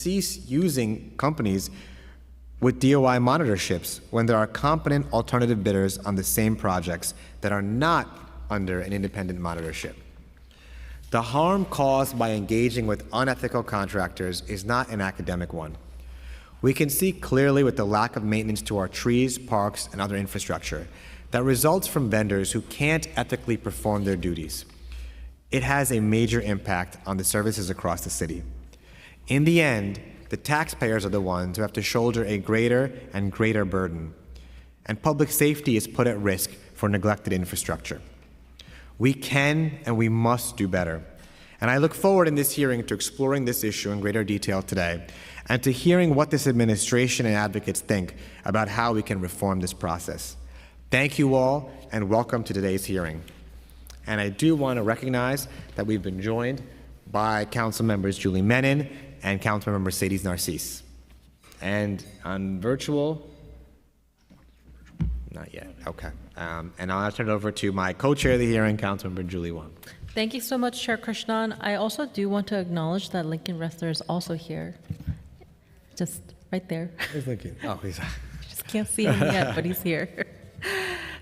cease using companies with DOI monitorships when there are competent alternative bidders on the same projects that are not under an independent monitorship. The harm caused by engaging with unethical contractors is not an academic one. We can see clearly with the lack of maintenance to our trees, parks, and other infrastructure that results from vendors who can't ethically perform their duties. It has a major impact on the services across the city. In the end, the taxpayers are the ones who have to shoulder a greater and greater burden, and public safety is put at risk for neglected infrastructure. We can and we must do better. And I look forward in this hearing to exploring this issue in greater detail today and to hearing what this administration and advocates think about how we can reform this process. Thank you all and welcome to today's hearing. And I do want to recognize that we've been joined by Council members Julie Menin and Councilmember Mercedes Narcisse. And on virtual, not yet, okay. And I'll turn it over to my co-chair of the hearing, Councilmember Julie Wong. Thank you so much, Chair Krishnan. I also do want to acknowledge that Lincoln Ressler is also here, just right there. Where's Lincoln? Oh, he's Just can't see him yet, but he's here.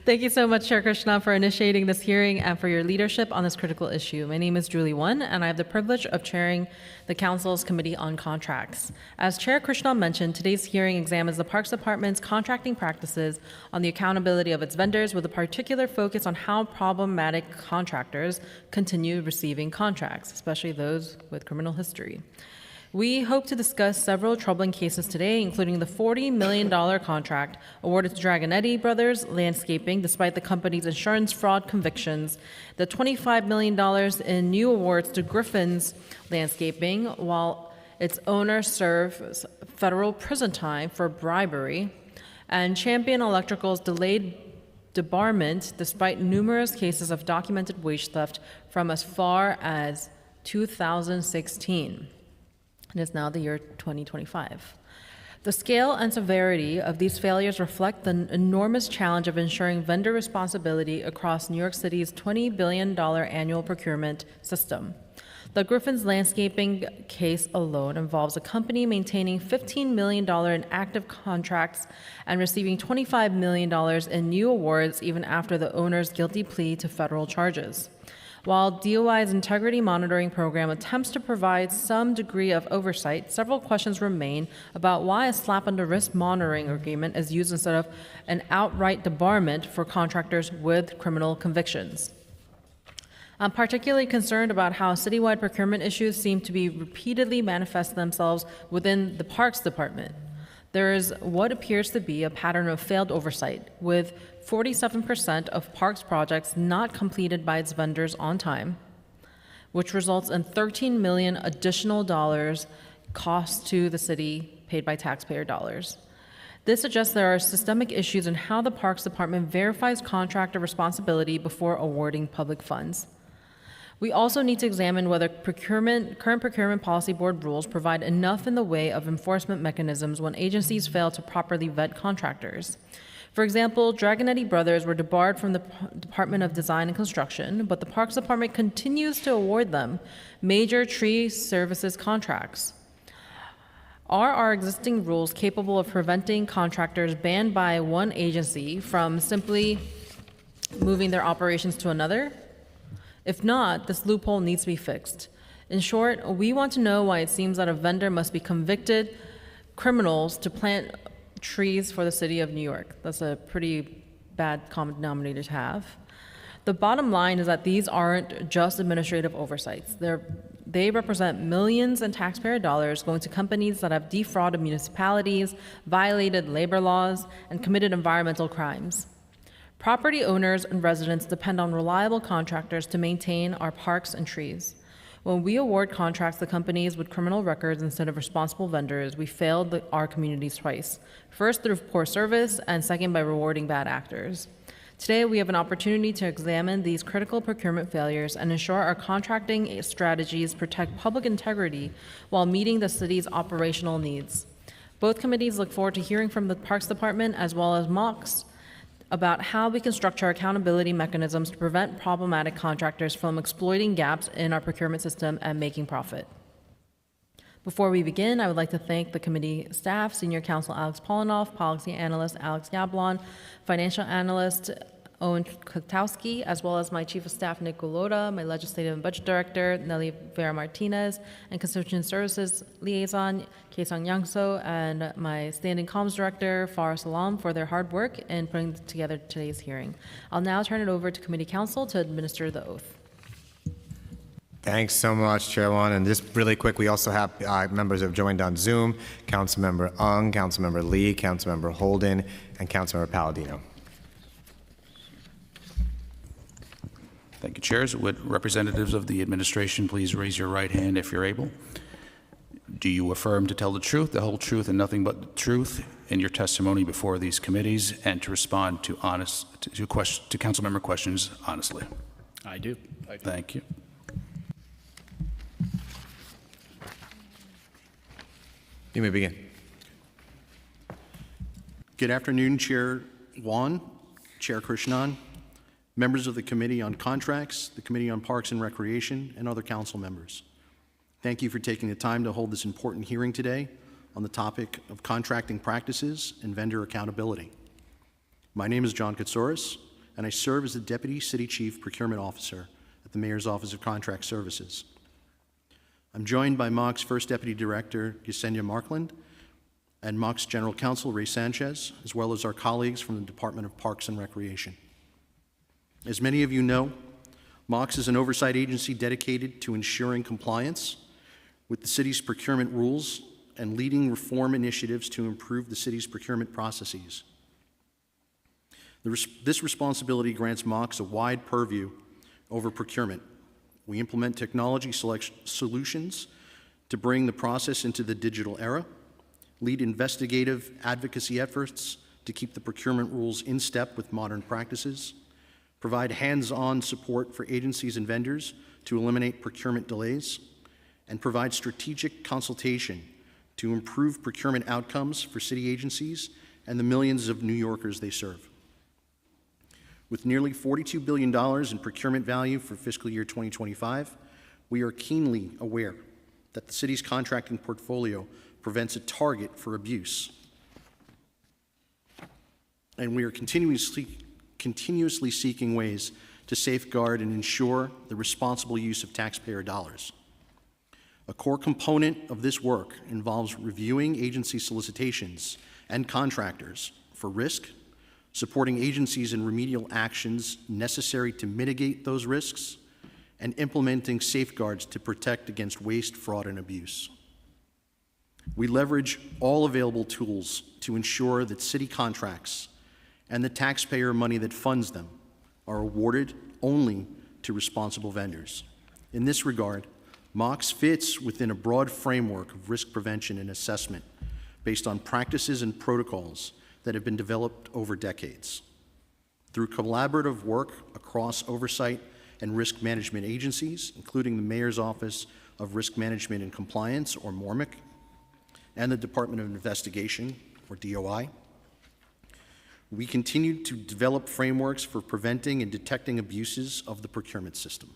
Thank you so much, Chair Krishnan, for initiating this hearing and for your leadership on this critical issue. My name is Julie Won, and I have the privilege of chairing the Council's Committee on Contracts. As Chair Krishnan mentioned, today's hearing examines the Parks Department's contracting practices on the accountability of its vendors with a particular focus on how problematic contractors continue receiving contracts, especially those with criminal history. We hope to discuss several troubling cases today, including the $40 million contract awarded to Dragonetti Brothers Landscaping despite the company's insurance fraud convictions, the $25 million in new awards to Griffin's Landscaping while its owner serves federal prison time for bribery, and Champion Electrical's delayed debarment despite numerous cases of documented wage theft from as far as 2016. It is now the year 2025. The scale and severity of these failures reflect the enormous challenge of ensuring vendor responsibility across New York City's $20 billion annual procurement system. The Griffin's Landscaping case alone involves a company maintaining $15 million in active contracts and receiving $25 million in new awards even after the owner's guilty plea to federal charges. While DOI's integrity monitoring program attempts to provide some degree of oversight, several questions remain about why a slap on the wrist monitoring agreement is used instead of an outright debarment for contractors with criminal convictions. I'm particularly concerned about how citywide procurement issues seem to be repeatedly manifest themselves within the Parks Department. There is what appears to be a pattern of failed oversight, with 47% of parks projects not completed by its vendors on time, which results in $13 million additional dollars cost to the city paid by taxpayer dollars. This suggests there are systemic issues in how the Parks Department verifies contractor responsibility before awarding public funds. We also need to examine whether current procurement policy board rules provide enough in the way of enforcement mechanisms when agencies fail to properly vet contractors. For example, Dragonetti Brothers were debarred from the Department of Design and Construction, but the Parks Department continues to award them major tree services contracts. Are our existing rules capable of preventing contractors banned by one agency from simply moving their operations to another? If not, this loophole needs to be fixed. In short, we want to know why it seems that a vendor must be convicted criminals to plant trees for the city of New York. That's a pretty bad common denominator to have. The bottom line is that these aren't just administrative oversights. They represent millions in taxpayer dollars going to companies that have defrauded municipalities, violated labor laws, and committed environmental crimes. Property owners and residents depend on reliable contractors to maintain our parks and trees. When we award contracts to companies with criminal records instead of responsible vendors, we failed our communities twice. First, through poor service, and second, by rewarding bad actors. Today, we have an opportunity to examine these critical procurement failures and ensure our contracting strategies protect public integrity while meeting the city's operational needs. Both committees look forward to hearing from the Parks Department as well as MOCS about how we can structure accountability mechanisms to prevent problematic contractors from exploiting gaps in our procurement system and making profit. Before we begin, I would like to thank the committee staff, Senior Counsel Alex Polinoff, Policy Analyst Alex Yablon, Financial Analyst Owen Kotowski, as well as my Chief of Staff, Nick Gulota, my Legislative and Budget Director, Nelly Vera Martinez, and Constituent Services Liaison, Kaesong Yangso, and my Standing Comms Director, Farah Salam, for their hard work in putting together today's hearing. I'll now turn it over to Committee Counsel to administer the oath. Thanks so much, Chairwoman. And just really quick, we also have members who have joined on Zoom, Councilmember Ung, Councilmember Lee, Councilmember Holden, and Councilmember Palladino. Thank you, Chairs. Would representatives of the administration please raise your right hand if you're able? Do you affirm to tell the truth, the whole truth, and nothing but the truth in your testimony before these committees, and to respond to council member questions honestly? I do. Thank you. You may begin. Good afternoon, Chair Wan, Chair Krishnan, members of the Committee on Contracts, the Committee on Parks and Recreation, and other council members. Thank you for taking the time to hold this important hearing today on the topic of contracting practices and vendor accountability. My name is John Katsouris, and I serve as the Deputy City Chief Procurement Officer at the Mayor's Office of Contract Services. I'm joined by MOC's First Deputy Director, Yesenia Markland, and MOC's General Counsel, Ray Sanchez, as well as our colleagues from the Department of Parks and Recreation. As many of you know, MOC's is an oversight agency dedicated to ensuring compliance with the city's procurement rules and leading reform initiatives to improve the city's procurement processes. This responsibility grants MOC's a wide purview over procurement. We implement technology solutions to bring the process into the digital era, lead investigative advocacy efforts to keep the procurement rules in step with modern practices, provide hands-on support for agencies and vendors to eliminate procurement delays, and provide strategic consultation to improve procurement outcomes for city agencies and the millions of New Yorkers they serve. With nearly $42 billion in procurement value for fiscal year 2025, we are keenly aware that the city's contracting portfolio prevents a target for abuse. And we are continuously seeking ways to safeguard and ensure the responsible use of taxpayer dollars. A core component of this work involves reviewing agency solicitations and contractors for risk, supporting agencies in remedial actions necessary to mitigate those risks, and implementing safeguards to protect against waste, fraud, and abuse. We leverage all available tools to ensure that city contracts and the taxpayer money that funds them are awarded only to responsible vendors. In this regard, MOC's fits within a broad framework of risk prevention and assessment based on practices and protocols that have been developed over decades. Through collaborative work across oversight and risk management agencies, including the Mayor's Office of Risk Management and Compliance, or MORMIC, and the Department of Investigation, or DOI, we continue to develop frameworks for preventing and detecting abuses of the procurement system.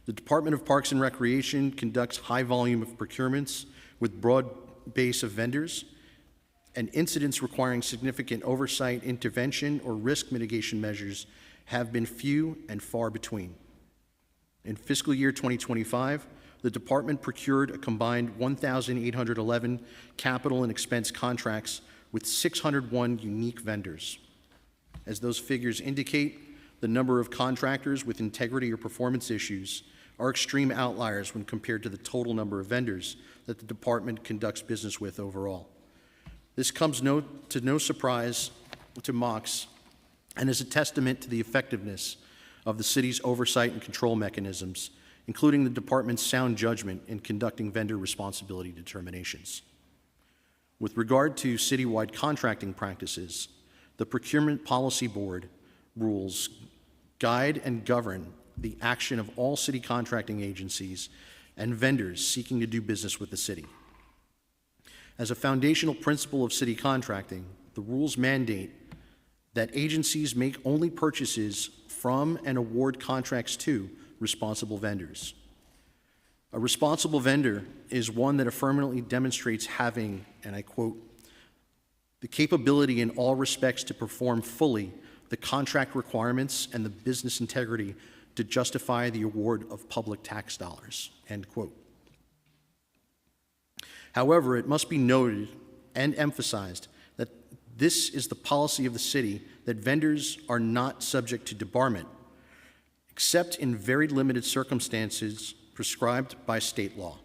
The Department of Parks and Recreation conducts high volume of procurements with broad base of vendors, and incidents requiring significant oversight, intervention, or risk mitigation measures have been few and far between. In fiscal year 2025, the department procured a combined 1,811 capital and expense contracts with 601 unique vendors. As those figures indicate, the number of contractors with integrity or performance issues are extreme outliers when compared to the total number of vendors that the department conducts business with overall. This comes to no surprise to MOC's and is a testament to the effectiveness of the city's oversight and control mechanisms, including the department's sound judgment in conducting vendor responsibility determinations. With regard to citywide contracting practices, the Procurement Policy Board rules guide and govern the action of all city contracting agencies and vendors seeking to do business with the city. As a foundational principle of city contracting, the rules mandate that agencies make only purchases from and award contracts to responsible vendors. A responsible vendor is one that affirmatively demonstrates having, and I quote, the capability in all respects to perform fully the contract requirements and the business integrity to justify the award of public tax dollars, end quote. However, it must be noted and emphasized that this is the policy of the city, that vendors are not subject to debarment, except in very limited circumstances prescribed by state law.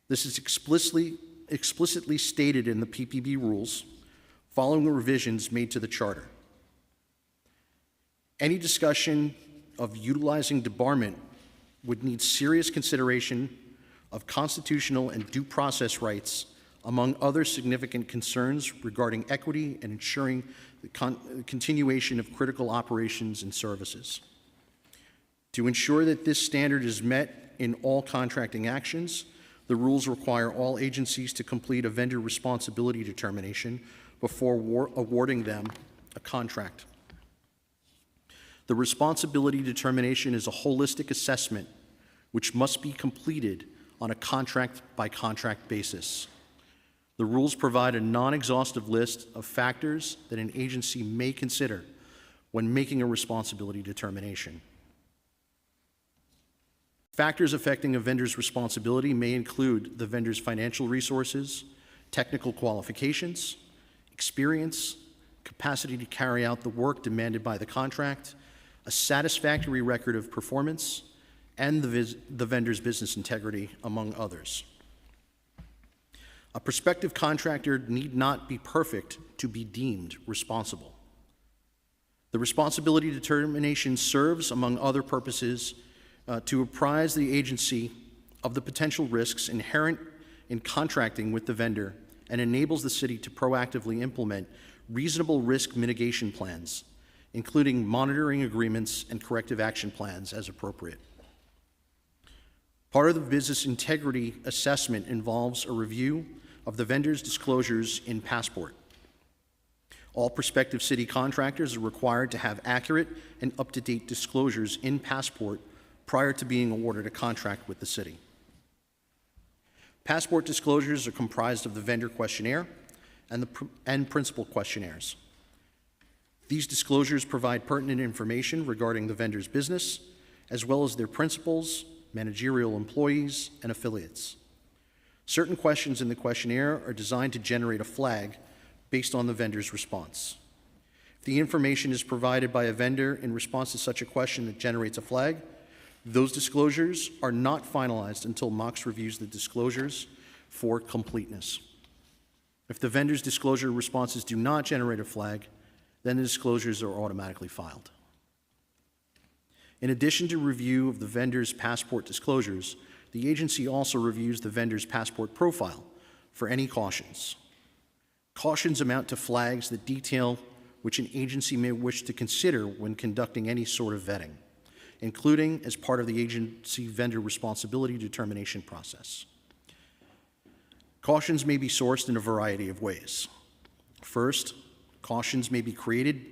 This is explicitly stated in the PPB rules following the revisions made to the charter. Any discussion of utilizing debarment would need serious consideration of constitutional and due process rights, among other significant concerns regarding equity and ensuring the continuation of critical operations and services. To ensure that this standard is met in all contracting actions, the rules require all agencies to complete a vendor responsibility determination before awarding them a contract. The responsibility determination is a holistic assessment which must be completed on a contract-by-contract basis. The rules provide a non-exhaustive list of factors that an agency may consider when making a responsibility determination. Factors affecting a vendor's responsibility may include the vendor's financial resources, technical qualifications, experience, capacity to carry out the work demanded by the contract, a satisfactory record of performance, and the vendor's business integrity, among others. A prospective contractor need not be perfect to be deemed responsible. The responsibility determination serves, among other purposes, to apprise the agency of the potential risks inherent in contracting with the vendor and enables the city to proactively implement reasonable risk mitigation plans, including monitoring agreements and corrective action plans as appropriate. Part of the business integrity assessment involves a review of the vendor's disclosures in Passport. All prospective city contractors are required to have accurate and up-to-date disclosures in Passport prior to being awarded a contract with the city. Passport disclosures are comprised of the vendor questionnaire and principal questionnaires. These disclosures provide pertinent information regarding the vendor's business, as well as their principals, managerial employees, and affiliates. Certain questions in the questionnaire are designed to generate a flag based on the vendor's response. If the information is provided by a vendor in response to such a question that generates a flag, those disclosures are not finalized until MOX reviews the disclosures for completeness. If the vendor's disclosure responses do not generate a flag, then the disclosures are automatically filed. In addition to review of the vendor's Passport disclosures, the agency also reviews the vendor's Passport profile for any cautions. Cautions amount to flags that detail which an agency may wish to consider when conducting any sort of vetting, including as part of the agency vendor responsibility determination process. Cautions may be sourced in a variety of ways. First, cautions may be created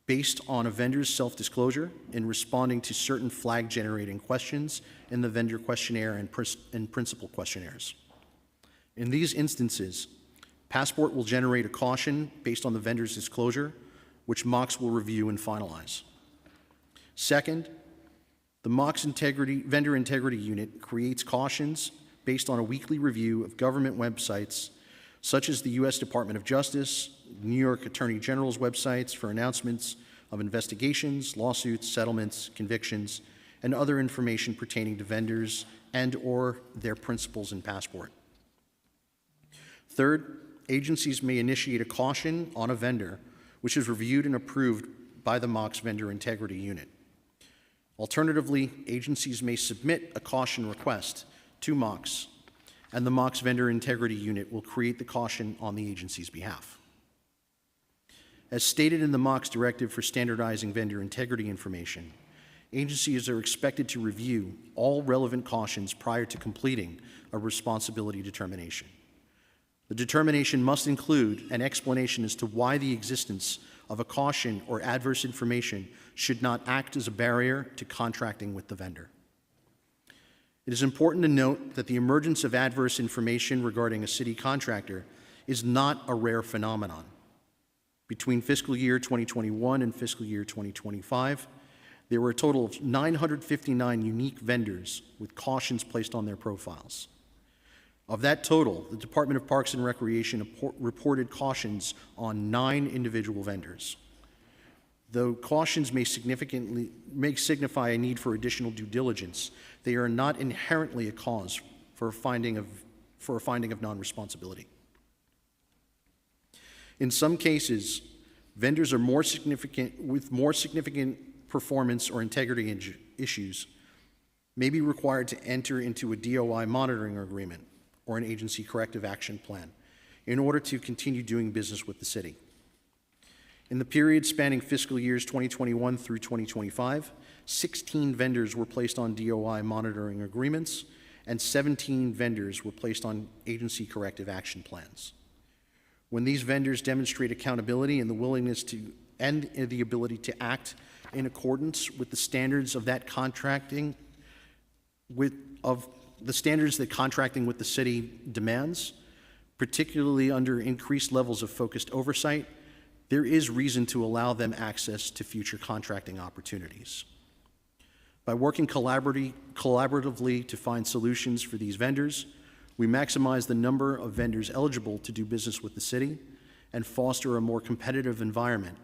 based on a vendor's self-disclosure in responding to certain flag-generating questions in the vendor questionnaire and principal questionnaires. In these instances, Passport will generate a caution based on the vendor's disclosure, which MOX will review and finalize. Second, the MOX Vendor Integrity Unit creates cautions based on a weekly review of government websites such as the U.S. Department of Justice, New York Attorney General's websites for announcements of investigations, lawsuits, settlements, convictions, and other information pertaining to vendors and/or their principals in Passport. Third, agencies may initiate a caution on a vendor which is reviewed and approved by the MOX Vendor Integrity Unit. Alternatively, agencies may submit a caution request to MOX, and the MOX Vendor Integrity Unit will create the caution on the agency's behalf. As stated in the MOX Directive for Standardizing Vendor Integrity Information, agencies are expected to review all relevant cautions prior to completing a responsibility determination. The determination must include an explanation as to why the existence of a caution or adverse information should not act as a barrier to contracting with the vendor. It is important to note that the emergence of adverse information regarding a city contractor is not a rare phenomenon. Between fiscal year 2021 and fiscal year 2025, there were a total of 959 unique vendors with cautions placed on their profiles. Of that total, the Department of Parks and Recreation reported cautions on 9 individual vendors. Though cautions may signify a need for additional due diligence, they are not inherently a cause for a finding of non-responsibility. In some cases, vendors are with more significant performance or integrity issues may be required to enter into a DOI monitoring agreement or an agency corrective action plan in order to continue doing business with the city. In the period spanning fiscal years 2021 through 2025, 16 vendors were placed on DOI monitoring agreements and 17 vendors were placed on agency corrective action plans. When these vendors demonstrate accountability and the willingness to and the ability to act in accordance with the standards of that contracting the standards that contracting with the city demands, particularly under increased levels of focused oversight, there is reason to allow them access to future contracting opportunities. By working collaboratively to find solutions for these vendors, we maximize the number of vendors eligible to do business with the city and foster a more competitive environment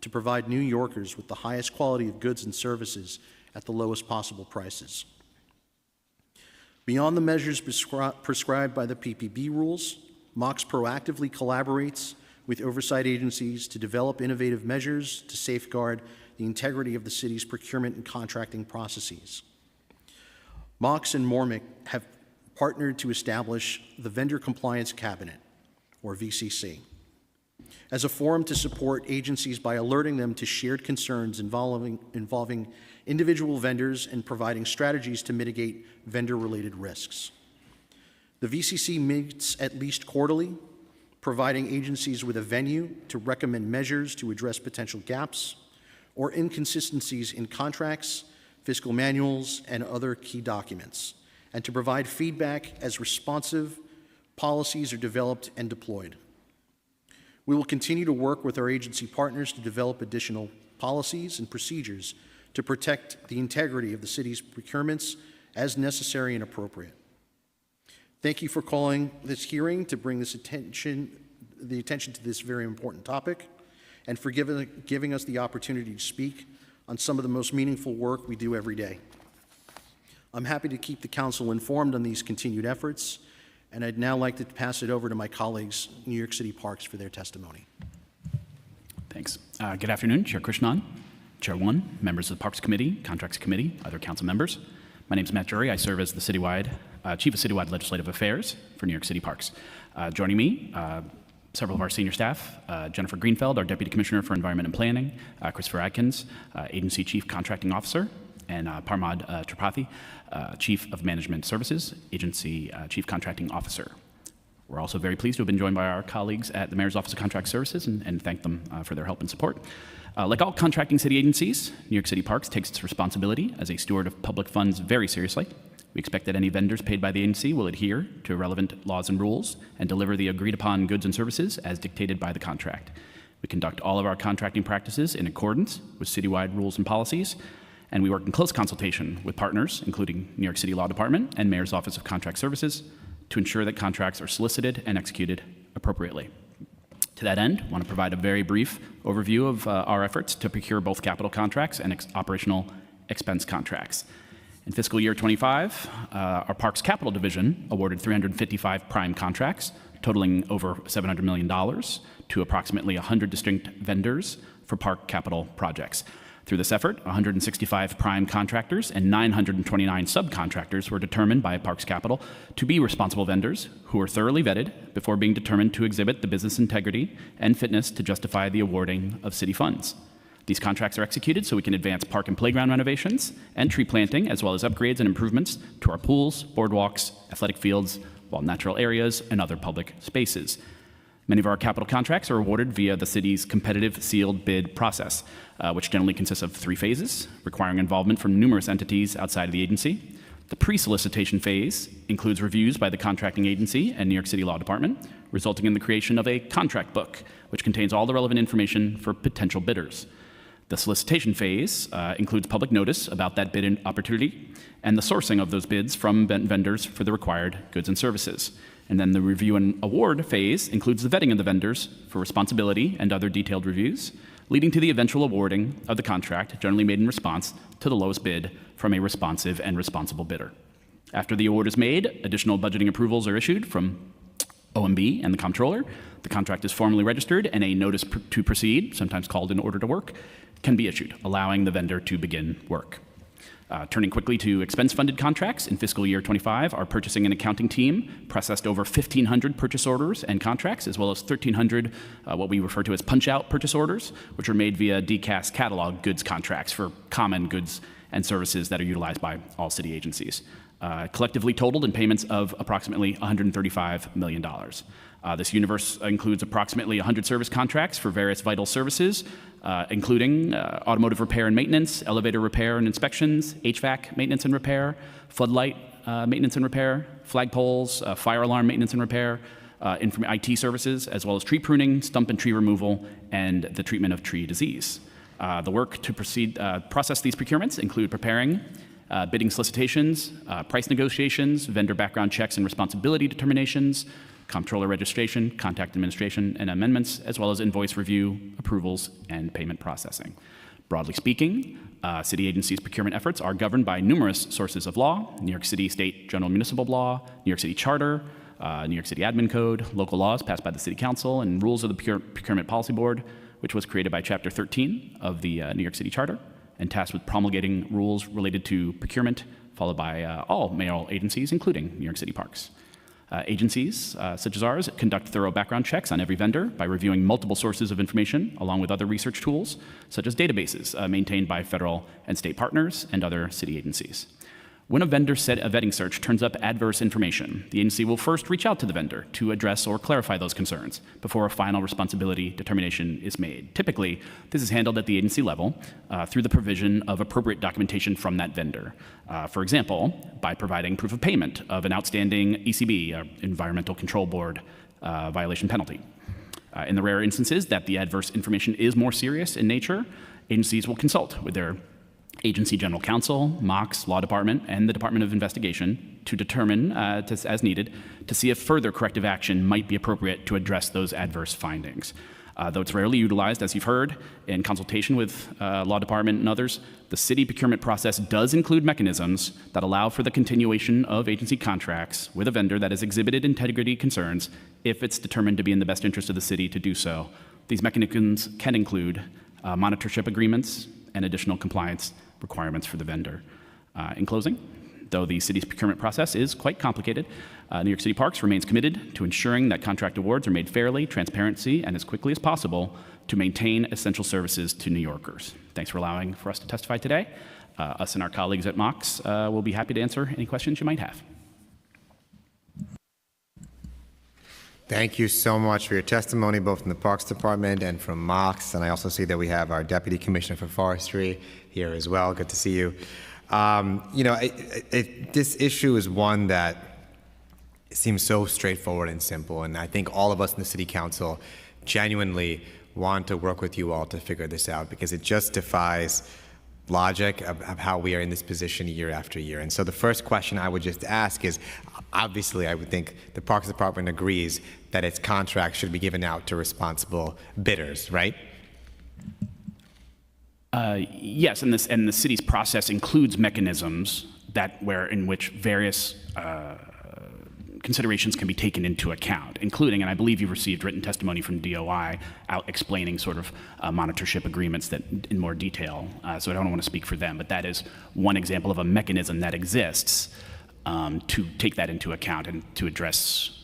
to provide New Yorkers with the highest quality of goods and services at the lowest possible prices. Beyond the measures prescribed by the PPB rules, MOX proactively collaborates with oversight agencies to develop innovative measures to safeguard the integrity of the city's procurement and contracting processes. MOX and MORMIC have partnered to establish the Vendor Compliance Cabinet, or VCC, as a forum to support agencies by alerting them to shared concerns involving individual vendors and providing strategies to mitigate vendor-related risks. The VCC meets at least quarterly, providing agencies with a venue to recommend measures to address potential gaps or inconsistencies in contracts, fiscal manuals, and other key documents, and to provide feedback as responsive policies are developed and deployed. We will continue to work with our agency partners to develop additional policies and procedures to protect the integrity of the city's procurements as necessary and appropriate. Thank you for calling this hearing to bring the attention to this very important topic and for giving us the opportunity to speak on some of the most meaningful work we do every day. I'm happy to keep the council informed on these continued efforts, and I'd now like to pass it over to my colleagues, New York City Parks, for their testimony. Thanks. Good afternoon, Chair Krishnan, Chair One, members of the Parks Committee, Contracts Committee, other council members. My name is Matt Jury. I serve as the Chief of Citywide Legislative Affairs for New York City Parks. Joining me, several of our senior staff, Jennifer Greenfeld, our Deputy Commissioner for Environment and Planning, Christopher Adkins, Agency Chief Contracting Officer, and Parmad Tripathi, Chief of Management Services, Agency Chief Contracting Officer. We're also very pleased to have been joined by our colleagues at the Mayor's Office of Contract Services and thank them for their help and support. Like all contracting city agencies, New York City Parks takes its responsibility as a steward of public funds very seriously. We expect that any vendors paid by the agency will adhere to relevant laws and rules and deliver the agreed upon goods and services as dictated by the contract. We conduct all of our contracting practices in accordance with citywide rules and policies, and we work in close consultation with partners, including New York City Law Department and Mayor's Office of Contract Services, to ensure that contracts are solicited and executed appropriately. To that end, I want to provide a very brief overview of our efforts to procure both capital contracts and operational expense contracts. In fiscal year 25, our Parks Capital Division awarded 355 prime contracts, totaling over $700 million to approximately 100 distinct vendors for park capital projects. Through this effort, 165 prime contractors and 929 subcontractors were determined by Parks Capital to be responsible vendors who were thoroughly vetted before being determined to exhibit the business integrity and fitness to justify the awarding of city funds. These contracts are executed so we can advance park and playground renovations and tree planting, as well as upgrades and improvements to our pools, boardwalks, athletic fields, wild natural areas, and other public spaces. Many of our capital contracts are awarded via the city's competitive sealed bid process, which generally consists of 3 phases, requiring involvement from numerous entities outside of the agency. The pre-solicitation phase includes reviews by the contracting agency and New York City Law Department, resulting in the creation of a contract book, which contains all the relevant information for potential bidders. The solicitation phase includes public notice about that bid opportunity and the sourcing of those bids from vendors for the required goods and services. And then the review and award phase includes the vetting of the vendors for responsibility and other detailed reviews, leading to the eventual awarding of the contract, generally made in response to the lowest bid from a responsive and responsible bidder. After the award is made, additional budgeting approvals are issued from OMB and the comptroller. The contract is formally registered, and a notice to proceed, sometimes called an order to work, can be issued, allowing the vendor to begin work. Turning quickly to expense-funded contracts, in fiscal year 25, our purchasing and accounting team processed over 1,500 purchase orders and contracts, as well as 1,300 what we refer to as punch-out purchase orders, which are made via DCAS catalog goods contracts for common goods and services that are utilized by all city agencies. Collectively totaled in payments of approximately $135 million. This universe includes approximately 100 service contracts for various vital services, including automotive repair and maintenance, elevator repair and inspections, HVAC maintenance and repair, floodlight maintenance and repair, flagpoles, fire alarm maintenance and repair, IT services, as well as tree pruning, stump and tree removal, and the treatment of tree disease. The work to process these procurements include preparing bidding solicitations, price negotiations, vendor background checks and responsibility determinations, comptroller registration, contact administration, and amendments, as well as invoice review, approvals, and payment processing. Broadly speaking, city agencies' procurement efforts are governed by numerous sources of law: New York City State General Municipal Law, New York City Charter, New York City Admin Code, local laws passed by the City Council, and rules of the Procurement Policy Board, which was created by Chapter 13 of the New York City Charter, and tasked with promulgating rules related to procurement, followed by all mayoral agencies, including New York City Parks. Agencies such as ours conduct thorough background checks on every vendor by reviewing multiple sources of information, along with other research tools, such as databases maintained by federal and state partners and other city agencies. When a vendor vetting search turns up adverse information, the agency will first reach out to the vendor to address or clarify those concerns before a final responsibility determination is made. Typically, this is handled at the agency level through the provision of appropriate documentation from that vendor. For example, by providing proof of payment of an outstanding ECB, Environmental Control Board violation penalty. In the rare instances that the adverse information is more serious in nature, agencies will consult with their agency general counsel, MOX, law department, and the Department of Investigation to determine, as needed, to see if further corrective action might be appropriate to address those adverse findings. Though it's rarely utilized, as you've heard, in consultation with law department and others, the city procurement process does include mechanisms that allow for the continuation of agency contracts with a vendor that has exhibited integrity concerns if it's determined to be in the best interest of the city to do so. These mechanisms can include monitorship agreements and additional compliance requirements for the vendor. In closing, though the city's procurement process is quite complicated, New York City Parks remains committed to ensuring that contract awards are made fairly, transparently, and as quickly as possible to maintain essential services to New Yorkers. Thanks for allowing for us to testify today. Us and our colleagues at MOX will be happy to answer any questions you might have. Thank you so much for your testimony, both from the Parks Department and from MOX. And I also see that we have our Deputy Commissioner for Forestry here as well. Good to see you. This issue is one that seems so straightforward and simple. And I think all of us in the City Council genuinely want to work with you all to figure this out, because it just defies logic of how we are in this position year after year. And so the first question I would just ask is, obviously I would think the Parks Department agrees that its contract should be given out to responsible bidders, right? Yes, and the city's process includes mechanisms in which various considerations can be taken into account, including, and I believe you've received written testimony from DOI out explaining sort of monitorship agreements that in more detail. So I don't want to speak for them, but that is one example of a mechanism that exists to take that into account and to address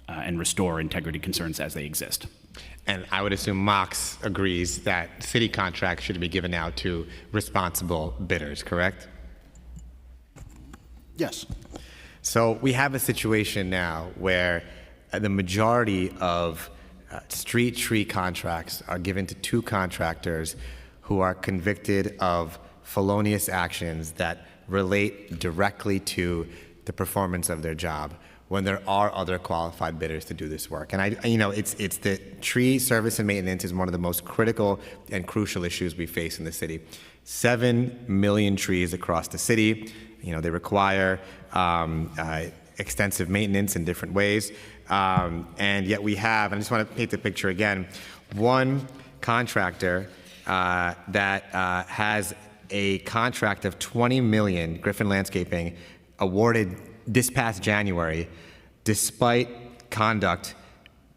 and restore integrity concerns as they exist. And I would assume MOX agrees that city contracts should be given out to responsible bidders, correct? Yes. So we have a situation now where the majority of street tree contracts are given to two contractors who are convicted of felonious actions that relate directly to the performance of their job when there are other qualified bidders to do this work. And it's the tree service and maintenance is one of the most critical and crucial issues we face in the city. 7 million trees across the city. They require extensive maintenance in different ways. And yet we have, and I just want to paint the picture again, one contractor that has a contract of $20 million, Griffin Landscaping, awarded this past January, despite conduct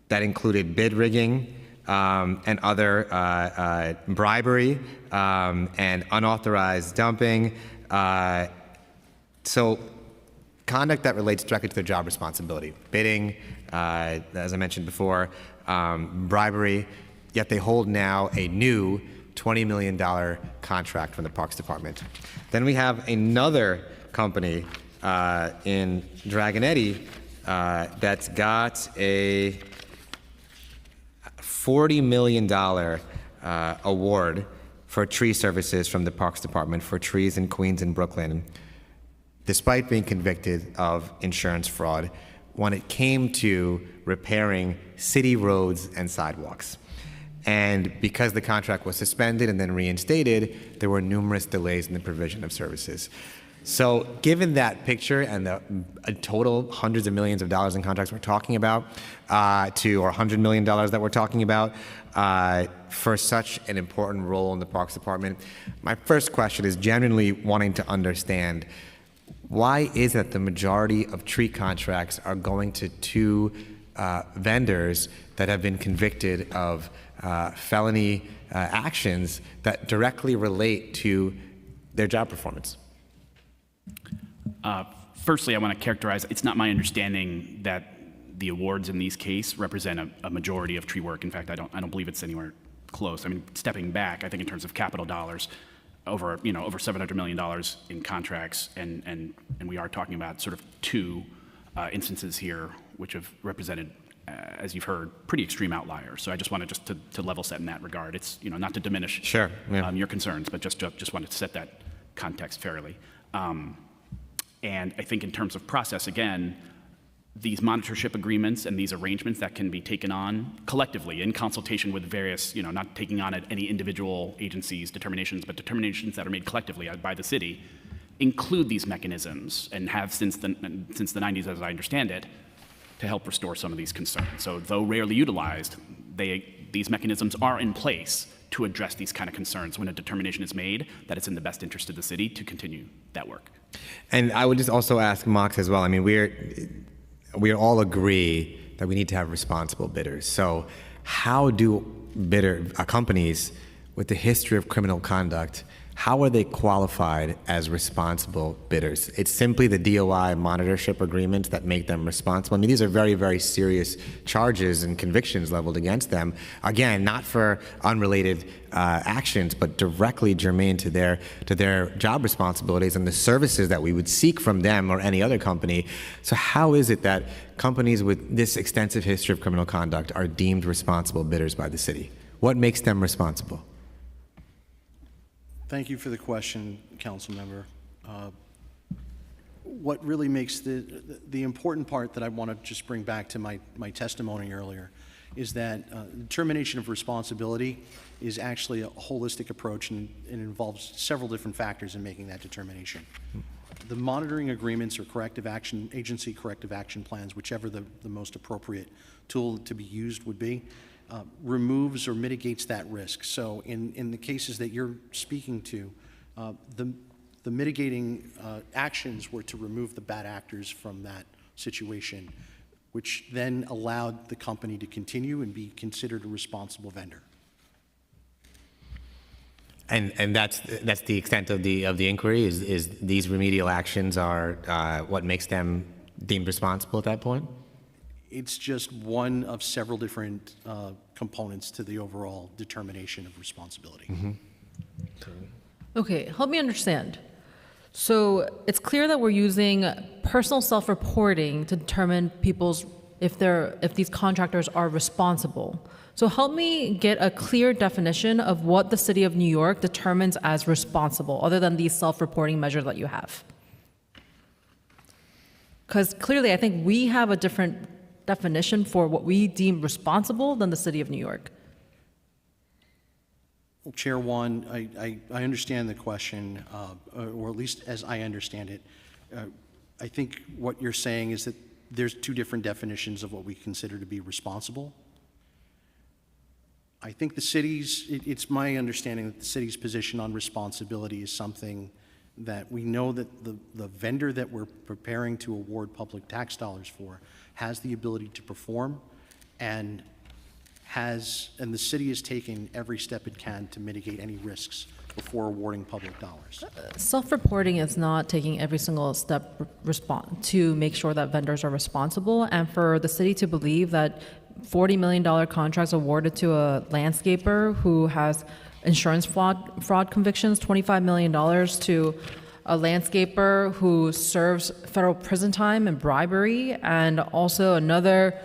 that included bid rigging and other bribery and unauthorized dumping. So conduct that relates directly to their job responsibility, bidding, as I mentioned before, bribery, yet they hold now a new $20 million contract from the Parks Department. Then we have another company in Dragonetti that's got a $40 million award for tree services from the Parks Department for trees in Queens and Brooklyn, despite being convicted of insurance fraud when it came to repairing city roads and sidewalks. And because the contract was suspended and then reinstated, there were numerous delays in the provision of services. So given that picture and the total hundreds of millions of dollars in contracts we're talking about, or $100 million that we're talking about, for such an important role in the Parks Department, my first question is genuinely wanting to understand, why is it the majority of tree contracts are going to two vendors that have been convicted of felony actions that directly relate to their job performance? Firstly, I want to characterize, it's not my understanding that the awards in these cases represent a majority of tree work. In fact, I don't believe it's anywhere close. I mean, stepping back, I think in terms of capital dollars, over $700 million in contracts, and we are talking about sort of two instances here which have represented, as you've heard, pretty extreme outliers. So I just wanted just to level set in that regard. It's not to diminish Sure, yeah. Your concerns, but just wanted to set that context fairly. And I think in terms of process, again, these monitorship agreements and these arrangements that can be taken on collectively in consultation with various, not taking on any individual agencies' determinations, but determinations that are made collectively by the city, include these mechanisms and have since the 90s, as I understand it, to help restore some of these concerns. So though rarely utilized, these mechanisms are in place to address these kind of concerns when a determination is made that it's in the best interest of the city to continue that work. And I would just also ask Mox as well. I mean, we all agree that we need to have responsible bidders. So how do companies with the history of criminal conduct, how are they qualified as responsible bidders? It's simply the DOI monitorship agreements that make them responsible. I mean, these are very, very serious charges and convictions leveled against them. Again, not for unrelated actions, but directly germane to their job responsibilities and the services that we would seek from them or any other company. So how is it that companies with this extensive history of criminal conduct are deemed responsible bidders by the city? What makes them responsible? Thank you for the question, Council Member. What really makes the important part that I want to just bring back to my testimony earlier is that determination of responsibility is actually a holistic approach and involves several different factors in making that determination. The monitoring agreements or agency corrective action plans, whichever the most appropriate tool to be used would be, removes or mitigates that risk. So in the cases that you're speaking to, the mitigating actions were to remove the bad actors from that situation, which then allowed the company to continue and be considered a responsible vendor. And that's the extent of the inquiry. Is these remedial actions are what makes them deemed responsible at that point? It's just one of several different components to the overall determination of responsibility. Mm-hmm. Okay, help me understand. So it's clear that we're using personal self-reporting to determine people's if these contractors are responsible. So help me get a clear definition of what the city of New York determines as responsible, other than these self-reporting measures that you have. Because clearly, I think we have a different definition for what we deem responsible than the city of New York. Well, Chair One, I understand the question, or at least as I understand it. I think what you're saying is that there's two different definitions of what we consider to be responsible. I think the city's, it's my understanding that the city's position on responsibility is something that we know that the vendor that we're preparing to award public tax dollars for has the ability to perform, and the city has taken every step it can to mitigate any risks before awarding public dollars. Self-reporting is not taking every single step to make sure that vendors are responsible, and for the city to believe that $40 million contracts awarded to a landscaper who has insurance fraud convictions, $25 million to a landscaper who serves federal prison time and bribery, and also another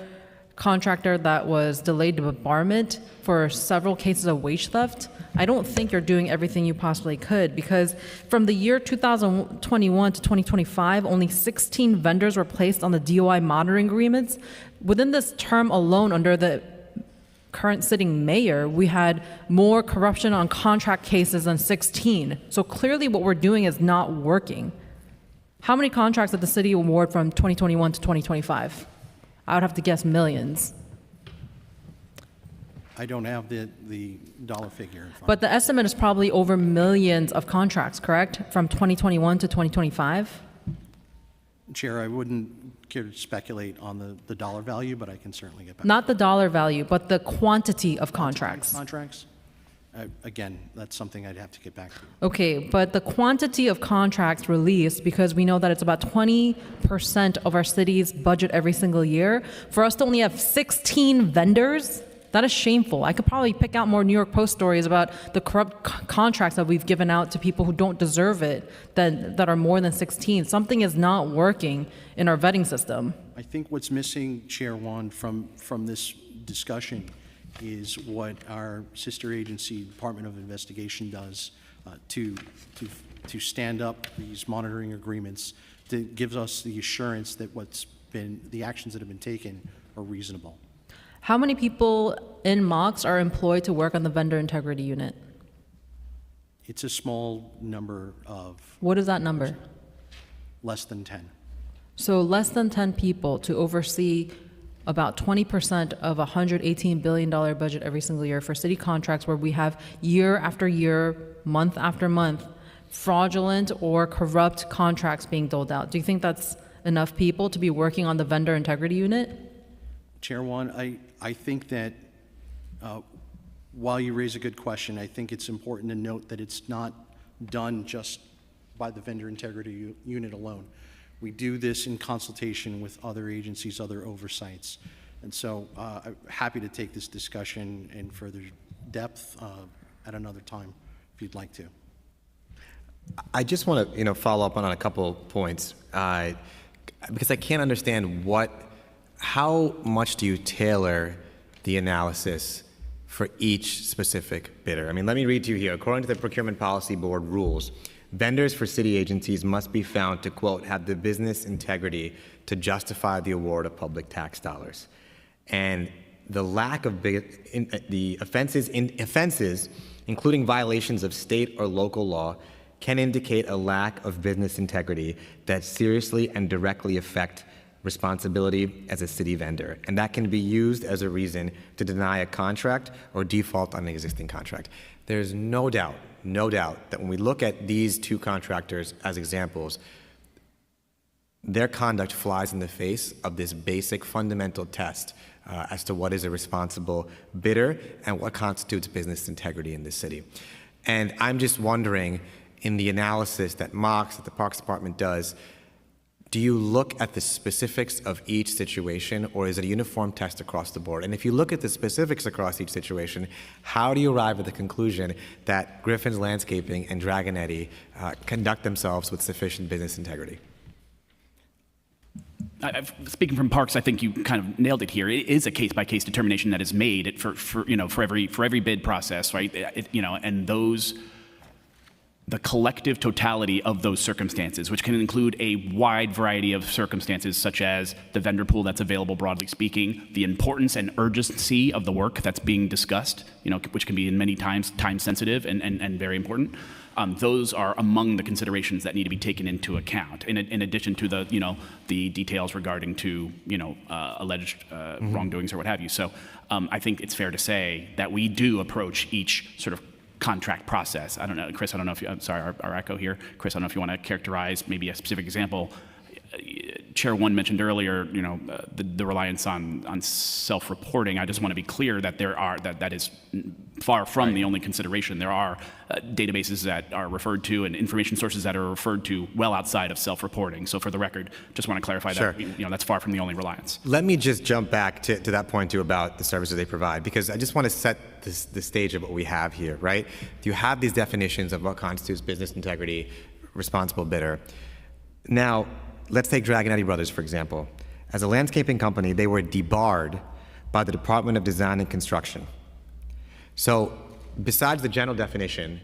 contractor that was delayed debarment for several cases of wage theft. I don't think you're doing everything you possibly could, because from the year 2021 to 2025, only 16 vendors were placed on the DOI monitoring agreements. Within this term alone, under the current sitting mayor, we had more corruption on contract cases than 16. So clearly what we're doing is not working. How many contracts did the city award from 2021 to 2025? I would have to guess millions. I don't have the dollar figure in front. But the estimate is probably over millions of contracts, correct? From 2021 to 2025? Chair, I wouldn't care to speculate on the dollar value, but I can certainly get back. Not the dollar value, but the quantity of contracts. Contracts? Again, that's something I'd have to get back to. Okay, but the quantity of contracts released, because we know that it's about 20% of our city's budget every single year, for us to only have 16 vendors, that is shameful. I could probably pick out more New York Post stories about the corrupt contracts that we've given out to people who don't deserve it that are more than 16. Something is not working in our vetting system. I think what's missing, Chair Wan, from this discussion is what our sister agency, Department of Investigation, does to stand up these monitoring agreements, that gives us the assurance that the actions that have been taken are reasonable. How many people in MOX are employed to work on the vendor integrity unit? It's a small number of What is that number? less than 10. So less than 10 people to oversee about 20% of a $118 billion budget every single year for city contracts, where we have year after year, month after month, fraudulent or corrupt contracts being doled out. Do you think that's enough people to be working on the vendor integrity unit? Chair Wan, I think that while you raise a good question, I think it's important to note that it's not done just by the vendor integrity unit alone. We do this in consultation with other agencies, other oversights. And so I'm happy to take this discussion in further depth at another time, if you'd like to. I just want to, follow up on a couple points, because I can't understand how much do you tailor the analysis for each specific bidder? I mean, let me read to you here. According to the Procurement Policy Board rules, vendors for city agencies must be found to, quote, have the business integrity to justify the award of public tax dollars. And the lack of the offenses, including violations of state or local law, can indicate a lack of business integrity that seriously and directly affect responsibility as a city vendor. And that can be used as a reason to deny a contract or default on an existing contract. There's no doubt that when we look at these two contractors as examples, their conduct flies in the face of this basic fundamental test as to what is a responsible bidder and what constitutes business integrity in this city. And I'm just wondering, in the analysis that MOX, that the Parks Department does, do you look at the specifics of each situation, or is it a uniform test across the board? And if you look at the specifics across each situation, how do you arrive at the conclusion that Griffin's Landscaping and Dragonetti conduct themselves with sufficient business integrity? Speaking from Parks, I think you kind of nailed it here. It is a case-by-case determination that is made for every bid process, right? And the collective totality of those circumstances, which can include a wide variety of circumstances, such as the vendor pool that's available, broadly speaking, the importance and urgency of the work that's being discussed, which can be in many times time-sensitive and very important. Those are among the considerations that need to be taken into account, in addition to the details regarding to alleged wrongdoings or what have you. So I think it's fair to say that we do approach each sort of contract process. I don't know, Chris, I don't know if you, I'm sorry, our echo here. Chris, I don't know if you want to characterize maybe a specific example. Chair One mentioned earlier, the reliance on self-reporting. I just want to be clear that that is far from the only consideration. There are databases that are referred to and information sources that are referred to well outside of self-reporting. So for the record, just want to clarify that that's far from the only reliance. Let me just jump back to that point too about the services they provide, because I just want to set the stage of what we have here, right? You have these definitions of what constitutes business integrity, responsible bidder. Now, let's take Dragonetti Brothers, for example. As a landscaping company, they were debarred by the Department of Design and Construction. So besides the general definition,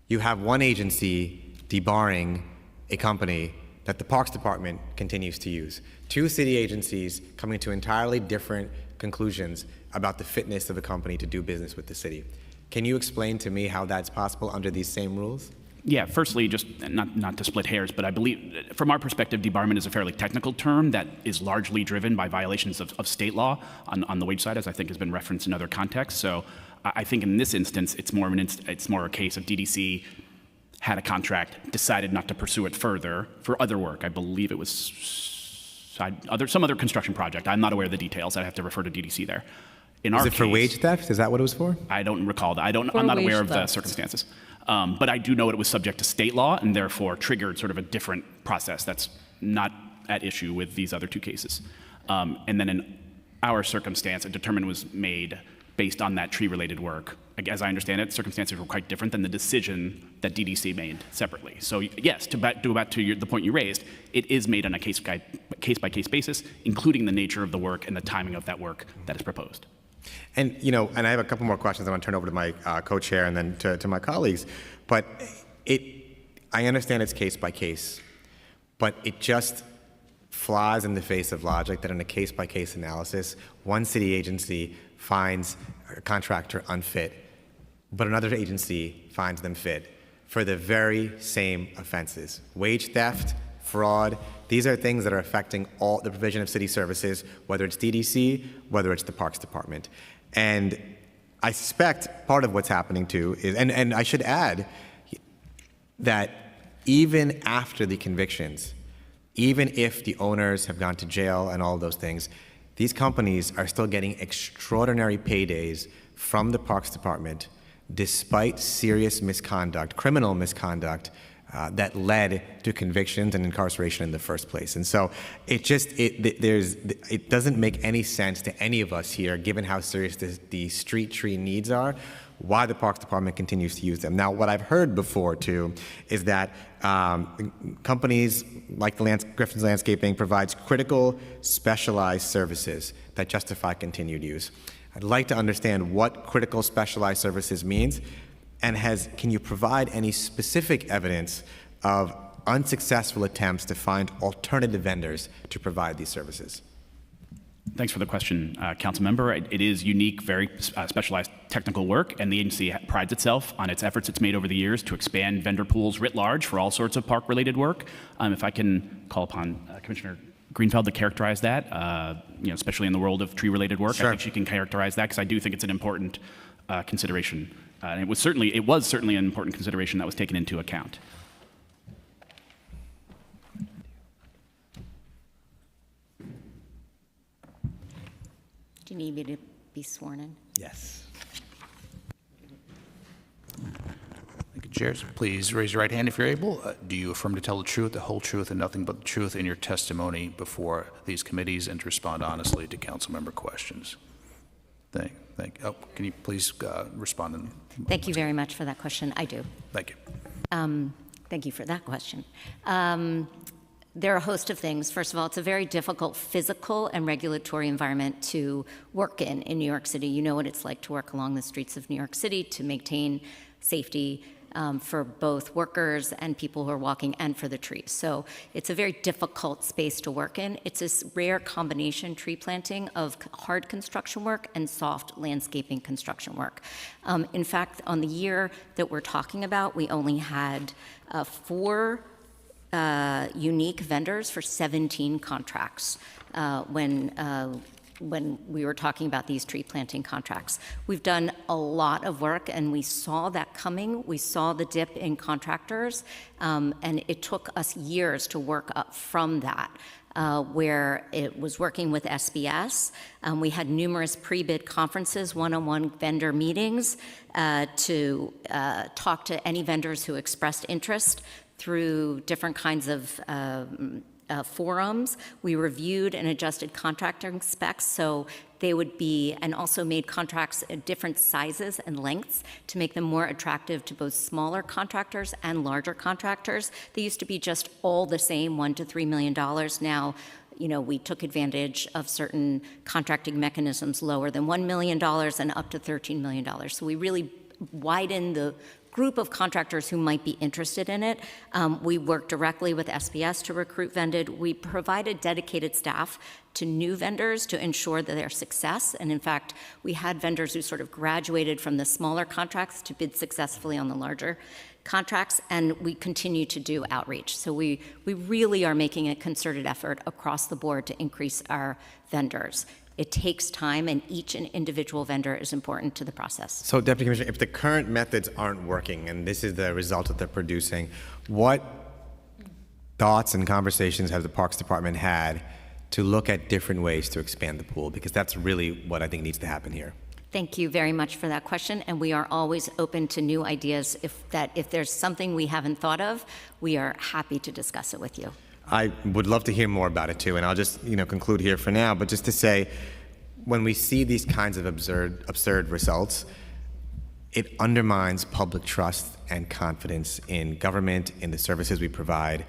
you have one agency debarring a company that the Parks Department continues to use. Two city agencies coming to entirely different conclusions about the fitness of a company to do business with the city. Can you explain to me how that's possible under these same rules? Yeah, firstly, just not to split hairs, but I believe, from our perspective, debarment is a fairly technical term that is largely driven by violations of state law on the wage side, as I think has been referenced in other contexts. So I think in this instance, it's more a case of DDC had a contract, decided not to pursue it further for other work. I believe it was some other construction project. I'm not aware of the details. I have to refer to DDC there. Is it for wage theft? Is that what it was for? I don't recall that. I'm not aware of the circumstances. But I do know it was subject to state law and therefore triggered sort of a different process that's not at issue with these other two cases. And then in our circumstance, a determination was made based on that tree-related work. As I understand it, circumstances were quite different than the decision that DDC made separately. So yes, to the point you raised, it is made on a case-by-case basis, including the nature of the work and the timing of that work that is proposed. And and I have a couple more questions I want to turn over to my co-chair and then to my colleagues. But I understand it's case by case, but it just flies in the face of logic that in a case-by-case analysis, one city agency finds a contractor unfit, but another agency finds them fit for the very same offenses: wage theft, fraud. These are things that are affecting all the provision of city services, whether it's DDC, whether it's the Parks Department. And I suspect part of what's happening too is, and I should add that even after the convictions, even if the owners have gone to jail and all those things, these companies are still getting extraordinary paydays from the Parks Department despite serious misconduct, criminal misconduct, that led to convictions and incarceration in the first place. And so it doesn't make any sense to any of us here, given how serious the street tree needs are, why the Parks Department continues to use them. Now, what I've heard before, too, is that companies like Griffin's Landscaping provides critical, specialized services that justify continued use. I'd like to understand what critical, specialized services means, and can you provide any specific evidence of unsuccessful attempts to find alternative vendors to provide these services? Thanks for the question, Council Member. It is unique, very specialized technical work, and the agency prides itself on its efforts it's made over the years to expand vendor pools writ large for all sorts of park-related work. If I can call upon Commissioner Greenfeld to characterize that, especially in the world of tree-related work. Sure. I think she can characterize that because I do think it's an important consideration. And it was certainly an important consideration that was taken into account. Do you need me to be sworn in? Yes. Thank you, Chairs. Please raise your right hand if you're able. Do you affirm to tell the truth, the whole truth, and nothing but the truth in your testimony before these committees and to respond honestly to council member questions? Thank you. Oh, can you please respond? Thank you very much for that question. I do. Thank you. Thank you for that question. There are a host of things. First of all, it's a very difficult physical and regulatory environment to work in New York City. You know what it's like to work along the streets of New York City to maintain safety for both workers and people who are walking and for the trees. So it's a very difficult space to work in. It's this rare combination, tree planting, of hard construction work and soft landscaping construction work. In fact, on the year that we're talking about, we only had 4 unique vendors for 17 contracts when we were talking about these tree planting contracts. We've done a lot of work, and we saw that coming. We saw the dip in contractors, and it took us years to work up from that. Where it was working with SBS. We had numerous pre-bid conferences, one-on-one vendor meetings to talk to any vendors who expressed interest through different kinds of forums. We reviewed and adjusted contracting specs so they would be, and also made contracts at different sizes and lengths to make them more attractive to both smaller contractors and larger contractors. They used to be just all the same, $1 to $3 million. Now, we took advantage of certain contracting mechanisms lower than $1 million and up to $13 million. So we really widened the group of contractors who might be interested in it. We worked directly with SBS to recruit vendors. We provided dedicated staff to new vendors to ensure that their success. And in fact, we had vendors who sort of graduated from the smaller contracts to bid successfully on the larger contracts, and we continue to do outreach. So we really are making a concerted effort across the board to increase our vendors. It takes time, and each individual vendor is important to the process. So, Deputy Commissioner, if the current methods aren't working and this is the result that they're producing, what thoughts and conversations has the Parks Department had to look at different ways to expand the pool? Because that's really what I think needs to happen here. Thank you very much for that question, and we are always open to new ideas. If there's something we haven't thought of, we are happy to discuss it with you. I would love to hear more about it too, and I'll just conclude here for now. But just to say, when we see these kinds of absurd results, it undermines public trust and confidence in government, in the services we provide,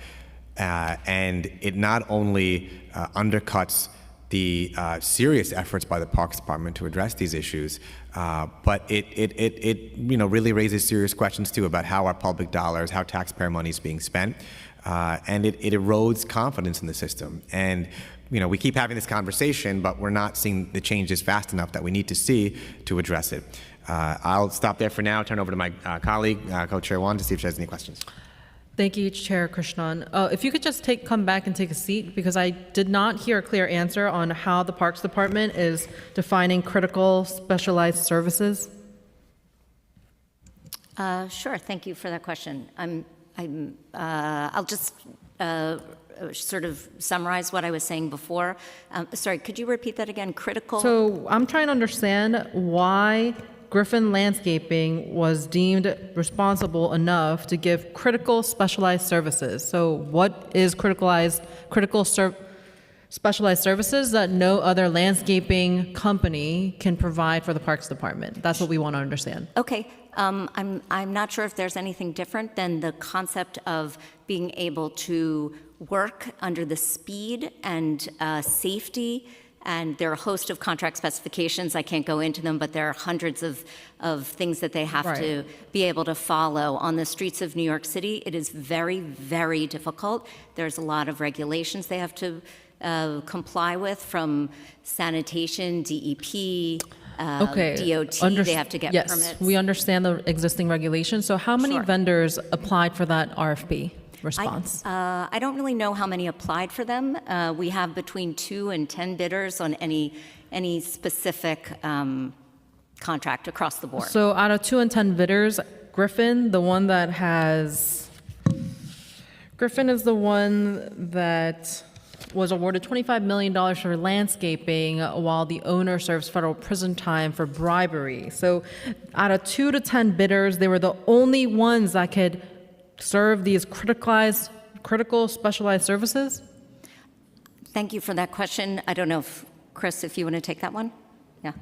and it not only undercuts the serious efforts by the Parks Department to address these issues, but it really raises serious questions too about how our public dollars, how taxpayer money is being spent. And it erodes confidence in the system. And, we keep having this conversation, but we're not seeing the changes fast enough that we need to see to address it. I'll stop there for now, turn over to my colleague, Co-Chair Wan, to see if she has any questions. Thank you, Chair Krishnan. If you could just come back and take a seat, because I did not hear a clear answer on how the Parks Department is defining critical specialized services. Sure, thank you for that question. I'll just sort of summarize what I was saying before. Sorry, could you repeat that again? Critical? So I'm trying to understand why Griffin Landscaping was deemed responsible enough to give critical specialized services. So what is specialized services that no other landscaping company can provide for the Parks Department? That's what we want to understand. Okay. I'm not sure if there's anything different than the concept of being able to work under the speed and safety, and there are a host of contract specifications. I can't go into them, but there are hundreds of things that they have to be able to follow on the streets of New York City. It is very, very difficult. There's a lot of regulations they have to comply with, from sanitation, DEP, DOT, they have to get permits. Yes, we understand the existing regulations. So how many Sure. vendors applied for that RFP response? I don't really know how many applied for them. We have between 2 and 10 bidders on any specific contract across the board. So out of 2 and 10 bidders, Griffin is the one that was awarded $25 million for landscaping while the owner serves federal prison time for bribery. So out of 2 to 10 bidders, they were the only ones that could serve these critical specialized services? Thank you for that question. I don't know if, Chris, if you want to take that one? Yeah.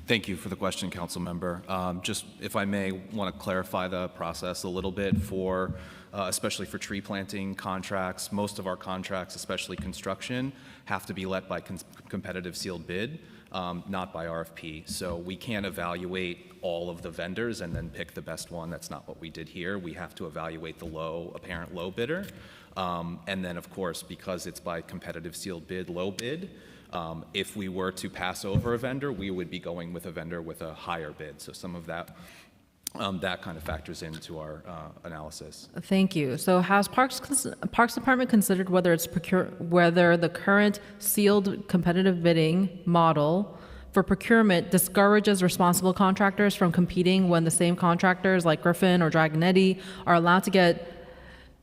Thank you for the question, Council Member. Just, if I may, want to clarify the process a little bit for especially for tree planting contracts. Most of our contracts, especially construction, have to be let by competitive sealed bid, not by RFP. So we can't evaluate all of the vendors and then pick the best one. That's not what we did here. We have to evaluate the apparent low bidder. And then, of course, because it's by competitive sealed bid, low bid, if we were to pass over a vendor, we would be going with a vendor with a higher bid. So some of that kind of factors into our analysis. Thank you. So has Parks Department considered whether the current sealed competitive bidding model for procurement discourages responsible contractors from competing when the same contractors like Griffin or Dragonetti are allowed to get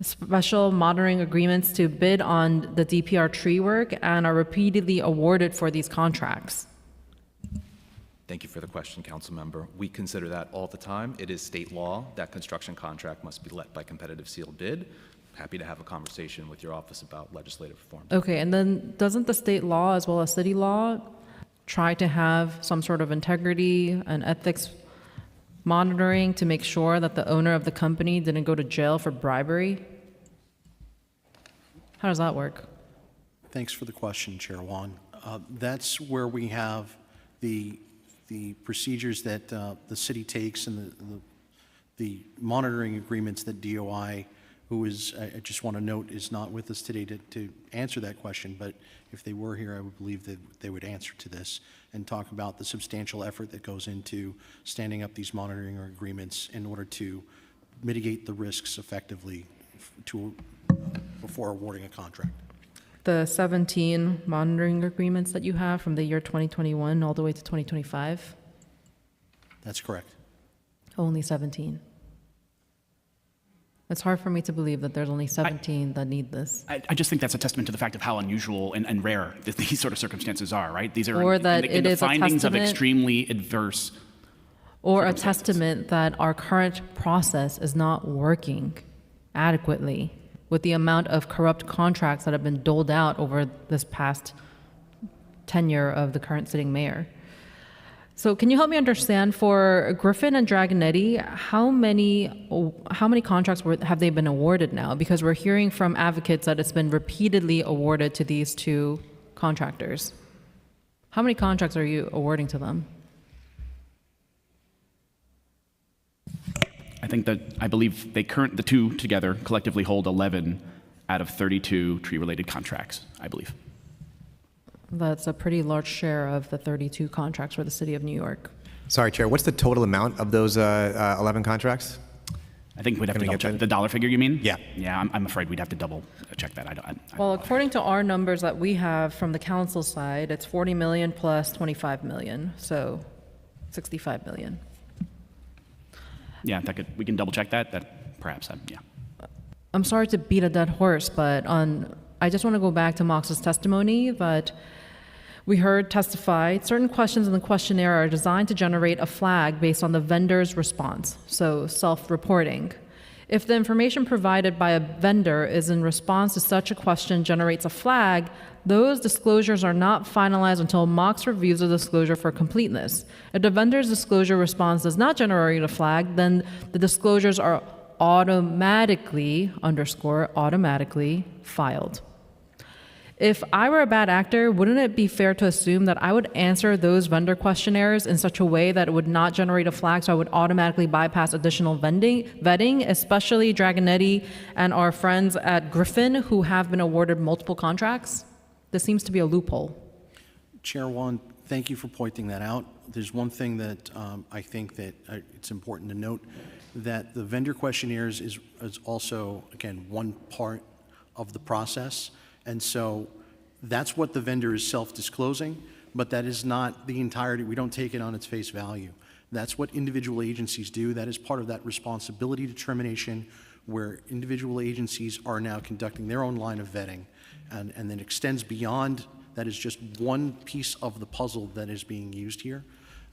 special monitoring agreements to bid on the DPR tree work and are repeatedly awarded for these contracts? Thank you for the question, Council Member. We consider that all the time. It is state law that construction contract must be let by competitive sealed bid. Happy to have a conversation with your office about legislative reform. Okay, and then doesn't the state law as well as city law try to have some sort of integrity and ethics monitoring to make sure that the owner of the company didn't go to jail for bribery? How does that work? Thanks for the question, Chair Wan. That's where we have the procedures that the city takes and the monitoring agreements that DOI, who is, I just want to note, is not with us today to answer that question, but if they were here, I would believe that they would answer to this and talk about the substantial effort that goes into standing up these monitoring agreements in order to mitigate the risks effectively before awarding a contract. The 17 monitoring agreements that you have from the year 2021 all the way to 2025? That's correct. Only 17. It's hard for me to believe that there's only 17 that need this. I just think that's a testament to the fact of how unusual and rare these sort of circumstances are, right? These are Or that in it the is a findings of testament- extremely adverse. Or a circumstances. testament that our current process is not working adequately with the amount of corrupt contracts that have been doled out over this past tenure of the current sitting mayor. So can you help me understand, for Griffin and Dragonetti, how many contracts have they been awarded now? Because we're hearing from advocates that it's been repeatedly awarded to these two contractors. How many contracts are you awarding to them? I believe the two together collectively hold 11 out of 32 tree-related contracts, I believe. That's a pretty large share of the 32 contracts for the city of New York. Sorry, Chair, what's the total amount of those 11 contracts? I think we'd have Can to we double get check. that? The dollar figure, you mean? Yeah. Yeah, I'm afraid we'd have to double check that. Well, according to our numbers that we have from the council side, it's 40 million plus 25 million, so 65 million. Yeah, we can double check that. Perhaps, yeah. I'm sorry to beat a dead horse, but I just want to go back to Mox's testimony that we heard testify. Certain questions in the questionnaire are designed to generate a flag based on the vendor's response, so self-reporting. If the information provided by a vendor is in response to such a question generates a flag, those disclosures are not finalized until Mox reviews the disclosure for completeness. If the vendor's disclosure response does not generate a flag, then the disclosures are automatically filed. If I were a bad actor, wouldn't it be fair to assume that I would answer those vendor questionnaires in such a way that it would not generate a flag, so I would automatically bypass additional vetting, especially Dragonetti and our friends at Griffin who have been awarded multiple contracts? This seems to be a loophole. Chair Wan, thank you for pointing that out. There's one thing that I think that it's important to note, that the vendor questionnaires is also, again, one part of the process. And so that's what the vendor is self-disclosing, but that is not the entirety. We don't take it on its face value. That's what individual agencies do. That is part of that responsibility determination where individual agencies are now conducting their own line of vetting, and then extends beyond. That is just one piece of the puzzle that is being used here.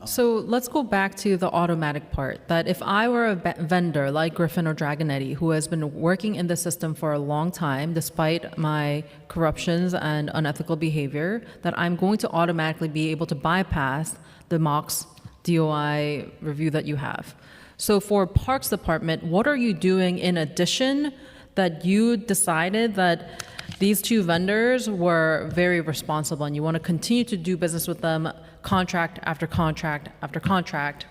So let's go back to the automatic part, that if I were a vendor like Griffin or Dragonetti who has been working in the system for a long time despite my corruptions and unethical behavior, that I'm going to automatically be able to bypass the Mox DOI review that you have. So for Parks Department, what are you doing in addition that you decided that these two vendors were very responsible and you want to continue to do business with them, contract after contract after contract,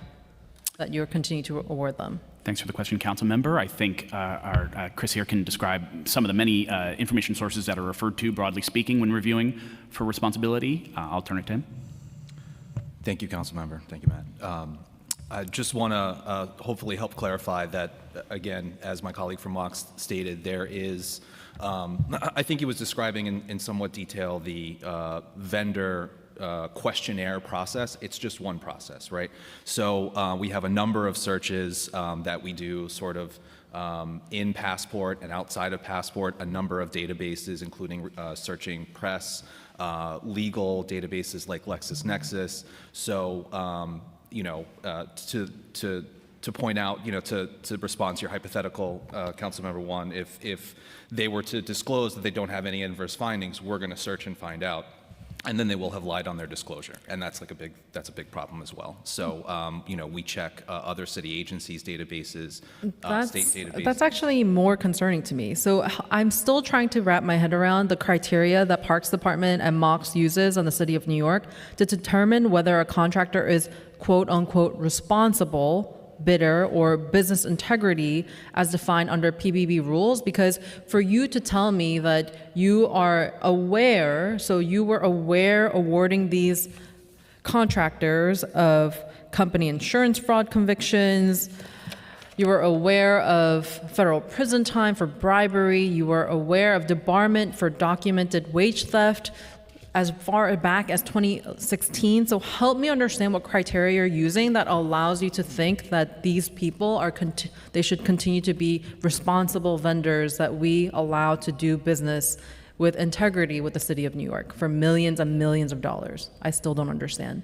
that you're continuing to award them? Thanks for the question, Council Member. I think our Chris here can describe some of the many information sources that are referred to, broadly speaking, when reviewing for responsibility. I'll turn it to him. Thank you, Councilmember. Thank you, Matt. I just want to hopefully help clarify that, again, as my colleague from Mox stated, there is, I think he was describing in somewhat detail the vendor questionnaire process. It's just one process, right? So we have a number of searches that we do sort of in Passport and outside of Passport, a number of databases, including searching press, legal databases like LexisNexis. So, you know, to point out, you know, to respond to your hypothetical, Councilmember One, if they were to disclose that they don't have any adverse findings, we're going to search and find out. And then they will have lied on their disclosure, and that's a big problem as well. So, you know, we check other city agencies' databases, state databases. That's actually more concerning to me. So I'm still trying to wrap my head around the criteria that Parks Department and Mox uses on the City of New York to determine whether a contractor is quote unquote responsible bidder or business integrity as defined under PBB rules. Because for you to tell me that you are aware, so you were aware awarding these contractors of company insurance fraud convictions, you were aware of federal prison time for bribery, you were aware of debarment for documented wage theft as far back as 2016. So help me understand what criteria you're using that allows you to think that these people are they should continue to be responsible vendors that we allow to do business with integrity with the City of New York for millions and millions of dollars. I still don't understand.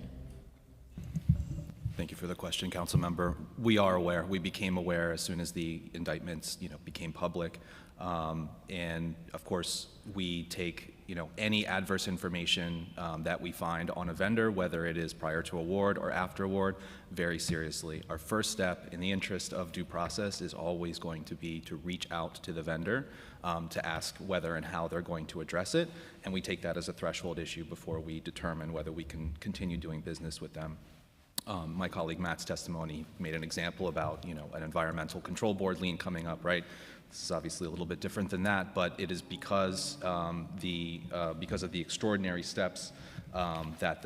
Thank you for the question, Council Member. We are aware. We became aware as soon as the indictments, you know, became public. And of course, we take, you know, any adverse information that we find on a vendor, whether it is prior to award or after award, very seriously. Our first step in the interest of due process is always going to be to reach out to the vendor to ask whether and how they're going to address it. And we take that as a threshold issue before we determine whether we can continue doing business with them. My colleague Matt's testimony made an example about, you know, an environmental control board lien coming up, right? This is obviously a little bit different than that, but it is because because of the extraordinary steps that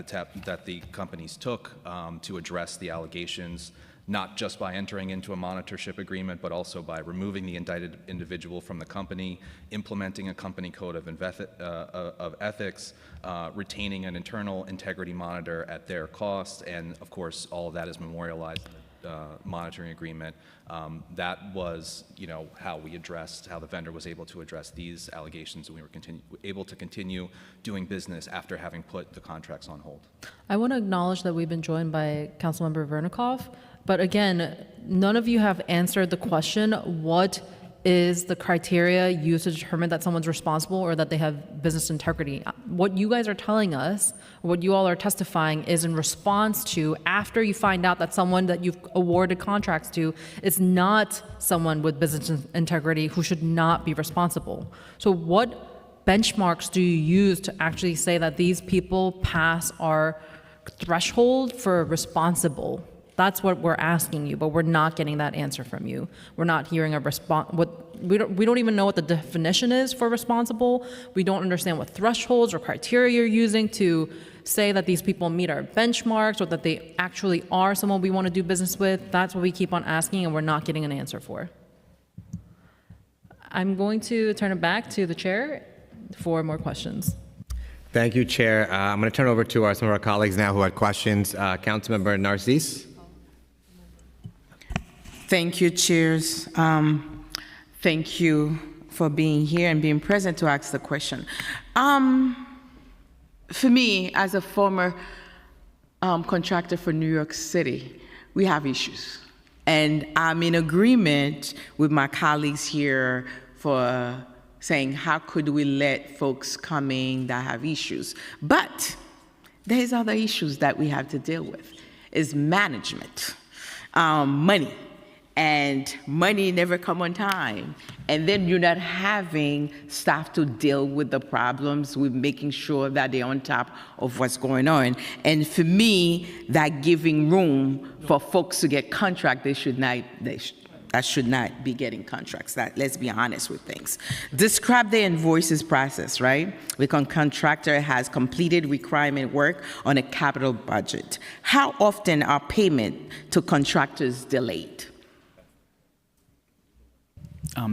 the companies took to address the allegations, not just by entering into a monitorship agreement, but also by removing the indicted individual from the company, implementing a company code of ethics, retaining an internal integrity monitor at their cost, and of course, all of that is memorialized in the monitoring agreement. That was, you know, how the vendor was able to address these allegations, and we were able to continue doing business after having put the contracts on hold. I want to acknowledge that we've been joined by Councilmember Vernikoff, but again, none of you have answered the question, what is the criteria used to determine that someone's responsible or that they have business integrity? What you guys are telling us, what you all are testifying is in response to after you find out that someone that you've awarded contracts to is not someone with business integrity who should not be responsible. So what benchmarks do you use to actually say that these people pass our threshold for responsible? That's what we're asking you, but we're not getting that answer from you. We're not hearing a response. We don't even know what the definition is for responsible. We don't understand what thresholds or criteria you're using to say that these people meet our benchmarks or that they actually are someone we want to do business with. That's what we keep on asking, and we're not getting an answer for. I'm going to turn it back to the chair for more questions. Thank you, Chair. I'm going to turn over to some of our colleagues now who had questions. Councilmember Narcisse. Thank you, chairs. Thank you for being here and being present to ask the question. For me, as a former contractor for New York City, we have issues. And I'm in agreement with my colleagues here for saying, how could we let folks come in that have issues? But there's other issues that we have to deal with, is management, money. and money never come on time. And then you're not having staff to deal with the problems, with making sure that they're on top of what's going on. And for me, that giving room for folks to get contract, that should not be getting contracts. That, let's be honest with things. Describe the invoices process, right? Because contractor has completed requirement work on a capital budget. How often are payment to contractors delayed?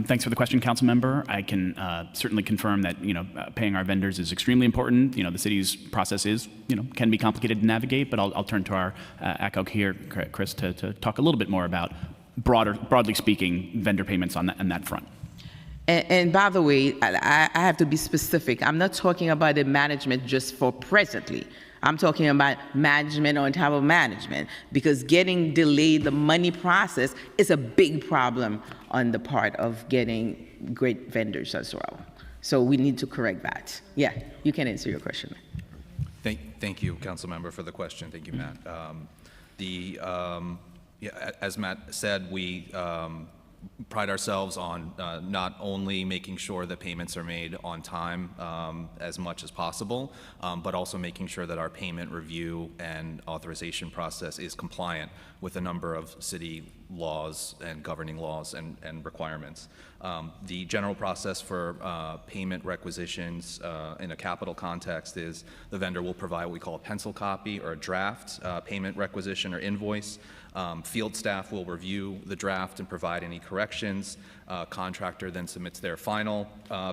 Thanks for the question, Council Member. I can certainly confirm that paying our vendors is extremely important. The city's process is can be complicated to navigate, but I'll turn to our ACOG here, Chris, to talk a little bit more about broadly speaking vendor payments on that front. And by the way, I have to be specific. I'm not talking about the management just for presently. I'm talking about management on top of management, because getting delayed, the money process is a big problem on the part of getting great vendors as well. So we need to correct that. Yeah, you can answer your question. Thank you, Council Member, for the question. Thank you, Matt. Yeah, as Matt said, we pride ourselves on not only making sure that payments are made on time as much as possible, but also making sure that our payment review and authorization process is compliant with a number of city laws and governing laws and requirements. The general process for payment requisitions in a capital context is the vendor will provide what we call a pencil copy or a draft payment requisition or invoice. Field staff will review the draft and provide any corrections. Contractor then submits their final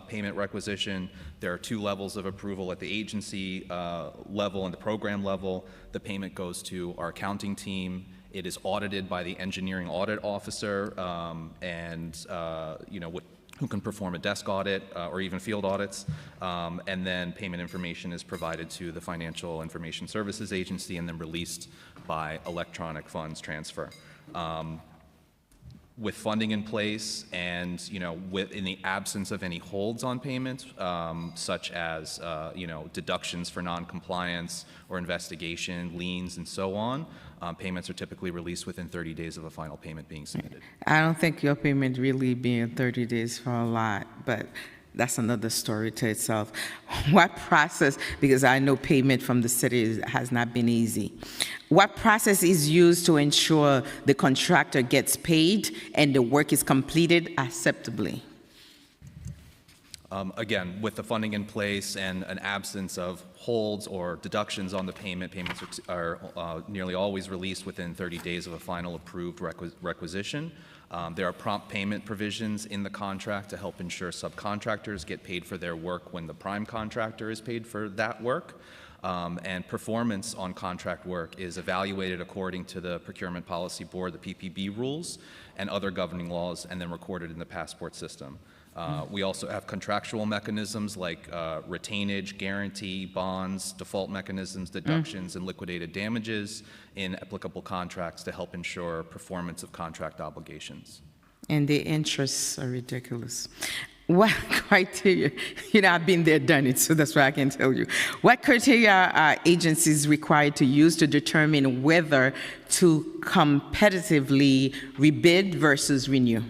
payment requisition. There are 2 levels of approval at the agency level and the program level. The payment goes to our accounting team. It is audited by the engineering audit officer, who can perform a desk audit or even field audits. And then payment information is provided to the Financial Information Services Agency and then released by electronic funds transfer. With funding in place and, in the absence of any holds on payments, such as, deductions for non-compliance or investigation, liens, and so on, payments are typically released within 30 days of a final payment being submitted. I don't think your payment really being 30 days for a lot, but that's another story to itself. What process, because I know payment from the city has not been easy. What process is used to ensure the contractor gets paid and the work is completed acceptably? Again, with the funding in place and an absence of holds or deductions on the payment, payments are nearly always released within 30 days of a final approved requisition. There are prompt payment provisions in the contract to help ensure subcontractors get paid for their work when the prime contractor is paid for that work. And performance on contract work is evaluated according to the Procurement Policy Board, the PPB rules, and other governing laws, and then recorded in the passport system. We also have contractual mechanisms like retainage, guarantee, bonds, default mechanisms, deductions, and liquidated damages in applicable contracts to help ensure performance of contract obligations. And the interests are ridiculous. What criteria, I've been there, done it, so that's why I can tell you. What criteria are agencies required to use to determine whether to competitively rebid versus renew?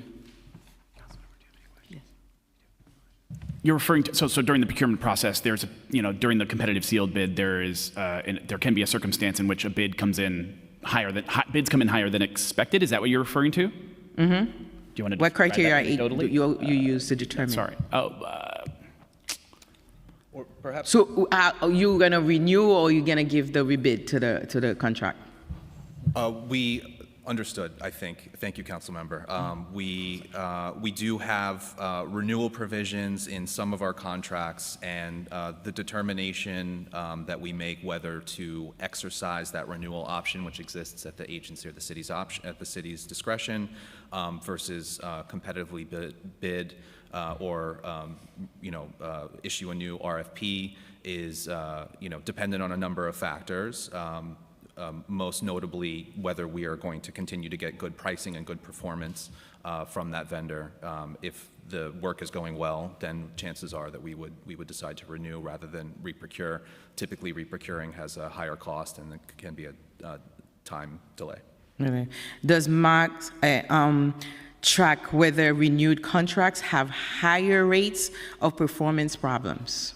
You're referring to, so during the procurement process, there's during the competitive sealed bid, there can be a circumstance in which a bid comes in bids come in higher than expected. Is that what you're referring to? Mm-hmm. Do you want to? What criteria you use to determine? Sorry. Or perhaps. So are you going to renew or are you going to give the rebid to the contract? We understood, I think. Thank you, Councilmember. We do have renewal provisions in some of our contracts, and the determination that we make whether to exercise that renewal option, which exists at the agency or the city's option at the city's discretion, versus competitively bid or issue a new RFP, is dependent on a number of factors. Most notably, whether we are going to continue to get good pricing and good performance from that vendor. If the work is going well, then chances are that we would decide to renew rather than reprocure. Typically, reprocuring has a higher cost and it can be a time delay. Okay. Does Max track whether renewed contracts have higher rates of performance problems?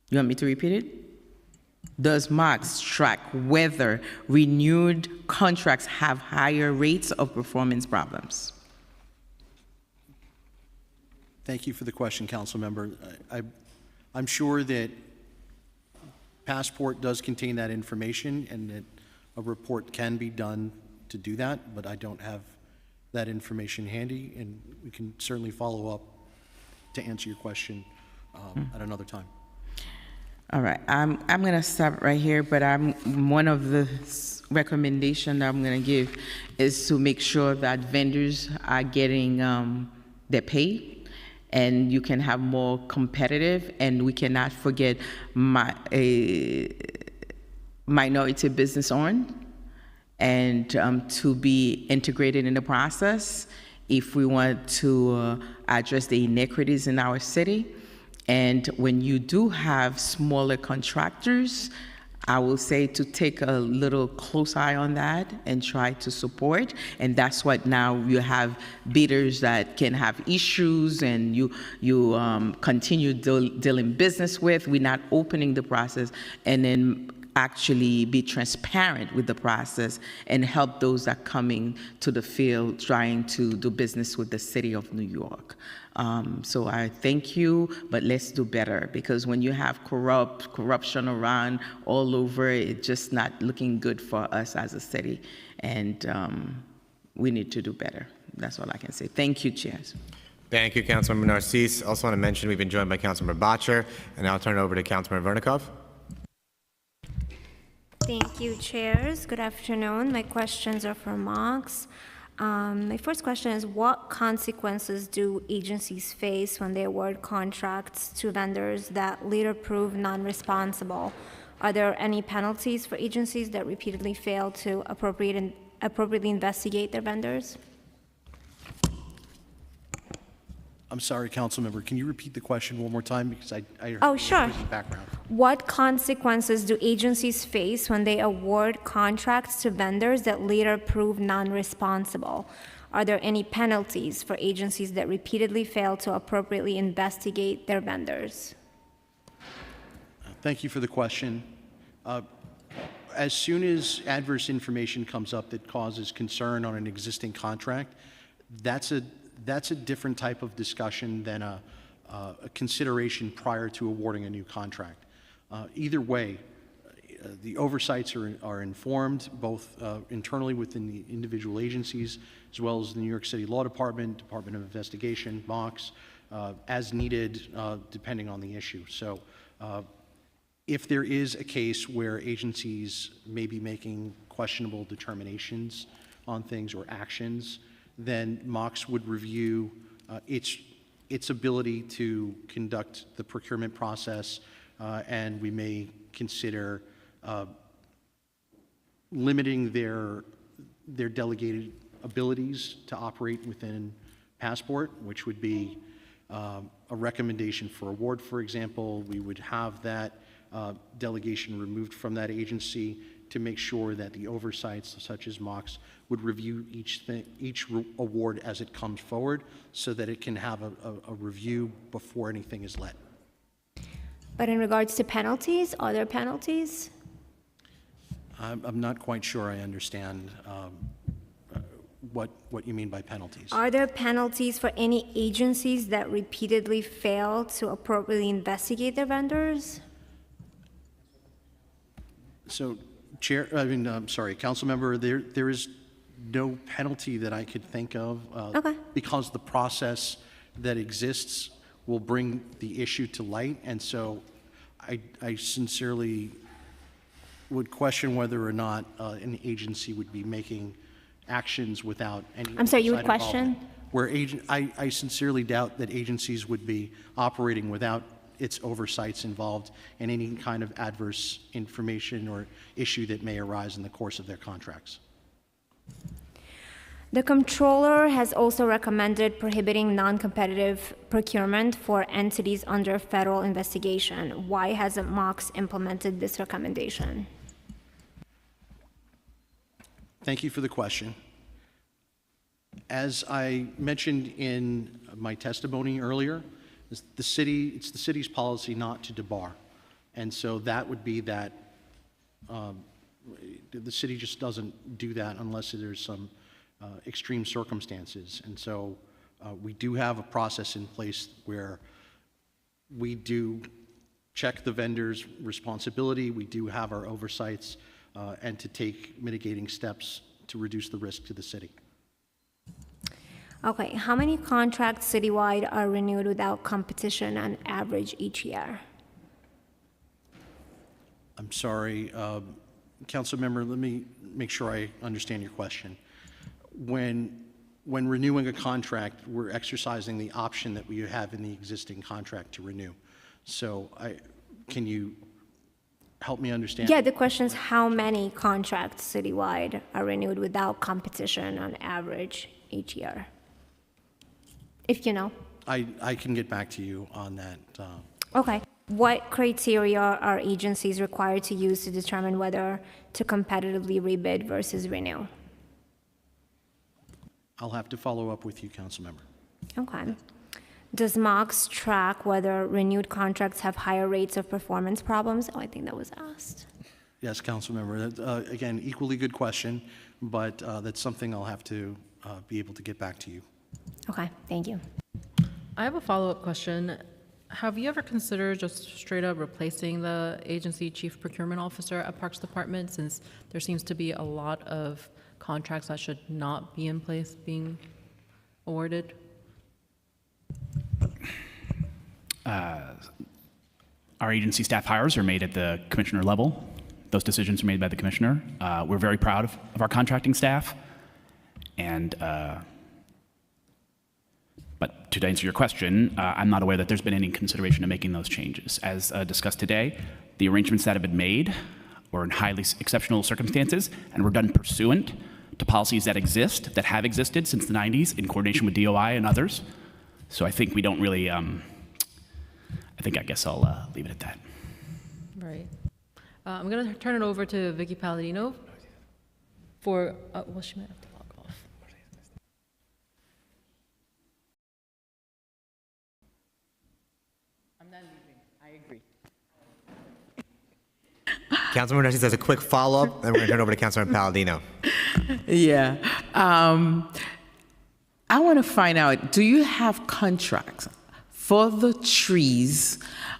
You want me to repeat it? Does Max track whether renewed contracts have higher rates of performance problems? Thank you for the question, Council Member. I'm sure that Passport does contain that information and that a report can be done to do that, but I don't have that information handy, and we can certainly follow up to answer your question at another time. All right, I'm gonna stop right here, but one of the recommendation that I'm gonna give is to make sure that vendors are getting their pay, and you can have more competitive, and we cannot forget minority business owned, and to be integrated in the process if we want to address the inequities in our city. And when you do have smaller contractors, I will say to take a little close eye on that and try to support. And that's what now you have bidders that can have issues, and you continue dealing business with. We're not opening the process, and then actually be transparent with the process and help those that are coming to the field trying to do business with the city of New York. So I thank you, but let's do better, because when you have corruption around all over, it's just not looking good for us as a city, and we need to do better. That's all I can say. Thank you, Chairs. Thank you, Councilmember Narcisse. Also want to mention we've been joined by Councilmember Bottcher, and now I'll turn it over to Councilmember Vernikov. Thank you, Chairs. Good afternoon. My questions are for Max. My first question is, what consequences do agencies face when they award contracts to vendors that later prove non-responsible? Are there any penalties for agencies that repeatedly fail to appropriately investigate their vendors? I'm sorry, Councilmember, can you repeat the question one more time? Because I heard Oh, sure. the background. What consequences do agencies face when they award contracts to vendors that later prove non-responsible? Are there any penalties for agencies that repeatedly fail to appropriately investigate their vendors? Thank you for the question. As soon as adverse information comes up that causes concern on an existing contract, that's a different type of discussion than a consideration prior to awarding a new contract. Either way, the oversights are informed both internally within the individual agencies, as well as the New York City Law Department, Department of Investigation, MOX, as needed depending on the issue. So if there is a case where agencies may be making questionable determinations on things or actions, then MOX would review its ability to conduct the procurement process, and we may consider limiting their delegated abilities to operate within Passport, which would be a recommendation for award, for example. We would have that delegation removed from that agency to make sure that the oversights, such as MOX, would review each award as it comes forward, so that it can have a review before anything is let. But in regards to penalties, are there penalties? I'm not quite sure I understand what you mean by penalties. Are there penalties for any agencies that repeatedly fail to appropriately investigate their vendors? So, Councilmember, there is no penalty that I could think of Okay. because the process that exists will bring the issue to light, and so I sincerely would question whether or not an agency would be making actions without any. I'm sorry, you would outside question? involvement. I sincerely doubt that agencies would be operating without its oversights involved in any kind of adverse information or issue that may arise in the course of their contracts. The comptroller has also recommended prohibiting non-competitive procurement for entities under federal investigation. Why hasn't MOX implemented this recommendation? Thank you for the question. As I mentioned in my testimony earlier, it's the city's policy not to debar. And so that would be that the city just doesn't do that unless there's some extreme circumstances. And so we do have a process in place where we do check the vendor's responsibility, we do have our oversights, and to take mitigating steps to reduce the risk to the city. Okay, how many contracts citywide are renewed without competition on average each year? I'm sorry, council member, let me make sure I understand your question. When renewing a contract, we're exercising the option that we have in the existing contract to renew. So can you help me understand? Yeah, the question is how many contracts citywide are renewed without competition on average each year? If you know. I can get back to you on that. Okay. What criteria are agencies required to use to determine whether to competitively rebid versus renew? I'll have to follow up with you, council member. Okay. Does MOX track whether renewed contracts have higher rates of performance problems? Oh, I think that was asked. Yes, council member. Again, equally good question, but that's something I'll have to be able to get back to you. Okay, thank you. I have a follow-up question. Have you ever considered just straight up replacing the agency chief procurement officer at Parks Department, since there seems to be a lot of contracts that should not be in place being awarded? Our agency staff hires are made at the commissioner level. Those decisions are made by the commissioner. We're very proud of our contracting staff. And, but to answer your question, I'm not aware that there's been any consideration of making those changes. As discussed today, the arrangements that have been made were in highly exceptional circumstances and were done pursuant to policies that exist, that have existed since the 90s in coordination with DOI and others. So I think we don't really, I guess I'll leave it at that. Right. I'm going to turn it over to Vicky Palladino for, well, she might have to log off. I'm not leaving. I agree. Councilman Narcisse has a quick follow-up, and we're going to turn it over to Councilman Palladino. Yeah. I want to find out, do you have contracts for the trees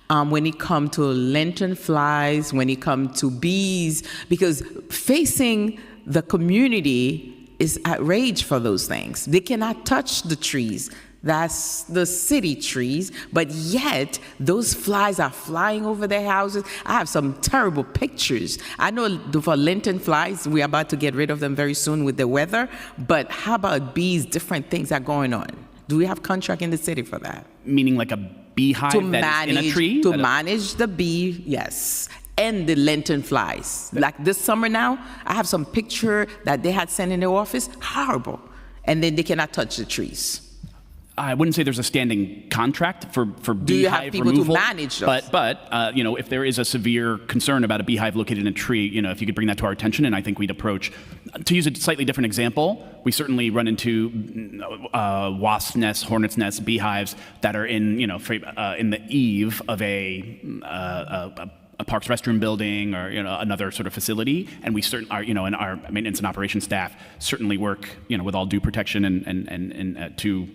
when it comes to lantern flies, when it comes to bees? Because facing the community is outrage for those things. They cannot touch the trees. That's the city trees, but yet those flies are flying over their houses. I have some terrible pictures. I know for lantern flies, we're about to get rid of them very soon with the weather, but how about bees? Different things are going on. Do we have contract in the city for that? Meaning like a beehive that is in a tree? To manage the bee, yes, and the lantern flies. Like this summer now, I have some picture that they had sent in their office, horrible, and then they cannot touch the trees. I wouldn't say there's a standing contract for beehive Do you have people removal, to manage those? But you know, if there is a severe concern about a beehive located in a tree, you know, if you could bring that to our attention, and I think we'd approach. To use a slightly different example, we certainly run into wasp nests, hornets nests, beehives that are in, you know, in the eave of a parks restroom building or, you know, another sort of facility, and we certainly are, you know, and our maintenance and operations staff certainly work, you know, with all due protection and to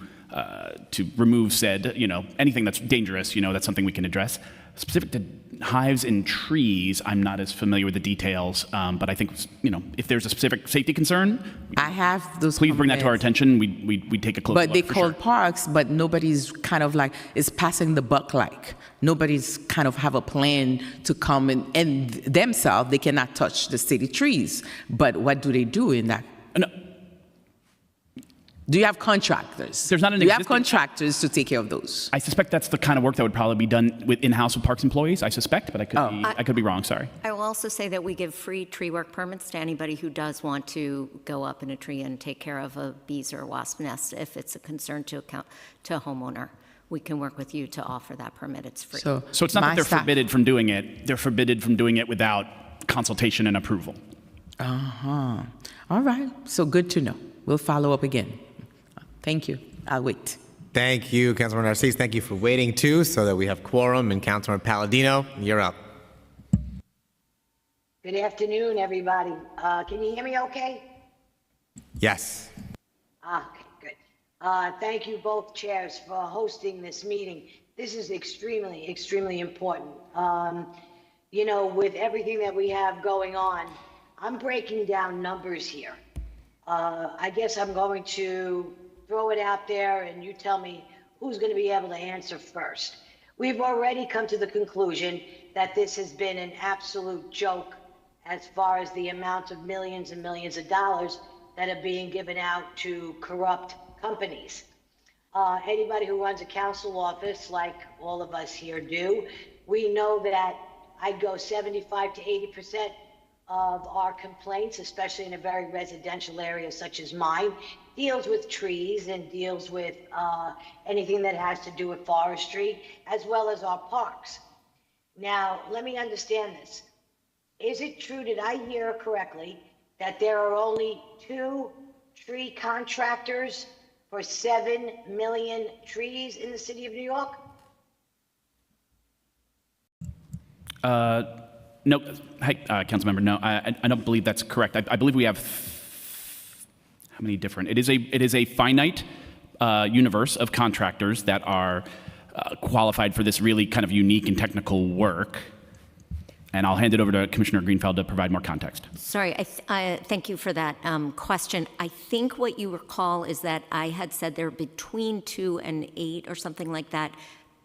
remove said, you know, anything that's dangerous, you know, that's something we can address. Specific to hives in trees, I'm not as familiar with the details, but I think, you know, if there's a specific safety concern, I have those. please bring that to our attention. We take a close look. But they for call sure. parks, but nobody's kind of like, is passing the buck like. Nobody's kind of have a plan to come and themselves, they cannot touch the city trees. But what do they do in that? No, Do you have contractors? There's not an Do you have existing- contractors to take care of those? I suspect that's the kind of work that would probably be done with in-house with parks employees. I suspect, but I could be wrong. Sorry. I will also say that we give free tree work permits to anybody who does want to go up in a tree and take care of a bees or wasp nest if it's a concern to a homeowner. We can work with you to offer that permit. It's free. So it's not my that they're staff- forbidden from doing it. They're forbidden from doing it without consultation and approval. Uh-huh. All right. So good to know. We'll follow up again. Thank you. I'll wait. Thank you, Councilmember Narcisse. Thank you for waiting too, so that we have quorum. And Councilmember Palladino, you're up. Good afternoon, everybody. Can you hear me okay? Yes. Okay, good. Thank you both chairs for hosting this meeting. This is extremely, extremely important. You know, with everything that we have going on, I'm breaking down numbers here. I guess I'm going to throw it out there and you tell me who's going to be able to answer first. We've already come to the conclusion that this has been an absolute joke as far as the amount of millions and millions of dollars that are being given out to corrupt companies. Anybody who runs a council office, like all of us here do, we know that I'd go 75 to 80% of our complaints, especially in a very residential area such as mine, deals with trees and deals with anything that has to do with forestry, as well as our parks. Now, let me understand this. Is it true, did I hear correctly, that there are only 2 tree contractors for 7 million trees in the city of New York? No, hi, Councilmember. No, I don't believe that's correct. I believe we have how many different? It is a finite universe of contractors that are qualified for this really kind of unique and technical work. And I'll hand it over to Commissioner Greenfeld to provide more context. Sorry, thank you for that question. I think what you recall is that I had said there are between 2 and 8 or something like that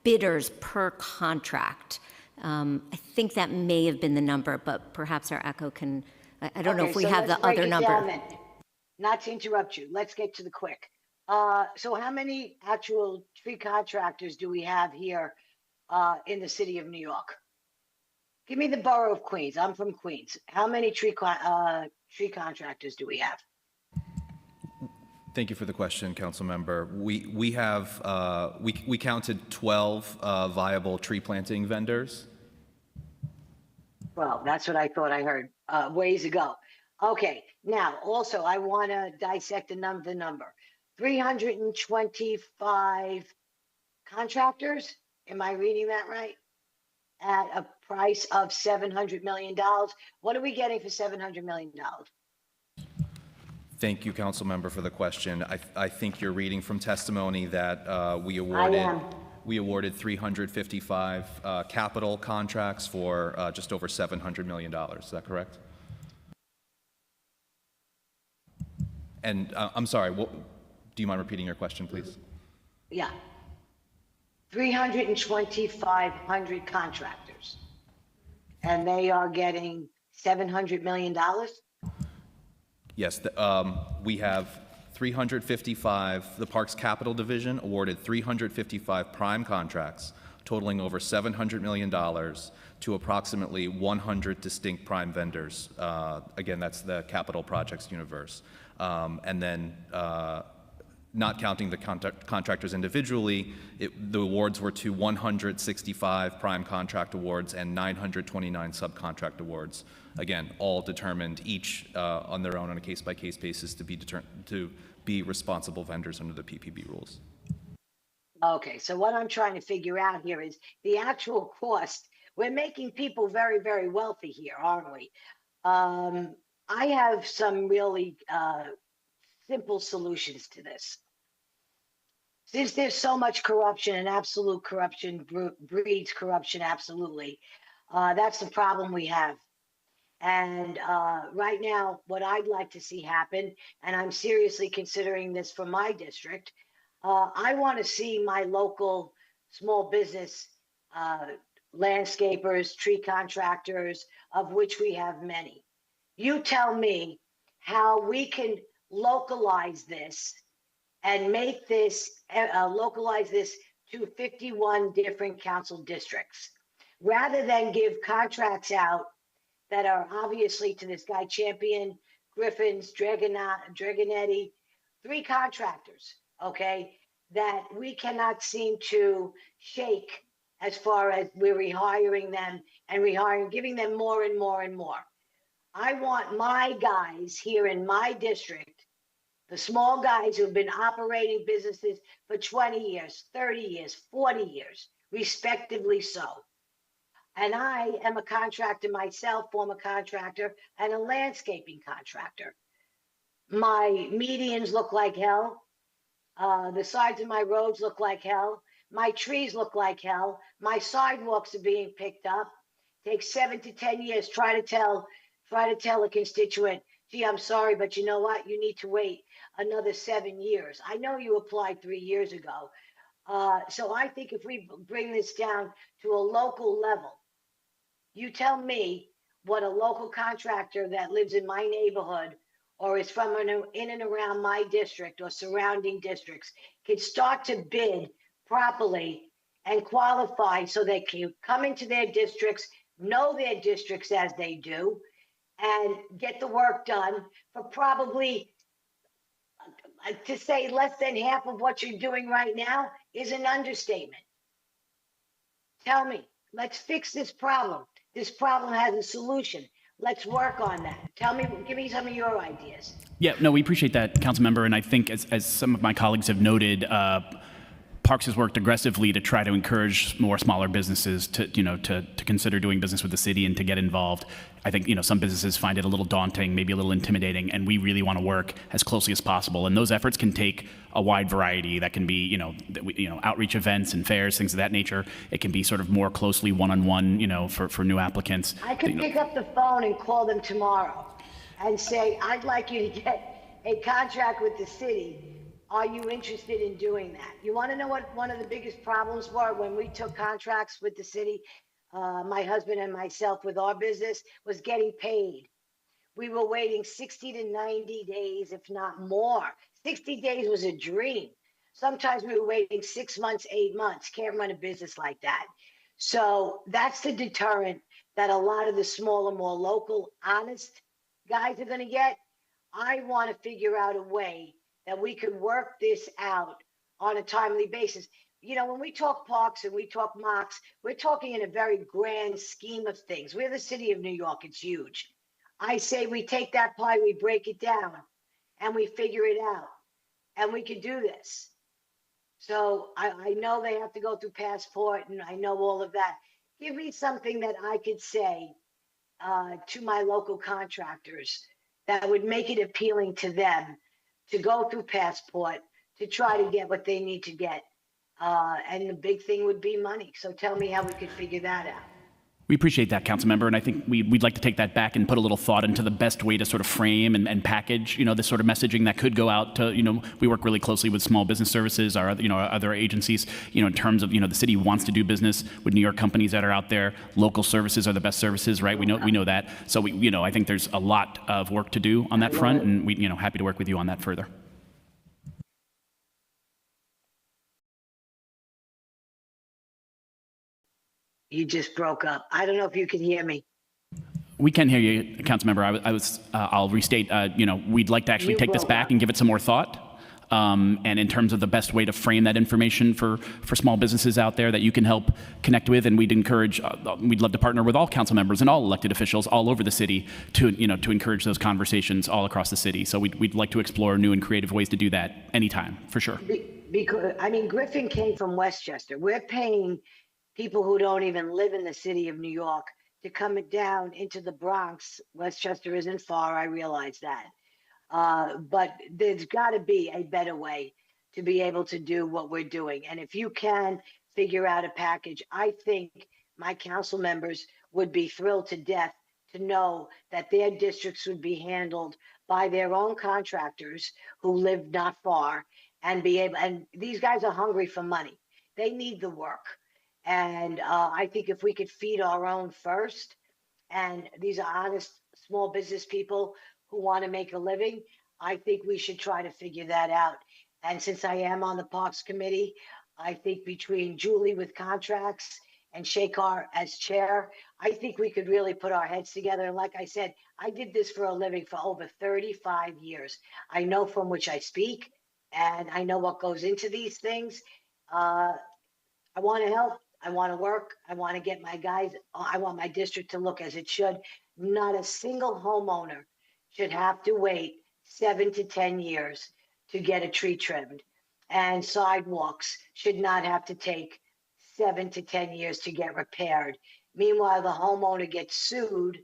bidders per contract. I think that may have been the number, but perhaps our echo can, I don't know if we have the other number. Not to interrupt you, let's get to the quick. So how many actual tree contractors do we have here in the city of New York? Give me the borough of Queens. I'm from Queens. How many tree contractors do we have? Thank you for the question, Council Member. We have we counted 12 viable tree planting vendors. Well, that's what I thought I heard ways ago. Okay, now also I want to dissect the number. 325 contractors. Am I reading that right? At a price of $700 million. What are we getting for $700 million? Thank you, Council Member, for the question. I think you're reading from testimony that we awarded 355 capital contracts for just over $700 million. Is that correct? And I'm sorry, do you mind repeating your question, please? Yeah. 3,250 contractors. And they are getting $700 million? Yes, we have 355, the Parks Capital Division awarded 355 prime contracts totaling over $700 million to approximately 100 distinct prime vendors. Again, that's the capital projects universe. And then not counting the contractors individually, the awards were to 165 prime contract awards and 929 subcontract awards. Again, all determined each on their own on a case-by-case basis to be responsible vendors under the PPB rules. Okay, so what I'm trying to figure out here is the actual cost. We're making people very, very wealthy here, aren't we? I have some really simple solutions to this. Since there's so much corruption and absolute corruption breeds corruption, absolutely, that's the problem we have. And right now, what I'd like to see happen, and I'm seriously considering this for my district, I want to see my local small business landscapers, tree contractors, of which we have many. You tell me how we can localize this and make this, localize this to 51 different council districts, rather than give contracts out that are obviously to this guy Champion, Griffins, Dragonetti, 3 contractors, okay, that we cannot seem to shake as far as we're rehiring them and giving them more and more and more. I want my guys here in my district, the small guys who've been operating businesses for 20 years, 30 years, 40 years, respectively so. And I am a contractor myself, former contractor, and a landscaping contractor. My medians look like hell. The sides of my roads look like hell. My trees look like hell. My sidewalks are being picked up. Takes 7 to 10 years. Try to tell a constituent, gee, I'm sorry, but you know what? You need to wait another 7 years. I know you applied 3 years ago. So I think if we bring this down to a local level, you tell me what a local contractor that lives in my neighborhood or is from in and around my district or surrounding districts can start to bid properly and qualify so they can come into their districts, know their districts as they do, and get the work done for probably, to say less than half of what you're doing right now is an understatement. Tell me, let's fix this problem. This problem has a solution. Let's work on that. Give me some of your ideas. Yeah, no, we appreciate that, Councilmember, and I think as some of my colleagues have noted, Parks has worked aggressively to try to encourage more smaller businesses to consider doing business with the city and to get involved. I think, some businesses find it a little daunting, maybe a little intimidating, and we really want to work as closely as possible. And those efforts can take a wide variety. That can be, outreach events and fairs, things of that nature. It can be sort of more closely one-on-one, for new applicants. I could pick up the phone and call them tomorrow and say, I'd like you to get a contract with the city. Are you interested in doing that? You want to know what one of the biggest problems were when we took contracts with the city, my husband and myself with our business, was getting paid. We were waiting 60 to 90 days, if not more. 60 days was a dream. Sometimes we were waiting 6 months, 8 months. Can't run a business like that. So that's the deterrent that a lot of the smaller, more local, honest guys are going to get. I want to figure out a way that we could work this out on a timely basis. When we talk parks and we talk mocks, we're talking in a very grand scheme of things. We're the city of New York. It's huge. I say we take that pie, we break it down, and we figure it out. And we can do this. So I know they have to go through passport, and I know all of that. Give me something that I could say to my local contractors that would make it appealing to them to go through passport, to try to get what they need to get. And the big thing would be money. So tell me how we could figure that out. We appreciate that, Councilmember, and I think we'd like to take that back and put a little thought into the best way to sort of frame and package, this sort of messaging that could go out to, we work really closely with small business services, our other agencies, in terms of, the city wants to do business with New York companies that are out there. Local services are the best services, right? We know that. So I think there's a lot of work to do on that front, and we, happy to work with you on that further. You just broke up. I don't know if you can hear me. We can hear you, Councilmember. I'll restate, we'd like to actually take this back and give it some more thought. And in terms of the best way to frame that information for small businesses out there that you can help connect with, and we'd love to partner with all council members and all elected officials all over the city to encourage those conversations all across the city. So we'd like to explore new and creative ways to do that anytime, for sure. Because, Griffin came from Westchester. We're paying people who don't even live in the city of New York to come down into the Bronx. Westchester isn't far, I realize that. But there's got to be a better way to be able to do what we're doing. And if you can figure out a package, I think my council members would be thrilled to death to know that their districts would be handled by their own contractors who live not far and these guys are hungry for money. They need the work. And I think if we could feed our own first, and these are honest small business people who want to make a living, I think we should try to figure that out. And since I am on the Parks Committee, I think between Julie with contracts and Shekhar as chair, I think we could really put our heads together. And like I said, I did this for a living for over 35 years. I know from which I speak, and I know what goes into these things. I want to help. I want to work. I want to get my guys. I want my district to look as it should. Not a single homeowner should have to wait 7 to 10 years to get a tree trimmed. And sidewalks should not have to take 7 to 10 years to get repaired. Meanwhile, the homeowner gets sued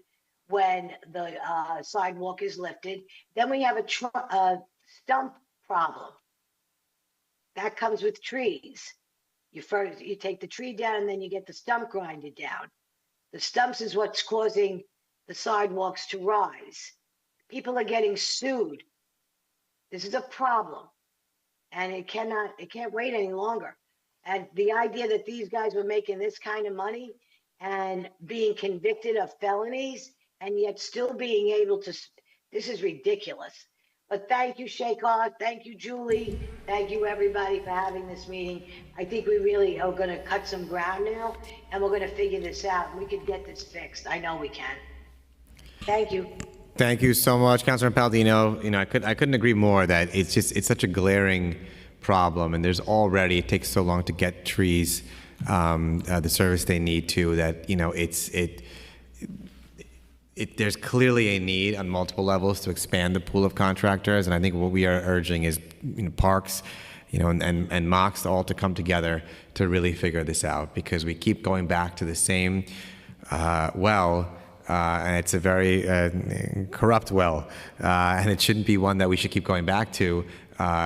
when the sidewalk is lifted. Then we have a stump problem. That comes with trees. You take the tree down and then you get the stump grinded down. The stumps is what's causing the sidewalks to rise. People are getting sued. This is a problem. And it can't wait any longer. And the idea that these guys were making this kind of money and being convicted of felonies and yet still being able to, this is ridiculous. But thank you, Shekhar. Thank you, Julie. Thank you, everybody, for having this meeting. I think we really are going to cut some ground now, and we're going to figure this out. We could get this fixed. I know we can. Thank you. Thank you so much, Councilor Palladino. You know, I couldn't agree more that it's such a glaring problem, and it takes so long to get trees the service they need to, that, you know, there's clearly a need on multiple levels to expand the pool of contractors, and I think what we are urging is, you know, Parks, you know, and Mox all to come together to really figure this out, because we keep going back to the same well. And it's a very corrupt well, and it shouldn't be one that we should keep going back to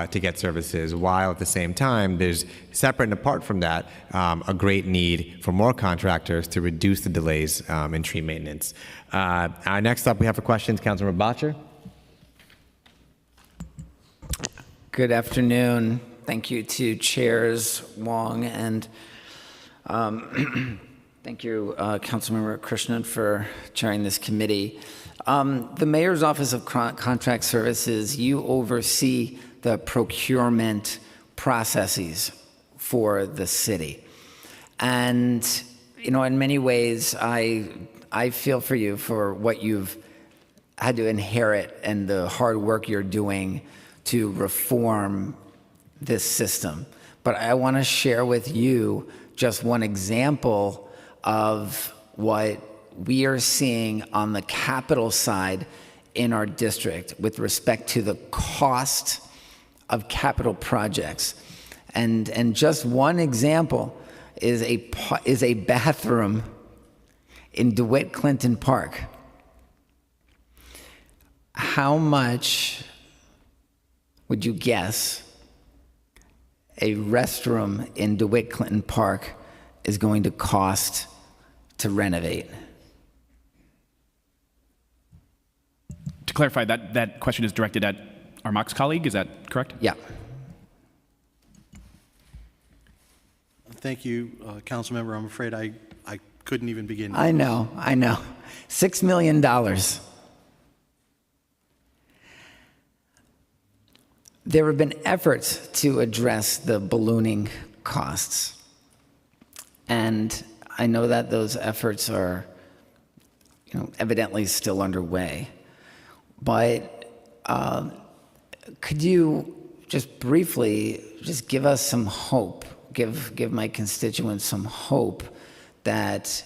get services, while at the same time, there's, separate and apart from that, a great need for more contractors to reduce the delays in tree maintenance. Next up, we have for questions, Councilmember Bottcher. Good afternoon. Thank you to Chairs Wong and thank you, Councilmember Krishnan, for chairing this committee. The Mayor's Office of Contract Services, you oversee the procurement processes for the city. And, you know, in many ways, I feel for you for what you've had to inherit and the hard work you're doing to reform this system. But I want to share with you just one example of what we are seeing on the capital side in our district with respect to the cost of capital projects. And just one example is a bathroom in DeWitt Clinton Park. How much would you guess a restroom in DeWitt Clinton Park is going to cost to renovate? To clarify, that question is directed at our Mox colleague, is that correct? Yeah. Thank you, Councilmember. I'm afraid I couldn't even begin. I know. $6 million. There have been efforts to address the ballooning costs. And I know that those efforts are, you know, evidently still underway. But could you just briefly just give us some hope, give my constituents some hope that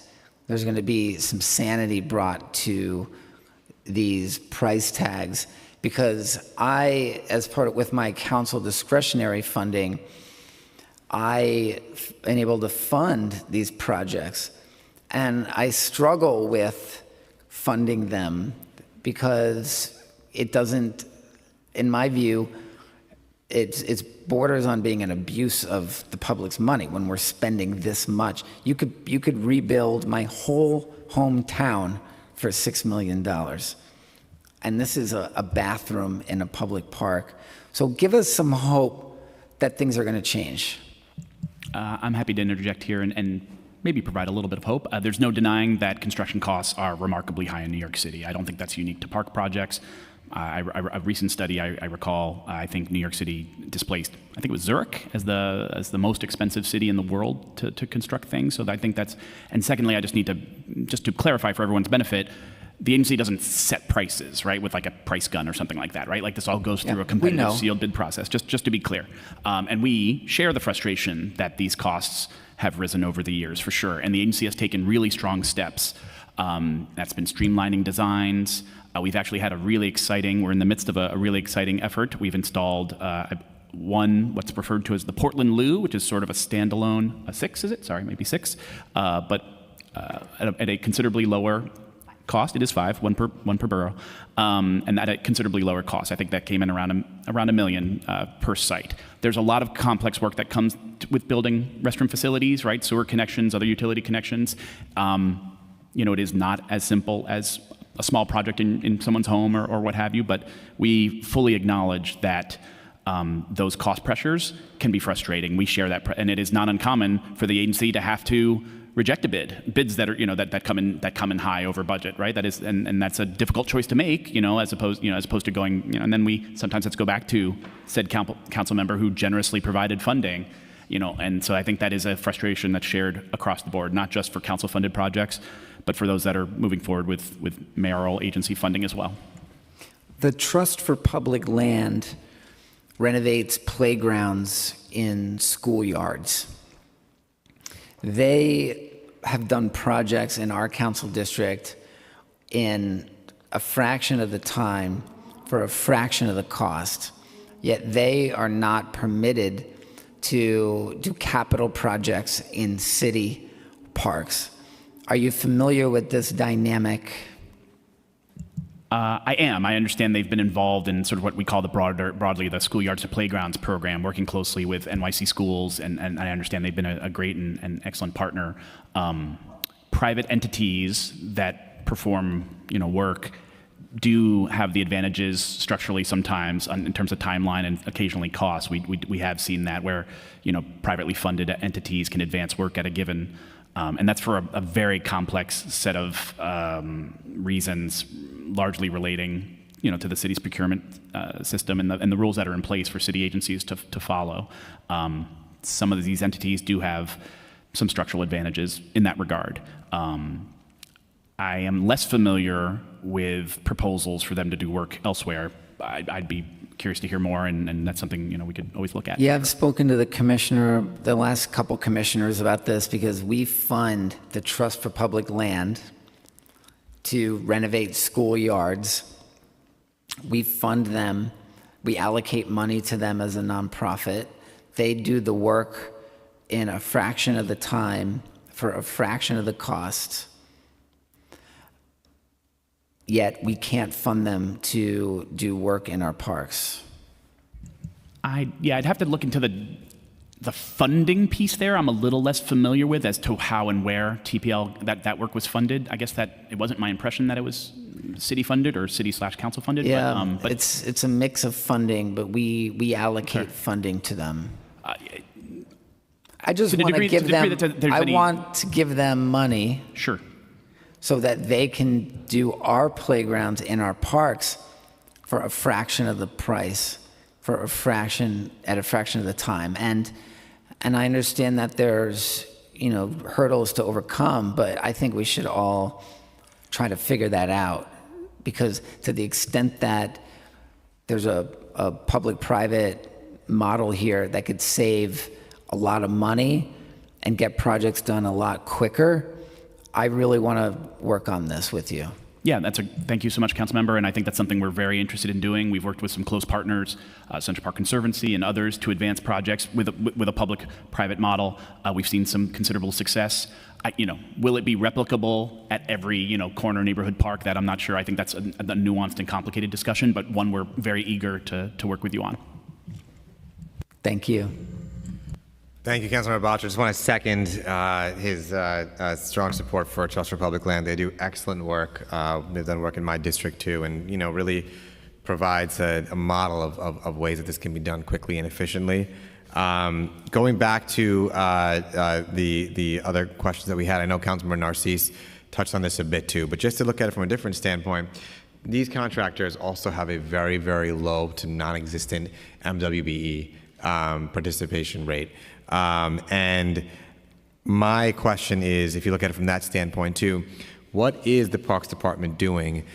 there's going to be some sanity brought to these price tags? Because I, as part of, with my council discretionary funding, I've been able to fund these projects, and I struggle with funding them because it doesn't, in my view, it's borders on being an abuse of the public's money when we're spending this much. You could rebuild my whole hometown for $6 million. And this is a bathroom in a public park. So give us some hope that things are going to change. I'm happy to interject here and maybe provide a little bit of hope. There's no denying that construction costs are remarkably high in New York City. I don't think that's unique to park projects. A recent study I recall, I think New York City displaced, I think it was Zurich as the most expensive city in the world to construct things. So I think that's, and secondly, I just need to clarify for everyone's benefit, the agency doesn't set prices, right, with like a price gun or something like that, right? Like this all goes through a competitive sealed bid process, just to be clear. And we share the frustration that these costs have risen over the years, for sure. And the agency has taken really strong steps That's been streamlining designs. We've actually had we're in the midst of a really exciting effort. We've installed what's referred to as the Portland Loo, which is sort of a standalone, six, but at a considerably lower cost. It is one per borough, and at a considerably lower cost. I think that came in around $1 million per site. There's a lot of complex work that comes with building restroom facilities, right? Sewer connections, other utility connections. It is not as simple as a small project in someone's home or what have you, but we fully acknowledge that those cost pressures can be frustrating. We share that, and it is not uncommon for the agency to have to reject bids that are that come in high over budget, right? That is, and that's a difficult choice to make, as opposed to going, and then we sometimes have to go back to said council member who generously provided funding, and so I think that is a frustration that's shared across the board, not just for council-funded projects, but for those that are moving forward with mayoral agency funding as well. The Trust for Public Land renovates playgrounds in schoolyards. They have done projects in our council district in a fraction of the time for a fraction of the cost, yet they are not permitted to do capital projects in city parks. Are you familiar with this dynamic? I am. I understand they've been involved in sort of what we call broadly the Schoolyards to Playgrounds program, working closely with NYC schools, and I understand they've been a great and excellent partner. Private entities that perform work do have the advantages structurally sometimes in terms of timeline and occasionally cost. We have seen that where privately funded entities can advance work at a given. And that's for a very complex set of reasons, largely relating, to the city's procurement system and the rules that are in place for city agencies to follow. Some of these entities do have some structural advantages in that regard. I am less familiar with proposals for them to do work elsewhere. I'd be curious to hear more, and that's something we could always look at. Yeah, I've spoken to the last couple commissioners about this because we fund the Trust for Public Land to renovate schoolyards. We fund them. We allocate money to them as a nonprofit. They do the work in a fraction of the time for a fraction of the cost. Yet we can't fund them to do work in our parks. I'd have to look into the funding piece there. I'm a little less familiar with as to how and where TPL that work was funded. I guess that it wasn't my impression that it was city funded or city/council funded. Yeah, but it's a mix of funding, but we allocate funding to them. I just want to give them. I want to give them money. Sure. So that they can do our playgrounds in our parks for a fraction of the price, at a fraction of the time. And I understand that there's hurdles to overcome, but I think we should all try to figure that out, because to the extent that there's a public-private model here that could save a lot of money and get projects done a lot quicker, I really want to work on this with you. Yeah, thank you so much, Councilmember, and I think that's something we're very interested in doing. We've worked with some close partners, Central Park Conservancy and others, to advance projects with a public-private model. We've seen some considerable success. Will it be replicable at every corner neighborhood park? That I'm not sure. I think that's a nuanced and complicated discussion, but one we're very eager to work with you on. Thank you. Thank you, Councilmember Bottcher. Just want to second his strong support for Trust for Public Land. They do excellent work. They've done work in my district too, and really provides a model of ways that this can be done quickly and efficiently. Going back to the other questions that we had, I know Councilmember Narcisse touched on this a bit too, but just to look at it from a different standpoint, these contractors also have a very, very low to non-existent MWBE participation rate. And my question is, if you look at it from that standpoint too, what is the Parks Department doing,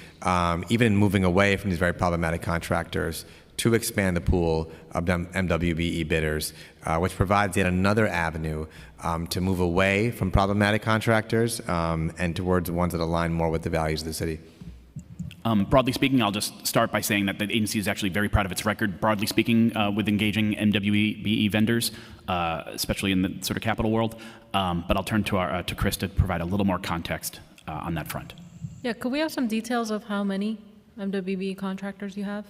even in moving away from these very problematic contractors, to expand the pool of MWBE bidders, which provides yet another avenue to move away from problematic contractors and towards ones that align more with the values of the city. Broadly speaking, I'll just start by saying that the agency is actually very proud of its record, broadly speaking, with engaging MWBE vendors, especially in the sort of capital world. But I'll turn to Chris to provide a little more context on that front. Yeah, could we have some details of how many MWBE contractors you have?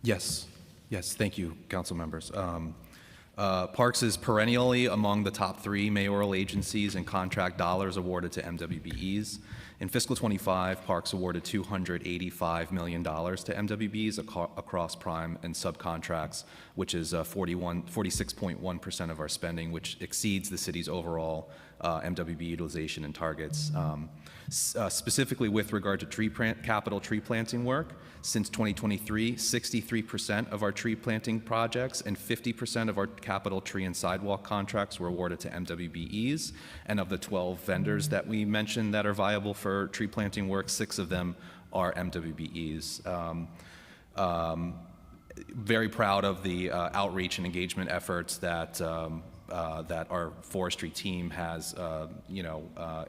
Yes, thank you, council members. Parks is perennially among the top 3 mayoral agencies in contract dollars awarded to MWBEs. In fiscal 25, Parks awarded $285 million to MWBEs across prime and subcontracts, which is 46.1% of our spending, which exceeds the city's overall MWBE utilization and targets. Specifically with regard to capital tree planting work, since 2023, 63% of our tree planting projects and 50% of our capital tree and sidewalk contracts were awarded to MWBEs. And of the 12 vendors that we mentioned that are viable for tree planting work, 6 of them are MWBEs. Very proud of the outreach and engagement efforts that that our forestry team has,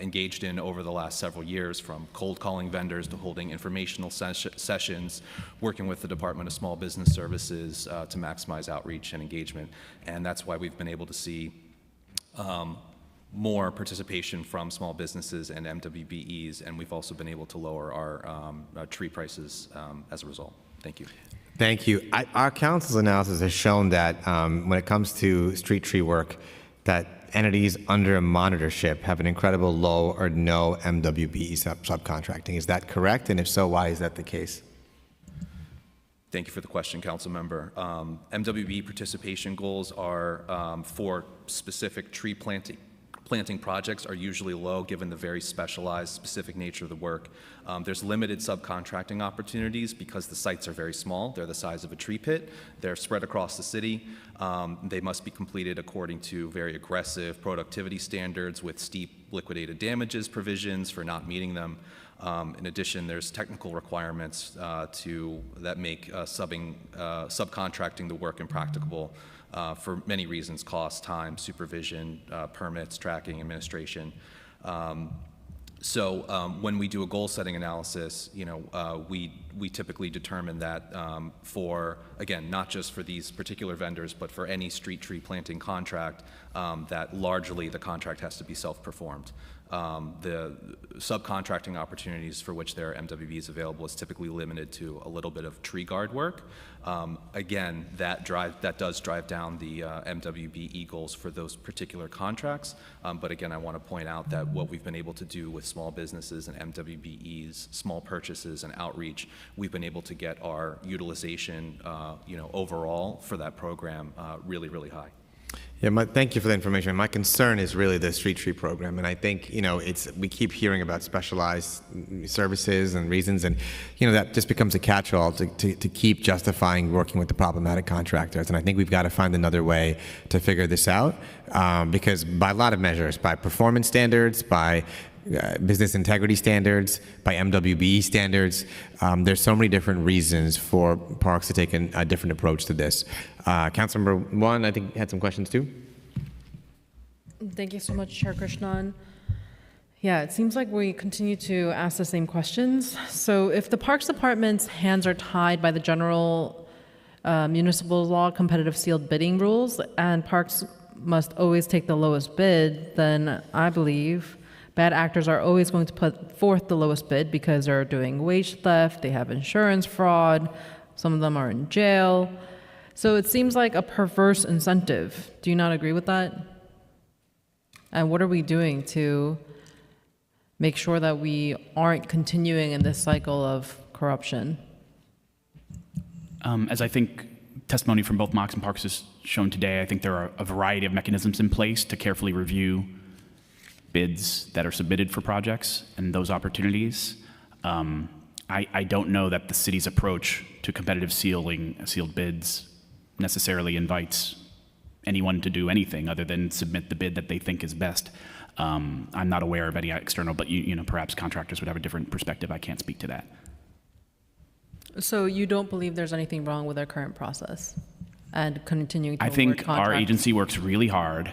engaged in over the last several years, from cold calling vendors to holding informational sessions, working with the Department of Small Business Services to maximize outreach and engagement. And that's why we've been able to see more participation from small businesses and MWBEs, and we've also been able to lower our tree prices as a result. Thank you. Thank you. Our council's analysis has shown that when it comes to street tree work, that entities under monitorship have an incredible low or no MWBE subcontracting. Is that correct? And if so, why is that the case? Thank you for the question, council member. MWBE participation goals are for specific tree planting projects are usually low given the very specialized, specific nature of the work. There's limited subcontracting opportunities because the sites are very small. They're the size of a tree pit. They're spread across the city. They must be completed according to very aggressive productivity standards with steep liquidated damages provisions for not meeting them. In addition, there's technical requirements that make subcontracting the work impracticable. For many reasons: cost, time, supervision, permits, tracking, administration. When we do a goal-setting analysis, we typically determine that for, again, not just for these particular vendors, but for any street tree planting contract, that largely the contract has to be self-performed. The subcontracting opportunities for which there are MWBs available is typically limited to a little bit of tree guard work. Again, that does drive down the MWBE goals for those particular contracts. But again, I want to point out that what we've been able to do with small businesses and MWBEs, small purchases and outreach, we've been able to get our utilization, overall for that program really, really high. Yeah, thank you for the information. My concern is really the street tree program, and I think we keep hearing about specialized services and reasons, and that just becomes a catch-all to keep justifying working with the problematic contractors. And I think we've got to find another way to figure this out, because by a lot of measures, by performance standards, by business integrity standards, by MWBE standards. There's so many different reasons for parks to take a different approach to this. Councilmember One, I think, had some questions too. Thank you so much, Chair Krishnan. Yeah, it seems like we continue to ask the same questions. So if the Parks Department's hands are tied by the general municipal law competitive sealed bidding rules, and Parks must always take the lowest bid, then I believe bad actors are always going to put forth the lowest bid because they're doing wage theft, they have insurance fraud, some of them are in jail. So it seems like a perverse incentive. Do you not agree with that? And what are we doing to make sure that we aren't continuing in this cycle of corruption? As I think testimony from both Mox and Parks has shown today, I think there are a variety of mechanisms in place to carefully review bids that are submitted for projects and those opportunities. I don't know that the city's approach to competitive sealed bids necessarily invites anyone to do anything other than submit the bid that they think is best. I'm not aware of any external, but perhaps contractors would have a different perspective. I can't speak to that. So you don't believe there's anything wrong with our current process and continuing to I award think our contracts? agency works really hard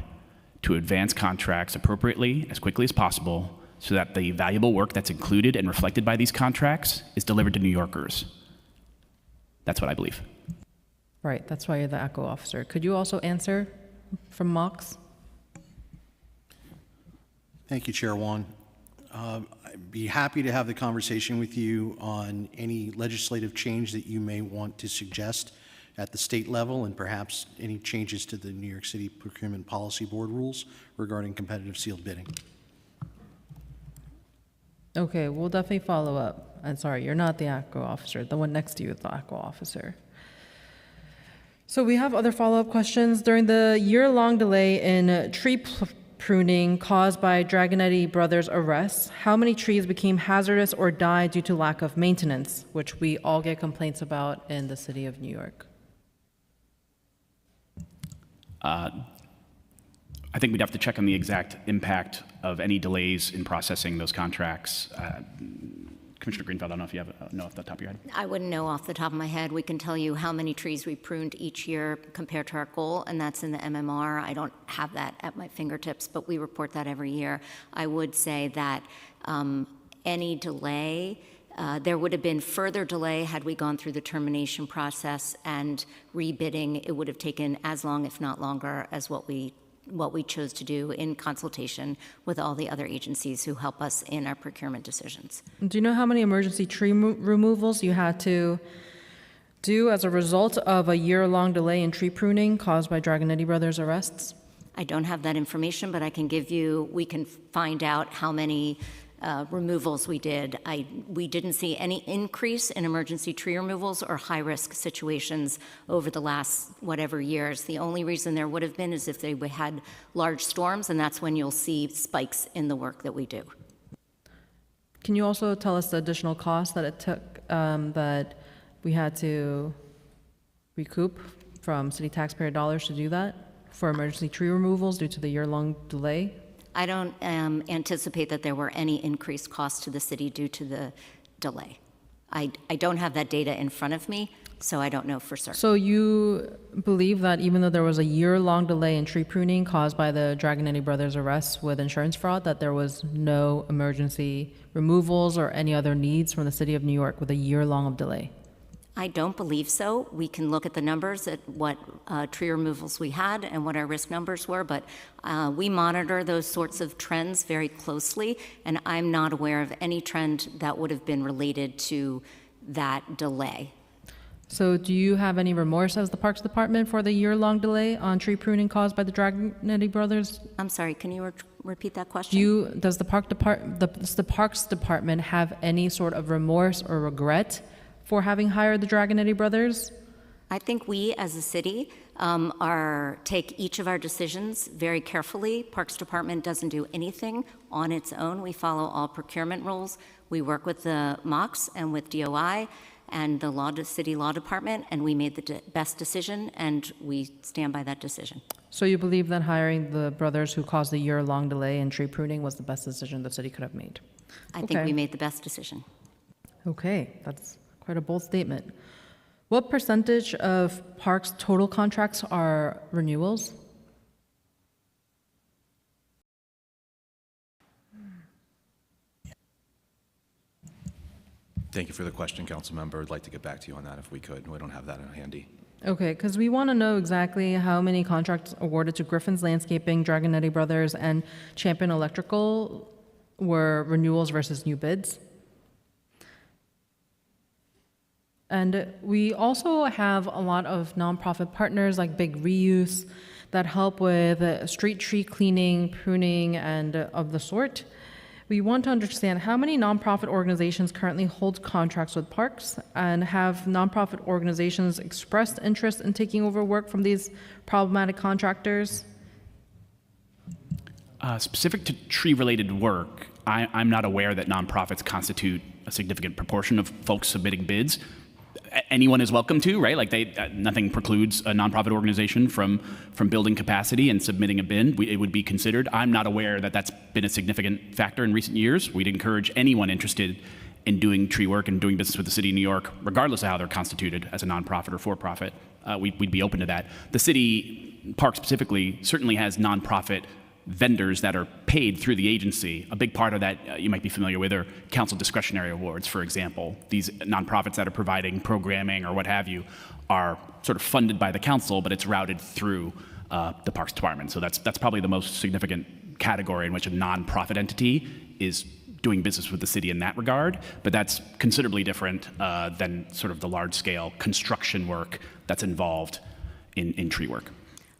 to advance contracts appropriately as quickly as possible so that the valuable work that's included and reflected by these contracts is delivered to New Yorkers. That's what I believe. Right, that's why you're the ACO officer. Could you also answer from Mox? Thank you, Chair Wan. I'd be happy to have the conversation with you on any legislative change that you may want to suggest at the state level, and perhaps any changes to the New York City Procurement Policy Board rules regarding competitive sealed bidding. Okay, we'll definitely follow up. I'm sorry, you're not the ACO officer. The one next to you is the ACO officer. So we have other follow-up questions. During the year-long delay in tree pruning caused by Dragonetti Brothers' arrests, how many trees became hazardous or died due to lack of maintenance, which we all get complaints about in the city of New York? I think we'd have to check on the exact impact of any delays in processing those contracts. Commissioner Greenfeld, I don't know if you know off the top of your head. I wouldn't know off the top of my head. We can tell you how many trees we pruned each year compared to our goal, and that's in the MMR. I don't have that at my fingertips, but we report that every year. I would say that any delay, there would have been further delay had we gone through the termination process and rebidding. It would have taken as long, if not longer, as what we chose to do in consultation with all the other agencies who help us in our procurement decisions. Do you know how many emergency tree removals you had to do as a result of a year-long delay in tree pruning caused by Dragonetti Brothers' arrests? I don't have that information, but we can find out how many removals we did. We didn't see any increase in emergency tree removals or high-risk situations over the last whatever years. The only reason there would have been is if they had large storms, and that's when you'll see spikes in the work that we do. Can you also tell us the additional cost that it took, that we had to recoup from city taxpayer dollars to do that for emergency tree removals due to the year-long delay? I don't anticipate that there were any increased costs to the city due to the delay. I don't have that data in front of me, so I don't know for certain. So you believe that even though there was a year-long delay in tree pruning caused by the Dragonetti Brothers' arrests with insurance fraud, that there was no emergency removals or any other needs from the city of New York with a year-long of delay? I don't believe so. We can look at the numbers at what tree removals we had and what our risk numbers were, but we monitor those sorts of trends very closely, and I'm not aware of any trend that would have been related to that delay. So do you have any remorse as the Parks Department for the year-long delay on tree pruning caused by the Dragonetti Brothers? I'm sorry, can you repeat that question? Does the Parks Department have any sort of remorse or regret for having hired the Dragonetti Brothers? I think we, as a city, take each of our decisions very carefully. Parks Department doesn't do anything on its own. We follow all procurement rules. We work with the MOX and with DOI and the city law department, and we made the best decision, and we stand by that decision. So you believe that hiring the brothers who caused the year-long delay in tree pruning was the best decision the city could have made? I think we made the best decision. Okay, that's quite a bold statement. What percentage of parks' total contracts are renewals? Thank you for the question, council member. I'd like to get back to you on that if we could. We don't have that handy. Okay, because we want to know exactly how many contracts awarded to Griffin's Landscaping, Dragonetti Brothers, and Champion Electrical were renewals versus new bids. And we also have a lot of nonprofit partners like Big Reuse that help with street tree cleaning, pruning, and of the sort. We want to understand how many nonprofit organizations currently hold contracts with parks, and have nonprofit organizations expressed interest in taking over work from these problematic contractors? Specific to tree-related work, I'm not aware that nonprofits constitute a significant proportion of folks submitting bids. Anyone is welcome to, right? Like nothing precludes a nonprofit organization from building capacity and submitting a bid. It would be considered. I'm not aware that that's been a significant factor in recent years. We'd encourage anyone interested in doing tree work and doing business with the city of New York, regardless of how they're constituted as a nonprofit or for-profit, we'd be open to that. The city park specifically certainly has nonprofit vendors that are paid through the agency. A big part of that you might be familiar with are council discretionary awards, for example. These nonprofits that are providing programming or what have you are sort of funded by the council, but it's routed through the Parks Department. So that's probably the most significant category in which a nonprofit entity is doing business with the city in that regard, but that's considerably different than sort of the large-scale construction work that's involved in tree work.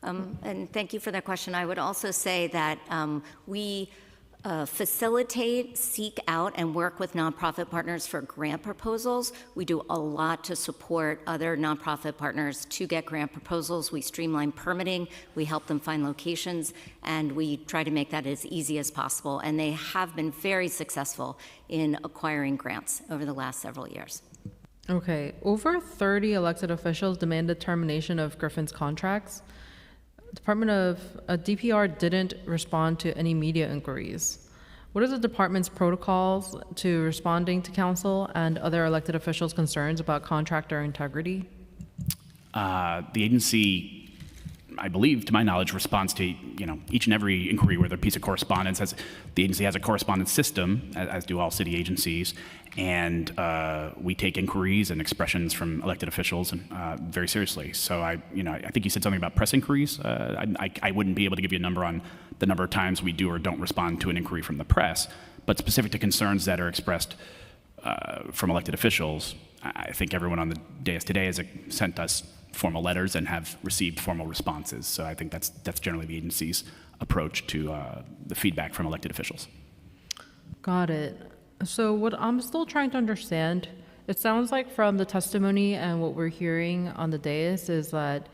And thank you for that question. I would also say that we facilitate, seek out, and work with nonprofit partners for grant proposals. We do a lot to support other nonprofit partners to get grant proposals. We streamline permitting, we help them find locations, and we try to make that as easy as possible. And they have been very successful in acquiring grants over the last several years. Okay, over 30 elected officials demanded termination of Griffin's contracts. DPR didn't respond to any media inquiries. What are the department's protocols to responding to council and other elected officials' concerns about contractor integrity? The agency, I believe, to my knowledge, responds to each and every inquiry where there's a piece of correspondence. The agency has a correspondence system, as do all city agencies, and we take inquiries and expressions from elected officials very seriously. So I think you said something about press inquiries. I wouldn't be able to give you a number on the number of times we do or don't respond to an inquiry from the press, but specific to concerns that are expressed from elected officials, I think everyone on the dais today has sent us formal letters and have received formal responses. So I think that's generally the agency's approach to the feedback from elected officials. Got it. So what I'm still trying to understand, it sounds like from the testimony and what we're hearing on the dais is that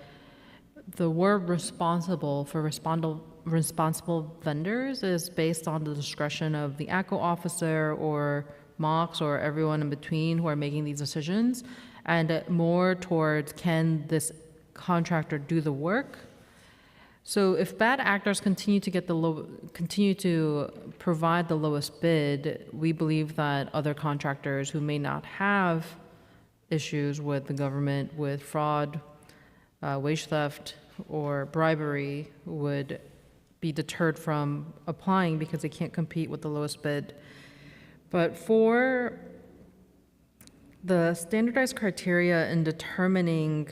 the word responsible for responsible vendors is based on the discretion of the ACO officer or MOX or everyone in between who are making these decisions, and more towards can this contractor do the work? So if bad actors continue to provide the lowest bid, we believe that other contractors who may not have issues with the government, with fraud, wage theft, or bribery would be deterred from applying because they can't compete with the lowest bid. But for the standardized criteria in determining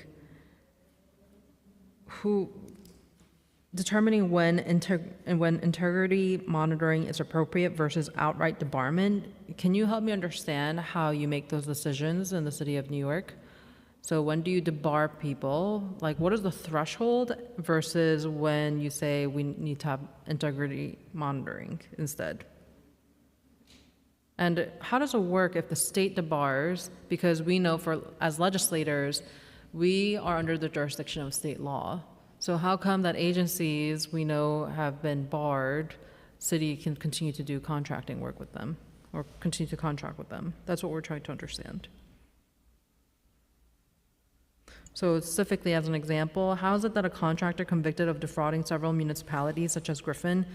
when integrity monitoring is appropriate versus outright debarment, can you help me understand how you make those decisions in the city of New York? So when do you debar people? Like, what is the threshold versus when you say we need to have integrity monitoring instead? And how does it work if the state debars? Because we know as legislators, we are under the jurisdiction of state law. So how come that agencies we know have been barred, city can continue to do contracting work with them or continue to contract with them? That's what we're trying to understand. So specifically as an example, how is it that a contractor convicted of defrauding several municipalities such as Griffin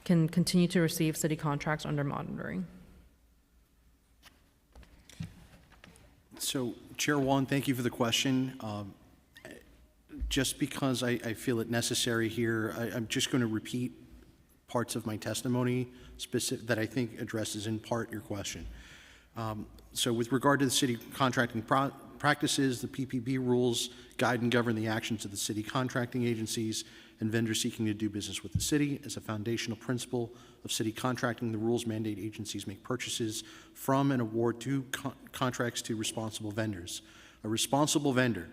can continue to receive city contracts under monitoring? So, Chair Wan, thank you for the question. Just because I feel it necessary here, I'm just going to repeat parts of my testimony that I think addresses in part your question. So with regard to the city contracting practices, the PPP rules guide and govern the actions of the city contracting agencies and vendors seeking to do business with the city. As a foundational principle of city contracting, the rules mandate agencies make purchases from and award contracts to responsible vendors. A responsible vendor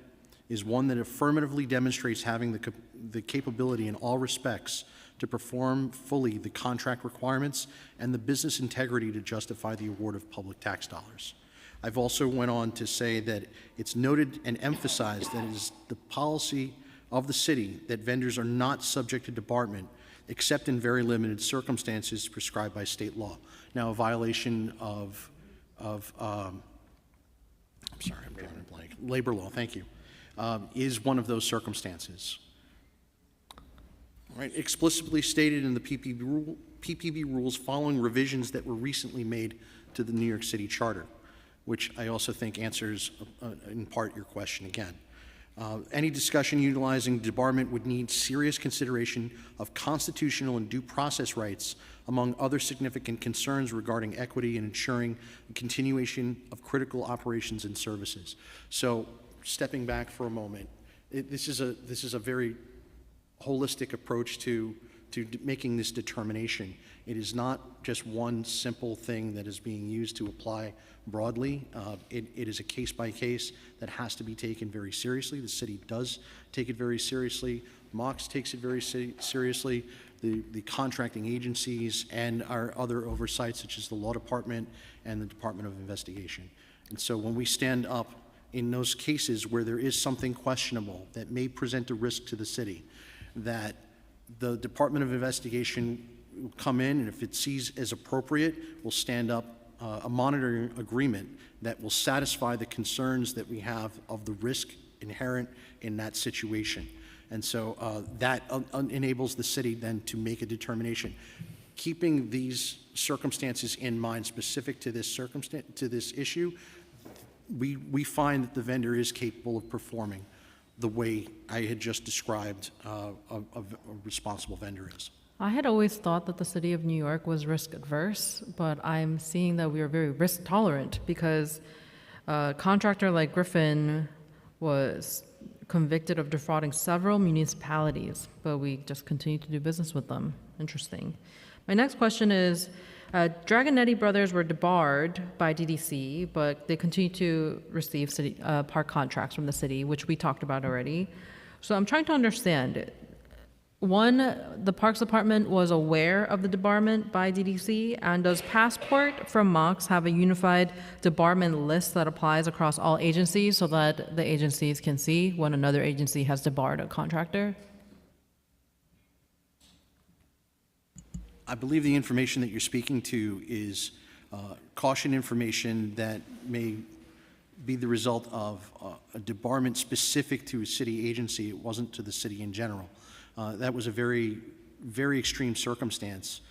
is one that affirmatively demonstrates having the capability in all respects to perform fully the contract requirements and the business integrity to justify the award of public tax dollars. I've also went on to say that it's noted and emphasized that it is the policy of the city that vendors are not subject to debarment except in very limited circumstances prescribed by state law. Now, a violation of I'm sorry, I'm drawing a blank. Labor law, thank you, is one of those circumstances. Right, explicitly stated in the PPP rules following revisions that were recently made to the New York City Charter, which I also think answers in part your question again. Any discussion utilizing the debarment would need serious consideration of constitutional and due process rights, among other significant concerns regarding equity and ensuring the continuation of critical operations and services. So, stepping back for a moment, this is a very holistic approach to making this determination. It is not just one simple thing that is being used to apply broadly. It is a case by case that has to be taken very seriously. The city does take it very seriously. MOX takes it very seriously. The contracting agencies and our other oversights, such as the Law Department and the Department of Investigation. And so when we stand up in those cases where there is something questionable that may present a risk to the city, that the Department of Investigation will come in, and if it sees as appropriate, will stand up a monitoring agreement that will satisfy the concerns that we have of the risk inherent in that situation. And so that enables the city then to make a determination. Keeping these circumstances in mind specific to this issue, we find that the vendor is capable of performing the way I had just described a responsible vendor is. I had always thought that the city of New York was risk adverse, but I'm seeing that we are very risk tolerant because a contractor like Griffin was convicted of defrauding several municipalities, but we just continue to do business with them. Interesting. My next question is, Dragonetti Brothers were debarred by DDC, but they continue to receive city, park contracts from the city, which we talked about already. So I'm trying to understand. One, the Parks Department was aware of the debarment by DDC, and does Passport from MOX have a unified debarment list that applies across all agencies so that the agencies can see when another agency has debarred a contractor? I believe the information that you're speaking to is caution information that may be the result of a debarment specific to a city agency. It wasn't to the city in general. That was a very, very extreme circumstance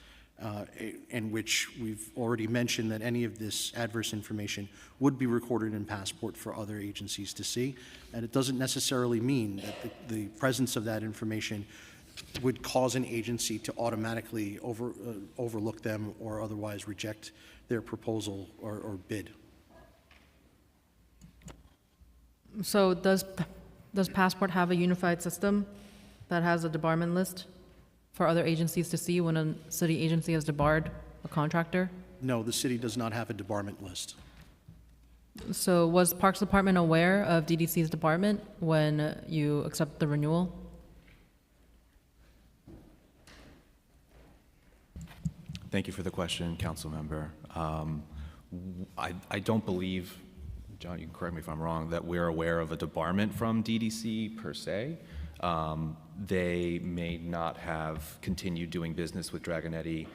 in which we've already mentioned that any of this adverse information would be recorded in Passport for other agencies to see. And it doesn't necessarily mean that the presence of that information would cause an agency to automatically overlook them or otherwise reject their proposal or bid. So does Passport have a unified system that has a debarment list for other agencies to see when a city agency has debarred a contractor? No, the city does not have a debarment list. So was Parks Department aware of DDC's debarment when you accept the renewal? Thank you for the question, Council Member. I don't believe, John, you can correct me if I'm wrong, that we're aware of a debarment from DDC per se. They may not have continued doing business with Dragonetti.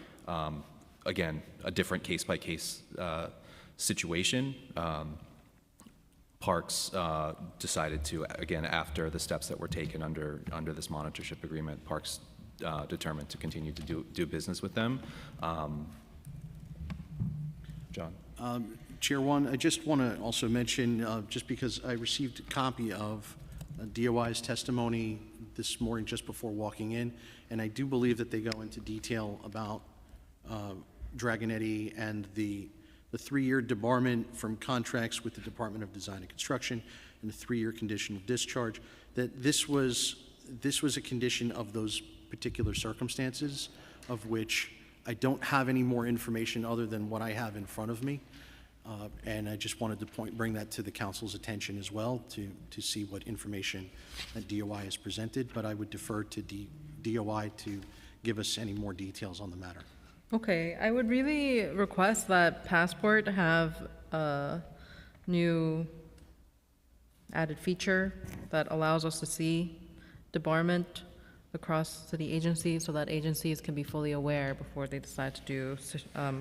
Again, a different case-by-case situation. Parks decided to, again, after the steps that were taken under this monitorship agreement, Parks determined to continue to do business with them. John? Chair One, I just want to also mention, just because I received a copy of DOI's testimony this morning just before walking in, and I do believe that they go into detail about Dragonetti and the 3-year debarment from contracts with the Department of Design and Construction and the 3-year conditional discharge, that this was a condition of those particular circumstances, of which I don't have any more information other than what I have in front of me. And I just wanted to bring that to the council's attention as well to see what information that DOI has presented, but I would defer to DOI to give us any more details on the matter. Okay, I would really request that Passport have a new added feature that allows us to see debarment across city agencies so that agencies can be fully aware before they decide to do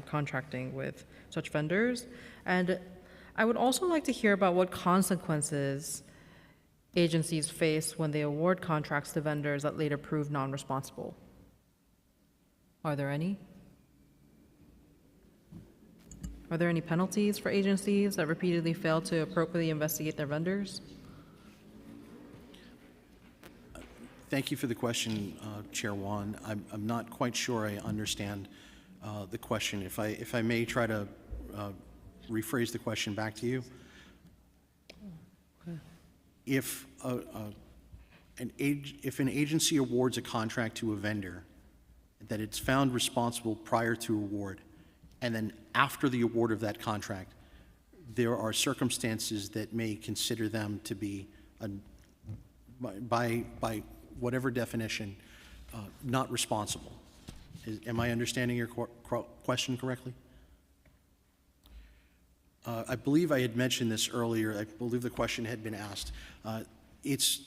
contracting with such vendors. And I would also like to hear about what consequences agencies face when they award contracts to vendors that later prove non-responsible. Are there any? Are there any penalties for agencies that repeatedly fail to appropriately investigate their vendors? Thank you for the question, Chair Wan. I'm not quite sure I understand the question. If I may try to rephrase the question back to you. If an agency awards a contract to a vendor that it's found responsible prior to award, and then after the award of that contract, there are circumstances that may consider them to be, by whatever definition, not responsible. Am I understanding your question correctly? I believe I had mentioned this earlier. I believe the question had been asked. It's,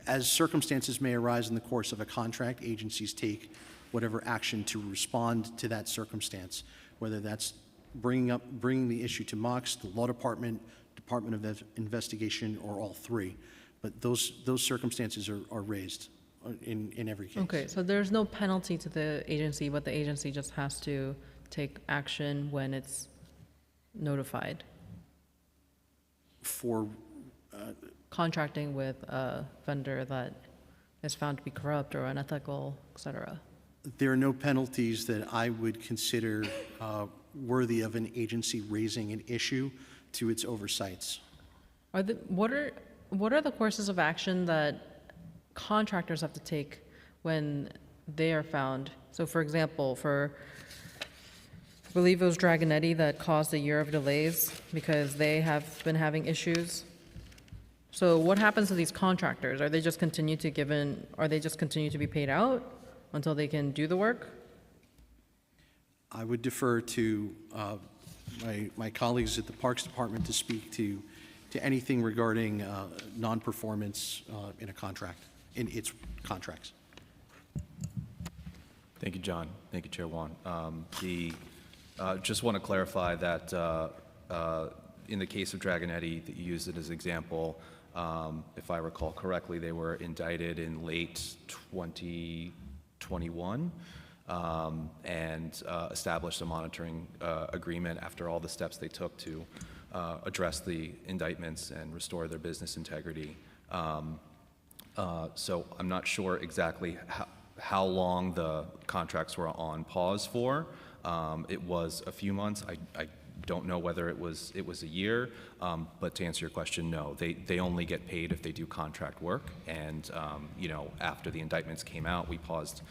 as circumstances may arise in the course of a contract, agencies take whatever action to respond to that circumstance, whether that's bringing the issue to MOX, the Law Department, Department of Investigation, or all three. But those circumstances are raised in every case. Okay, so there's no penalty to the agency, but the agency just has to take action when it's notified. For Contracting with a vendor that is found to be corrupt or unethical, et cetera. there are no penalties that I would consider worthy of an agency raising an issue to its oversights. What are the courses of action that contractors have to take when they are found? So for example, I believe it was Dragonetti that caused a year of delays because they have been having issues. So what happens to these contractors? Are they just continue to be paid out until they can do the work? I would defer to my colleagues at the Parks Department to speak to anything regarding non-performance in a contract, in its contracts. Thank you, John. Thank you, Chair Wan. Just want to clarify that in the case of Dragonetti, that you used it as an example, if I recall correctly, they were indicted in late 2021 and established a monitoring agreement after all the steps they took to address the indictments and restore their business integrity. So I'm not sure exactly how long the contracts were on pause for. It was a few months. I don't know whether it was a year, but to answer your question, no. They only get paid if they do contract work. And after the indictments came out, we paused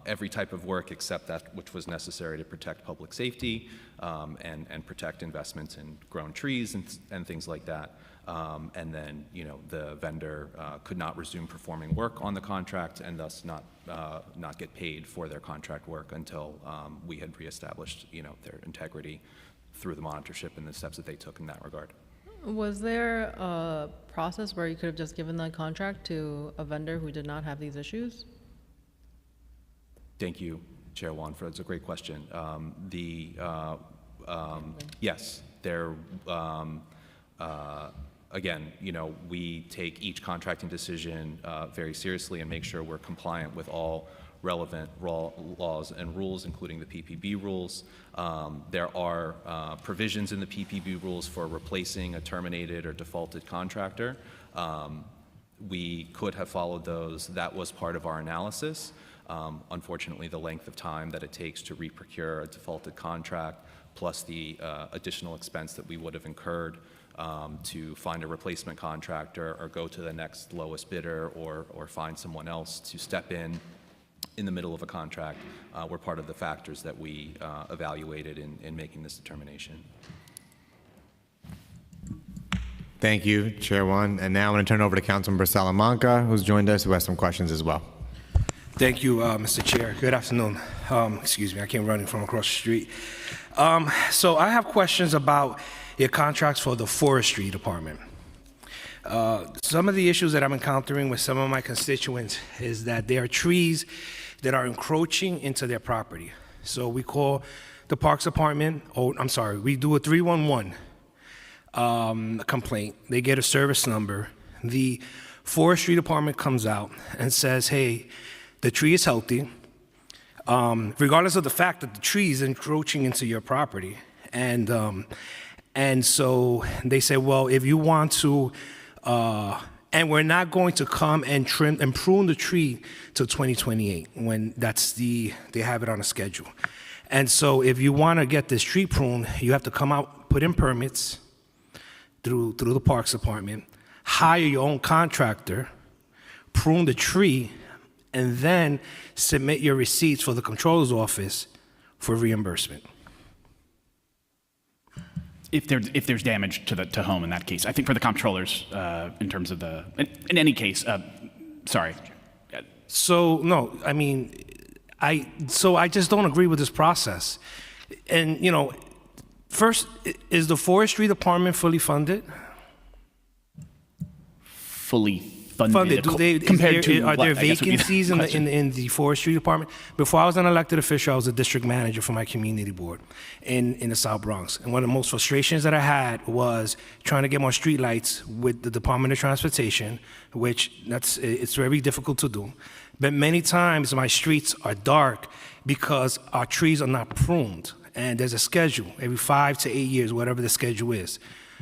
every type of work except that which was necessary to protect public safety and protect investments in grown trees and things like that. And then, the vendor could not resume performing work on the contract and thus not get paid for their contract work until we had reestablished, their integrity through the monitorship and the steps that they took in that regard. Was there a process where you could have just given the contract to a vendor who did not have these issues? Thank you, Chair Wan, that's a great question. Yes, there. Again, we take each contracting decision very seriously and make sure we're compliant with all relevant laws and rules, including the PPB rules. There are provisions in the PPB rules for replacing a terminated or defaulted contractor. We could have followed those. That was part of our analysis. Unfortunately, the length of time that it takes to re-procure a defaulted contract, plus the additional expense that we would have incurred to find a replacement contractor or go to the next lowest bidder or find someone else to step in the middle of a contract were part of the factors that we evaluated in making this determination. Thank you, Chair Wan. And now I'm going to turn it over to Councilmember Salamanca, who's joined us, who has some questions as well. Thank you, Mr. Chair. Good afternoon. Excuse me, I came running from across the street. So I have questions about your contracts for the Forestry Department. Some of the issues that I'm encountering with some of my constituents is that there are trees that are encroaching into their property. So we call the Parks Department, we do a 311 complaint. They get a service number. The Forestry Department comes out and says, hey, the tree is healthy, regardless of the fact that the tree is encroaching into your property. And so they said, well, if you want to, and we're not going to come and trim and prune the tree till 2028 when they have it on a schedule. And so if you want to get this tree pruned, you have to come out, put in permits through the Parks Department, hire your own contractor, prune the tree, and then submit your receipts for the Controller's Office for reimbursement. If there's damage to home in that case, I think for the comptrollers, in terms of in any case, sorry. So no, I mean, I just don't agree with this process. And first, is the Forestry Department fully funded? Fully funded. Compared to are what? there I guess would be the vacancies question. in the Forestry Department? Before I was an elected official, I was a district manager for my community board in the South Bronx. And one of the most frustrations that I had was trying to get more streetlights with the Department of Transportation, which it's very difficult to do. But many times my streets are dark because our trees are not pruned. And there's a schedule every 5 to 8 years, whatever the schedule is.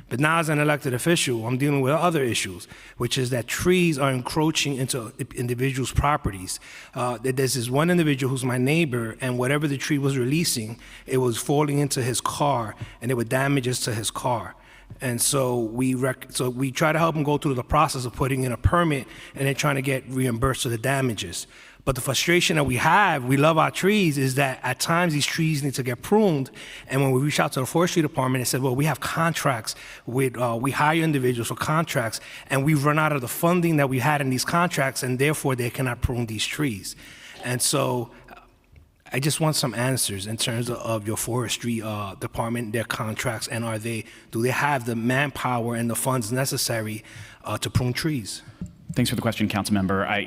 But now as an elected official, I'm dealing with other issues, which is that trees are encroaching into individuals' properties. There's this one individual who's my neighbor, and whatever the tree was releasing, it was falling into his car, and there were damages to his car. And so we try to help him go through the process of putting in a permit and then trying to get reimbursed for the damages. But the frustration that we love our trees, is that at times these trees need to get pruned. And when we reach out to the Forestry Department, they said, well, we have contracts with, we hire individuals for contracts, and we've run out of the funding that we had in these contracts, and therefore they cannot prune these trees. And so I just want some answers in terms of your Forestry Department, their contracts, and do they have the manpower and the funds necessary to prune trees? Thanks for the question, Councilmember. I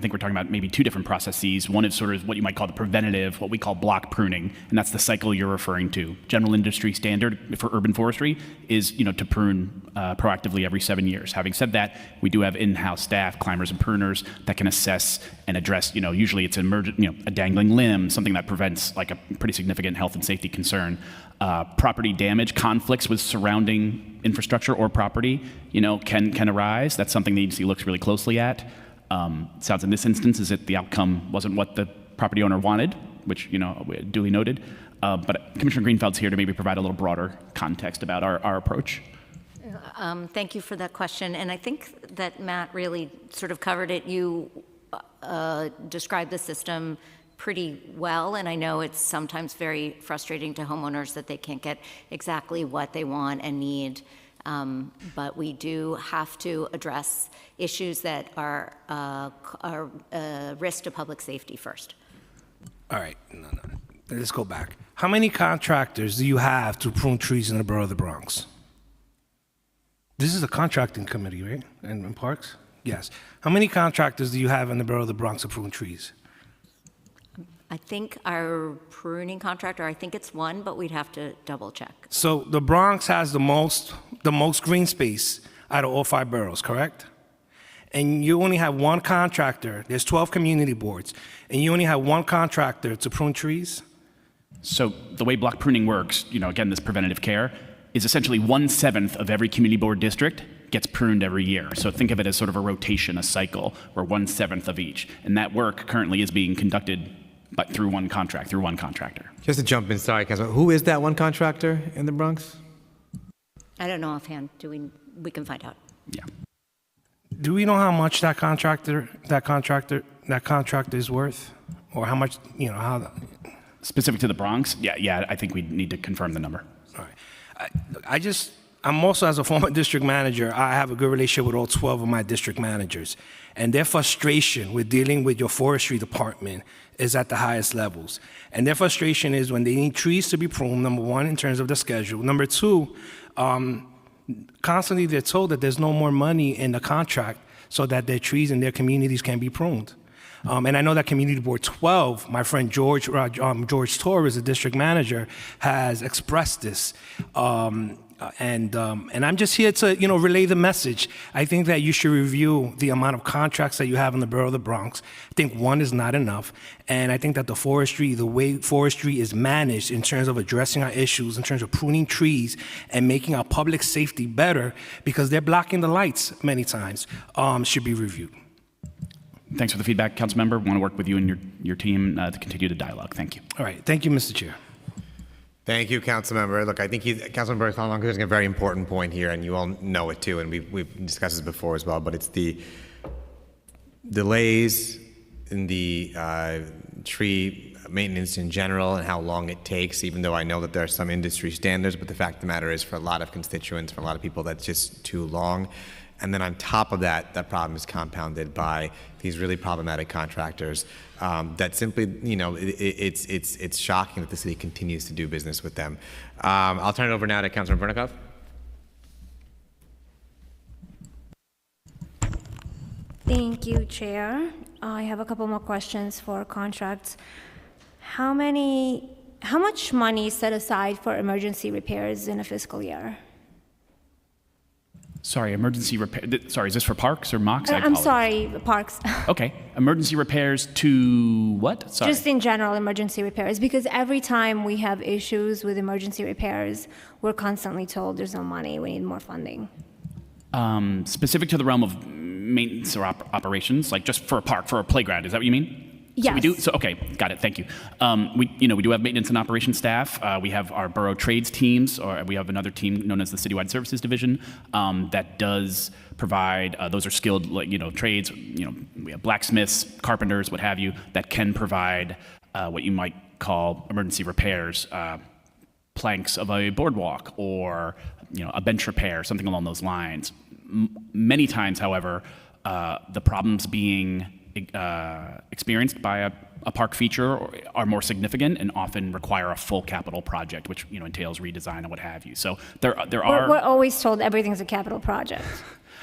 think we're talking about maybe two different processes. One is sort of what you might call the preventative, what we call block pruning, and that's the cycle you're referring to. General industry standard for urban forestry is, to prune proactively every 7 years. Having said that, we do have in-house staff, climbers and pruners, that can assess and address, usually it's a dangling limb, something that prevents like a pretty significant health and safety concern. Property damage, conflicts with surrounding infrastructure or property, can arise. That's something the agency looks really closely at. Sounds in this instance as if the outcome wasn't what the property owner wanted, which, duly noted. But Commissioner Greenfeld's here to maybe provide a little broader context about our approach. Thank you for that question. And I think that Matt really sort of covered it. You described the system pretty well, and I know it's sometimes very frustrating to homeowners that they can't get exactly what they want and need, but we do have to address issues that are risk to public safety first. All right, no. Let's go back. How many contractors do you have to prune trees in the borough of the Bronx? This is a contracting committee, right, in parks? Yes. How many contractors do you have in the borough of the Bronx to prune trees? I think our pruning contractor, I think it's one, but we'd have to double check. So the Bronx has the most green space out of all 5 boroughs, correct? And you only have one contractor. There's 12 community boards, and you only have one contractor to prune trees? So the way block pruning works, again, this preventative care, is essentially 1/7 of every community board district gets pruned every year. So think of it as sort of a rotation, a cycle, where 1/7 of each. And that work currently is being conducted through one contractor. Just to jump in, sorry, Councilman, who is that one contractor in the Bronx? I don't know offhand. We can find out. Yeah. Do we know how much that contractor is worth, or how much how? Specific to the Bronx? Yeah. I think we need to confirm the number. All right. I'm also, as a former district manager, I have a good relationship with all 12 of my district managers, and their frustration with dealing with your Forestry Department is at the highest levels. And their frustration is when they need trees to be pruned, number one, in terms of the schedule. Number two, constantly they're told that there's no more money in the contract so that their trees in their communities can be pruned. And I know that Community Board 12, my friend George Torres, the district manager, has expressed this And I'm just here to, relay the message. I think that you should review the amount of contracts that you have in the borough of the Bronx. I think one is not enough. And I think that the way forestry is managed in terms of addressing our issues, in terms of pruning trees and making our public safety better, because they're blocking the lights many times, should be reviewed. Thanks for the feedback, Councilmember. Want to work with you and your team to continue the dialogue. Thank you. All right. Thank you, Mr. Chair. Thank you, Councilmember. Look, I think Councilmember Bartholomew is a very important point here, and you all know it too, and we've discussed this before as well, but it's the delays in the tree maintenance in general and how long it takes, even though I know that there are some industry standards, but the fact of the matter is for a lot of constituents, for a lot of people, that's just too long. And then on top of that, that problem is compounded by these really problematic contractors that simply, it's shocking that the city continues to do business with them. I'll turn it over now to Councilman Vernikov. Thank you, Chair. I have a couple more questions for contracts. How much money is set aside for emergency repairs in a fiscal year? Sorry, emergency repair. Sorry, is this for parks or mocks? I'm sorry, parks. Okay, emergency repairs to what? Sorry. Just in general, emergency repairs, because every time we have issues with emergency repairs, we're constantly told there's no money, we need more funding. Specific to the realm of maintenance or operations, like just for a park, for a playground, is that what you mean? Yes. So we do. So okay, got it. Thank you. We do have maintenance and operations staff. We have our borough trades teams, or we have another team known as the Citywide Services Division that does provide. Those are skilled, trades. We have blacksmiths, carpenters, what have you, that can provide what you might call emergency repairs, planks of a boardwalk, or a bench repair, something along those lines. Many times, however, the problems being experienced by a park feature are more significant and often require a full capital project, which entails redesign and what have you. So there are. We're always told everything's a capital project.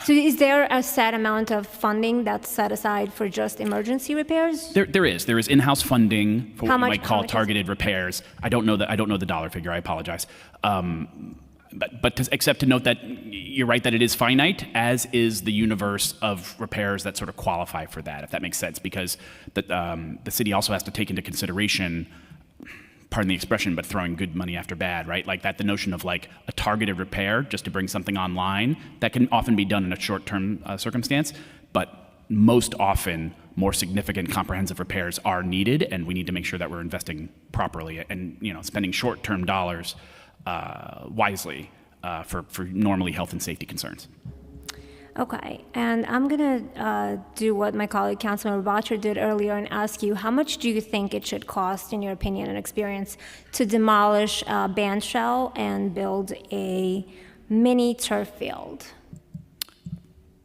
So is there a set amount of funding that's set aside for just emergency repairs? There is in-house funding for what you might call much targeted repairs. I don't know the dollar figure. I apologize. But except to note that you're right that it is finite, as is the universe of repairs that sort of qualify for that, if that makes sense, because the city also has to take into consideration, pardon the expression, but throwing good money after bad, right? Like that, the notion of like a targeted repair just to bring something online, that can often be done in a short-term circumstance, but most often more significant comprehensive repairs are needed, and we need to make sure that we're investing properly and spending short-term dollars wisely for normally health and safety concerns. Okay, and I'm gonna do what my colleague Councilmember Bottcher did earlier and ask you, how much do you think it should cost, in your opinion and experience, to demolish a band shell and build a mini turf field?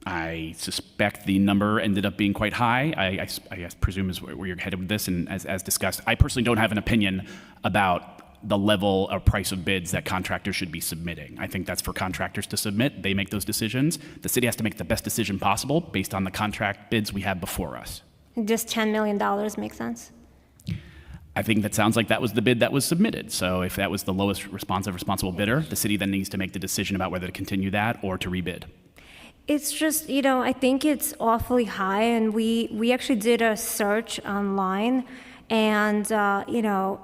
I suspect the number ended up being quite high. I presume is where you're headed with this, and as discussed, I personally don't have an opinion about the level or price of bids that contractors should be submitting. I think that's for contractors to submit. They make those decisions. The city has to make the best decision possible based on the contract bids we have before us. Does $10 million make sense? I think that sounds like that was the bid that was submitted. So if that was the lowest responsible bidder, the city then needs to make the decision about whether to continue that or to rebid. It's just, I think it's awfully high, and we actually did a search online. And,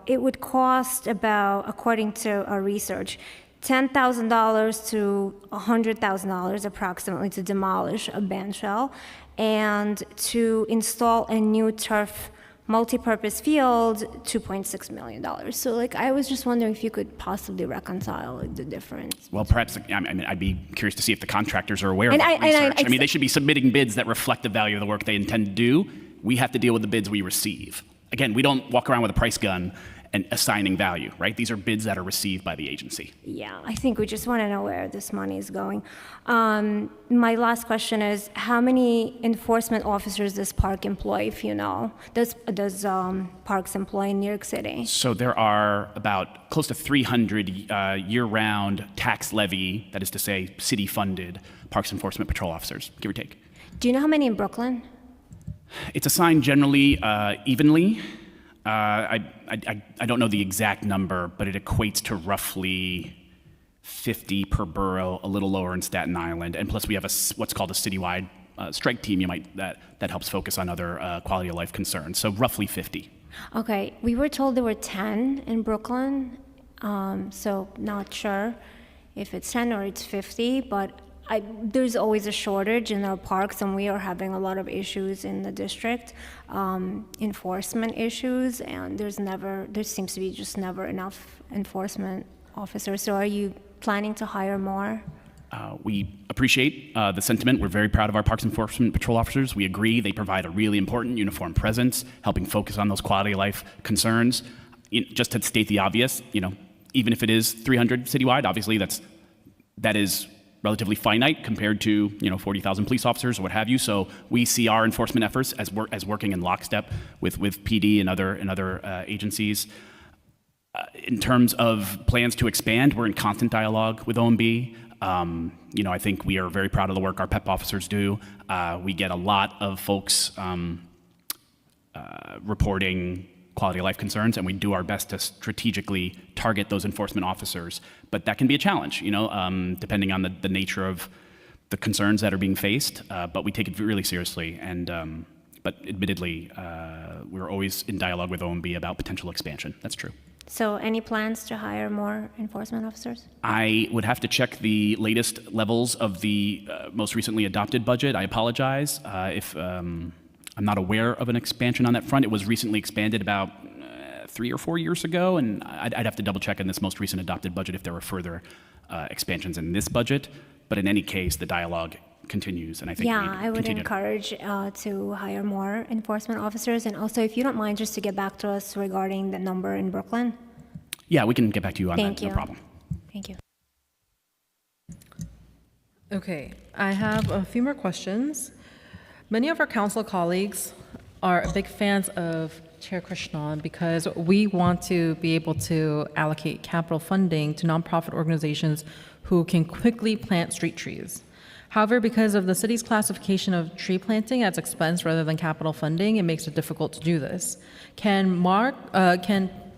it would cost about, according to our research, $10,000 to $100,000 approximately to demolish a band shell, and to install a new turf multi-purpose field, $2.6 million. So, I was just wondering if you could possibly reconcile the difference. Well, perhaps, I'd be curious to see if the contractors are aware of that research. They should be submitting bids that reflect the value of the work they intend to do. We have to deal with the bids we receive. Again, we don't walk around with a price gun and assigning value, right? These are bids that are received by the agency. Yeah, I think we just want to know where this money is going. My last question is, how many enforcement officers does Park employ, if you know? Does Parks employ in New York City? So there are about close to 300 year-round tax levy, that is to say city-funded Parks Enforcement Patrol officers, give or take. Do you know how many in Brooklyn? It's assigned generally evenly. I don't know the exact number, but it equates to roughly 50 per borough, a little lower in Staten Island, and plus we have what's called a citywide strike team. That helps focus on other quality of life concerns. So roughly 50. Okay, we were told there were 10 in Brooklyn, so not sure if it's 10 or it's 50, but there's always a shortage in our parks, and we are having a lot of issues in the district, enforcement issues, and there seems to be just never enough enforcement officers. So are you planning to hire more? We appreciate the sentiment. We're very proud of our Parks Enforcement Patrol officers. We agree they provide a really important uniform presence, helping focus on those quality of life concerns. Just to state the obvious, even if it is 300 citywide, obviously that is relatively finite compared to 40,000 police officers or what have you. So we see our enforcement efforts as working in lockstep with PD and other agencies. In terms of plans to expand, we're in constant dialogue with OMB. I think we are very proud of the work our PEP officers do. We get a lot of folks reporting quality of life concerns, and we do our best to strategically target those enforcement officers. But that can be a challenge, depending on the nature of the concerns that are being faced. But we take it really seriously. But admittedly, we're always in dialogue with OMB about potential expansion. That's true. So any plans to hire more enforcement officers? I would have to check the latest levels of the most recently adopted budget. I apologize if I'm not aware of an expansion on that front. It was recently expanded about 3 or 4 years ago, and I'd have to double check in this most recent adopted budget if there were further expansions in this budget. But in any case, the dialogue continues, and I think I would encourage to hire more enforcement officers, and also, if you don't mind, just to get back to us regarding the number in Brooklyn. Yeah, we can get back to you on Thank that. you. No problem. Thank you. Okay, I have a few more questions. Many of our council colleagues are big fans of Chair Krishnan because we want to be able to allocate capital funding to nonprofit organizations who can quickly plant street trees. However, because of the city's classification of tree planting as expense rather than capital funding, it makes it difficult to do this. Can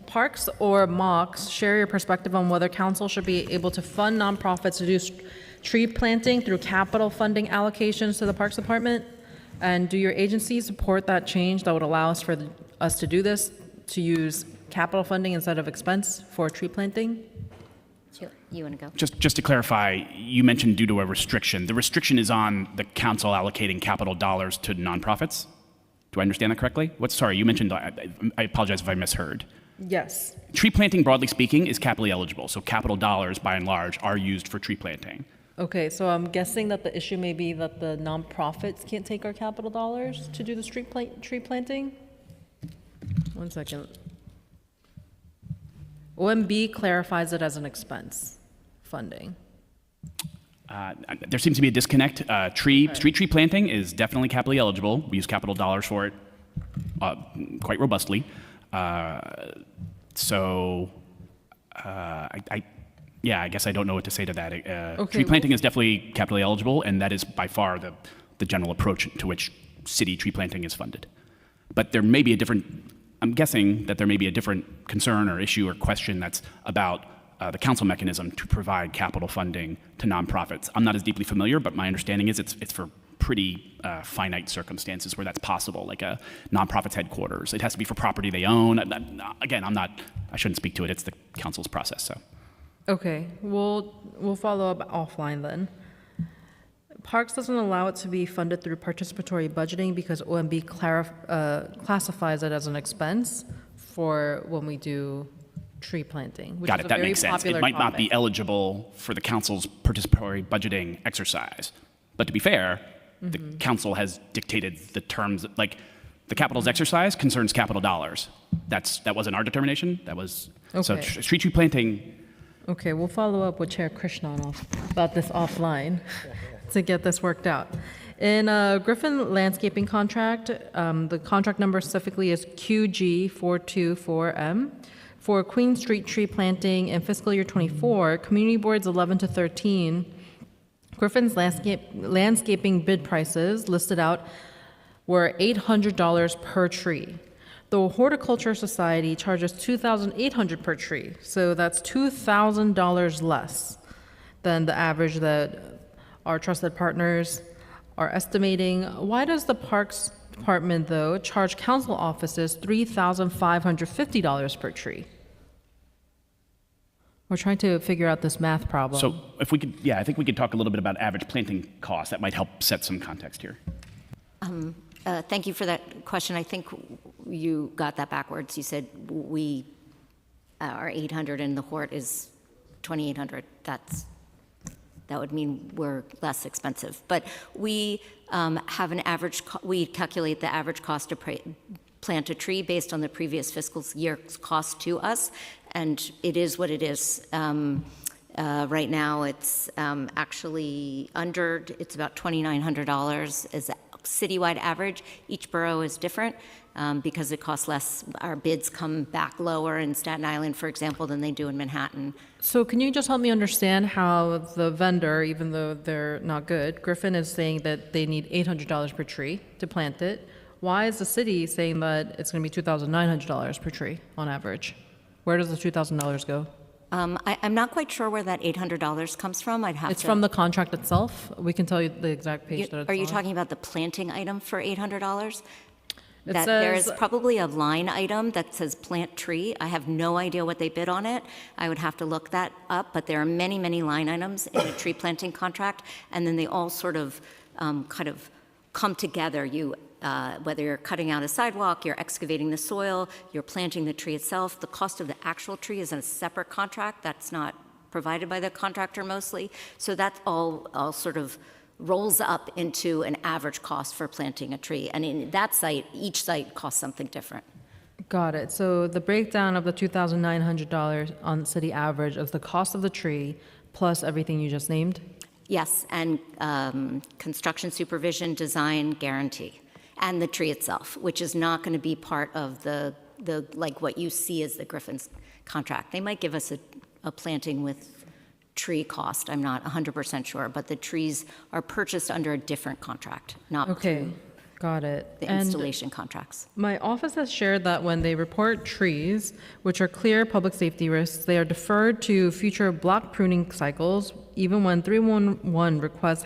Parks or MOX share your perspective on whether council should be able to fund nonprofits to do tree planting through capital funding allocations to the Parks Department? And do your agencies support that change that would allow us to do this, to use capital funding instead of expense for tree planting? You want to go? Just to clarify, you mentioned due to a restriction. The restriction is on the council allocating capital dollars to nonprofits? Do I understand that correctly? Sorry, you mentioned, I apologize if I misheard. Yes. Tree planting, broadly speaking, is capitally eligible. So capital dollars, by and large, are used for tree planting. Okay, so I'm guessing that the issue may be that the nonprofits can't take our capital dollars to do the tree planting? 1 second. OMB clarifies it as an expense funding. There seems to be a disconnect. Street tree planting is definitely capitally eligible. We use capital dollars for it quite robustly. I guess I don't know what to say to that. Tree planting is definitely capitally eligible, and that is by far the general approach to which city tree planting is funded. But there may be I'm guessing that there may be a different concern or issue or question that's about the council mechanism to provide capital funding to nonprofits. I'm not as deeply familiar, but my understanding is it's for pretty finite circumstances where that's possible, like a nonprofit's headquarters. It has to be for property they own. Again, I shouldn't speak to it. It's the council's process. So. Okay, we'll follow up offline then. Parks doesn't allow it to be funded through participatory budgeting because OMB classifies it as an expense for when we do tree planting, which Got is it. a That very makes sense. popular It might not topic. be eligible for the council's participatory budgeting exercise. But to be fair, the council has dictated the terms, like the capital's exercise concerns capital dollars. That wasn't our determination. That was, so Okay. street tree planting. Okay, we'll follow up with Chair Krishnan about this offline to get this worked out. In Griffin Landscaping contract, the contract number specifically is QG424M. For Queen Street tree planting in fiscal year 24, Community Boards 11 to 13, Griffin's landscaping bid prices listed out were $800 per tree. The Horticulture Society charges $2,800 per tree, so that's $2,000 less. than the average that our trusted partners are estimating. Why does the Parks Department, though, charge council offices $3,550 per tree? We're trying to figure out this math problem. So if we could, yeah, I think we could talk a little bit about average planting costs. That might help set some context here. Thank you for that question. I think you got that backwards. You said we are 800 and the Hort is 2,800. That would mean we're less expensive. But we have an average, we calculate the average cost to plant a tree based on the previous fiscal year's cost to us, and it is what it is. Right now, it's actually under, it's about $2,900 is a citywide average. Each borough is different because it costs less. Our bids come back lower in Staten Island, for example, than they do in Manhattan. So can you just help me understand how the vendor, even though they're not good, Griffin is saying that they need $800 per tree to plant it. Why is the city saying that it's going to be $2,900 per tree on average? Where does the $2,000 go? I'm not quite sure where that $800 comes from. I'd have It's to. from the contract itself. We can tell you the exact page that it's Are you on. talking about the planting item for $800? It That there is says- probably a line item that says plant tree. I have no idea what they bid on it. I would have to look that up, but there are many, many line items in a tree planting contract, and then they all sort of kind of come together. Whether you're cutting out a sidewalk, you're excavating the soil, you're planting the tree itself, the cost of the actual tree is in a separate contract. That's not provided by the contractor mostly. So that all sort of rolls up into an average cost for planting a tree. And in that site, each site costs something different. Got it. So the breakdown of the $2,900 on city average is the cost of the tree plus everything you just named? Yes, and construction supervision, design, guarantee, and the tree itself, which is not going to be part of the like what you see as the Griffin's contract. They might give us a planting with tree cost. I'm not 100% sure, but the trees are purchased under a different contract, not Okay, through got it. the And installation contracts. my office has shared that when they report trees, which are clear public safety risks, they are deferred to future block pruning cycles, even when 311 requests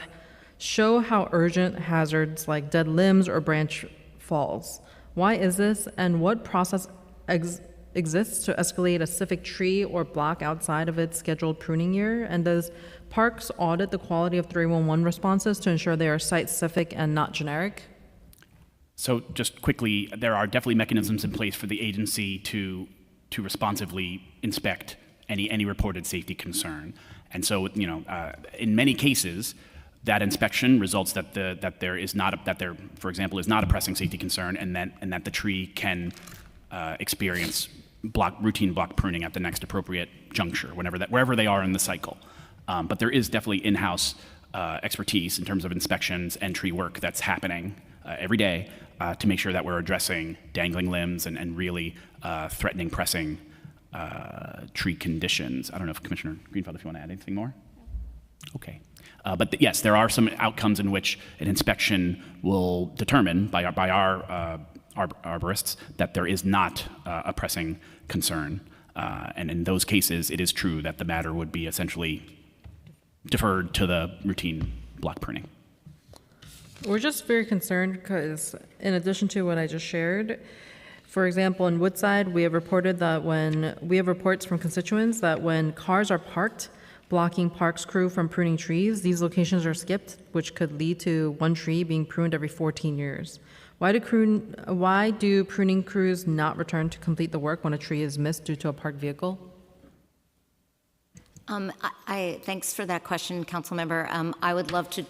show how urgent hazards like dead limbs or branch falls. Why is this, and what process exists to escalate a civic tree or block outside of its scheduled pruning year? And does Parks audit the quality of 311 responses to ensure they are site-specific and not generic? So just quickly, there are definitely mechanisms in place for the agency to responsively inspect any reported safety concern. And so, in many cases, that inspection results that there, for example, is not a pressing safety concern, and that the tree can experience routine block pruning at the next appropriate juncture, wherever they are in the cycle. But there is definitely in-house expertise in terms of inspections and tree work that's happening every day to make sure that we're addressing dangling limbs and really threatening, pressing tree conditions. I don't know if Commissioner Greenfield, if you want to add anything more? Okay. But yes, there are some outcomes in which an inspection will determine by our arborists that there is not a pressing concern. And in those cases, it is true that the matter would be essentially deferred to the routine block pruning. We're just very concerned because, in addition to what I just shared, for example, in Woodside, we have reports from constituents that when cars are parked, blocking Parks crew from pruning trees, these locations are skipped, which could lead to one tree being pruned every 14 years. Why do pruning crews not return to complete the work when a tree is missed due to a parked vehicle? Thanks for that question, Councilmember. I would love to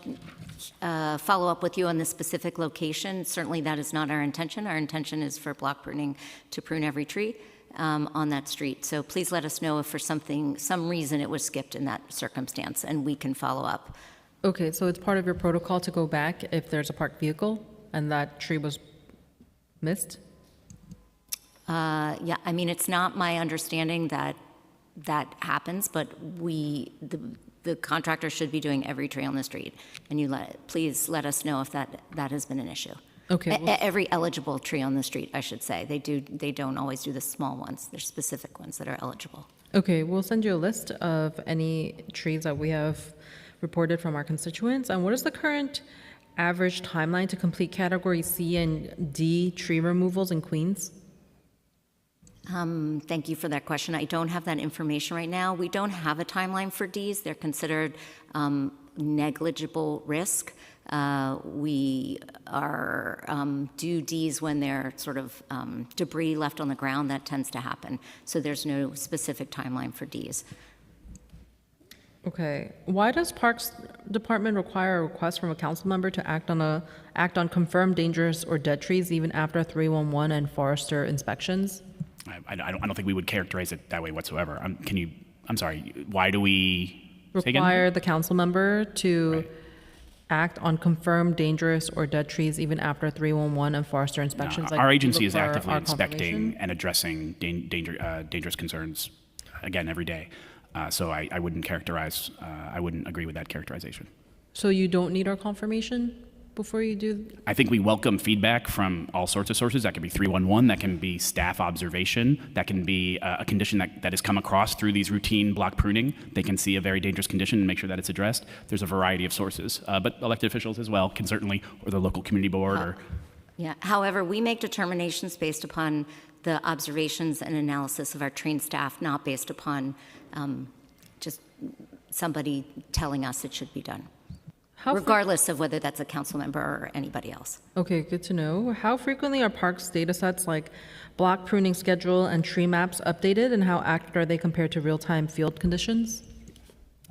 follow up with you on this specific location. Certainly that is not our intention. Our intention is for block pruning to prune every tree on that street. So please let us know if for some reason it was skipped in that circumstance, and we can follow up. Okay, so it's part of your protocol to go back if there's a parked vehicle and that tree was missed? Yeah, I mean, it's not my understanding that happens, but the contractor should be doing every tree on the street. And please let us know if that has been an issue. Okay, well- Every eligible tree on the street, I should say. They don't always do the small ones. There's specific ones that are eligible. Okay, we'll send you a list of any trees that we have reported from our constituents. And what is the current average timeline to complete Category C and D tree removals in Queens? Thank you for that question. I don't have that information right now. We don't have a timeline for Ds. They're considered negligible risk. We are do Ds when they're sort of debris left on the ground. That tends to happen. So there's no specific timeline for Ds. Okay, why does Parks Department require a request from a council member to act on confirmed dangerous or dead trees even after 311 and forester inspections? I don't think we would characterize it that way whatsoever. I'm sorry, why do we say again? Require the council member to act on confirmed dangerous or dead trees even after 311 and forester inspections? Like, Our agency look is for actively our inspecting confirmation? and addressing dangerous concerns, again, every day. So I wouldn't characterize, I wouldn't agree with that characterization. So you don't need our confirmation before you do? I think we welcome feedback from all sorts of sources. That could be 311, that can be staff observation, that can be a condition that has come across through these routine block pruning. They can see a very dangerous condition and make sure that it's addressed. There's a variety of sources, but elected officials as well can certainly, or the local community board or... Yeah. However, we make determinations based upon the observations and analysis of our trained staff, not based upon just somebody telling us it should be done, regardless of whether that's a council member or anybody else. Okay, good to know. How frequently are parks data sets like block pruning schedule and tree maps updated, and how accurate are they compared to real-time field conditions?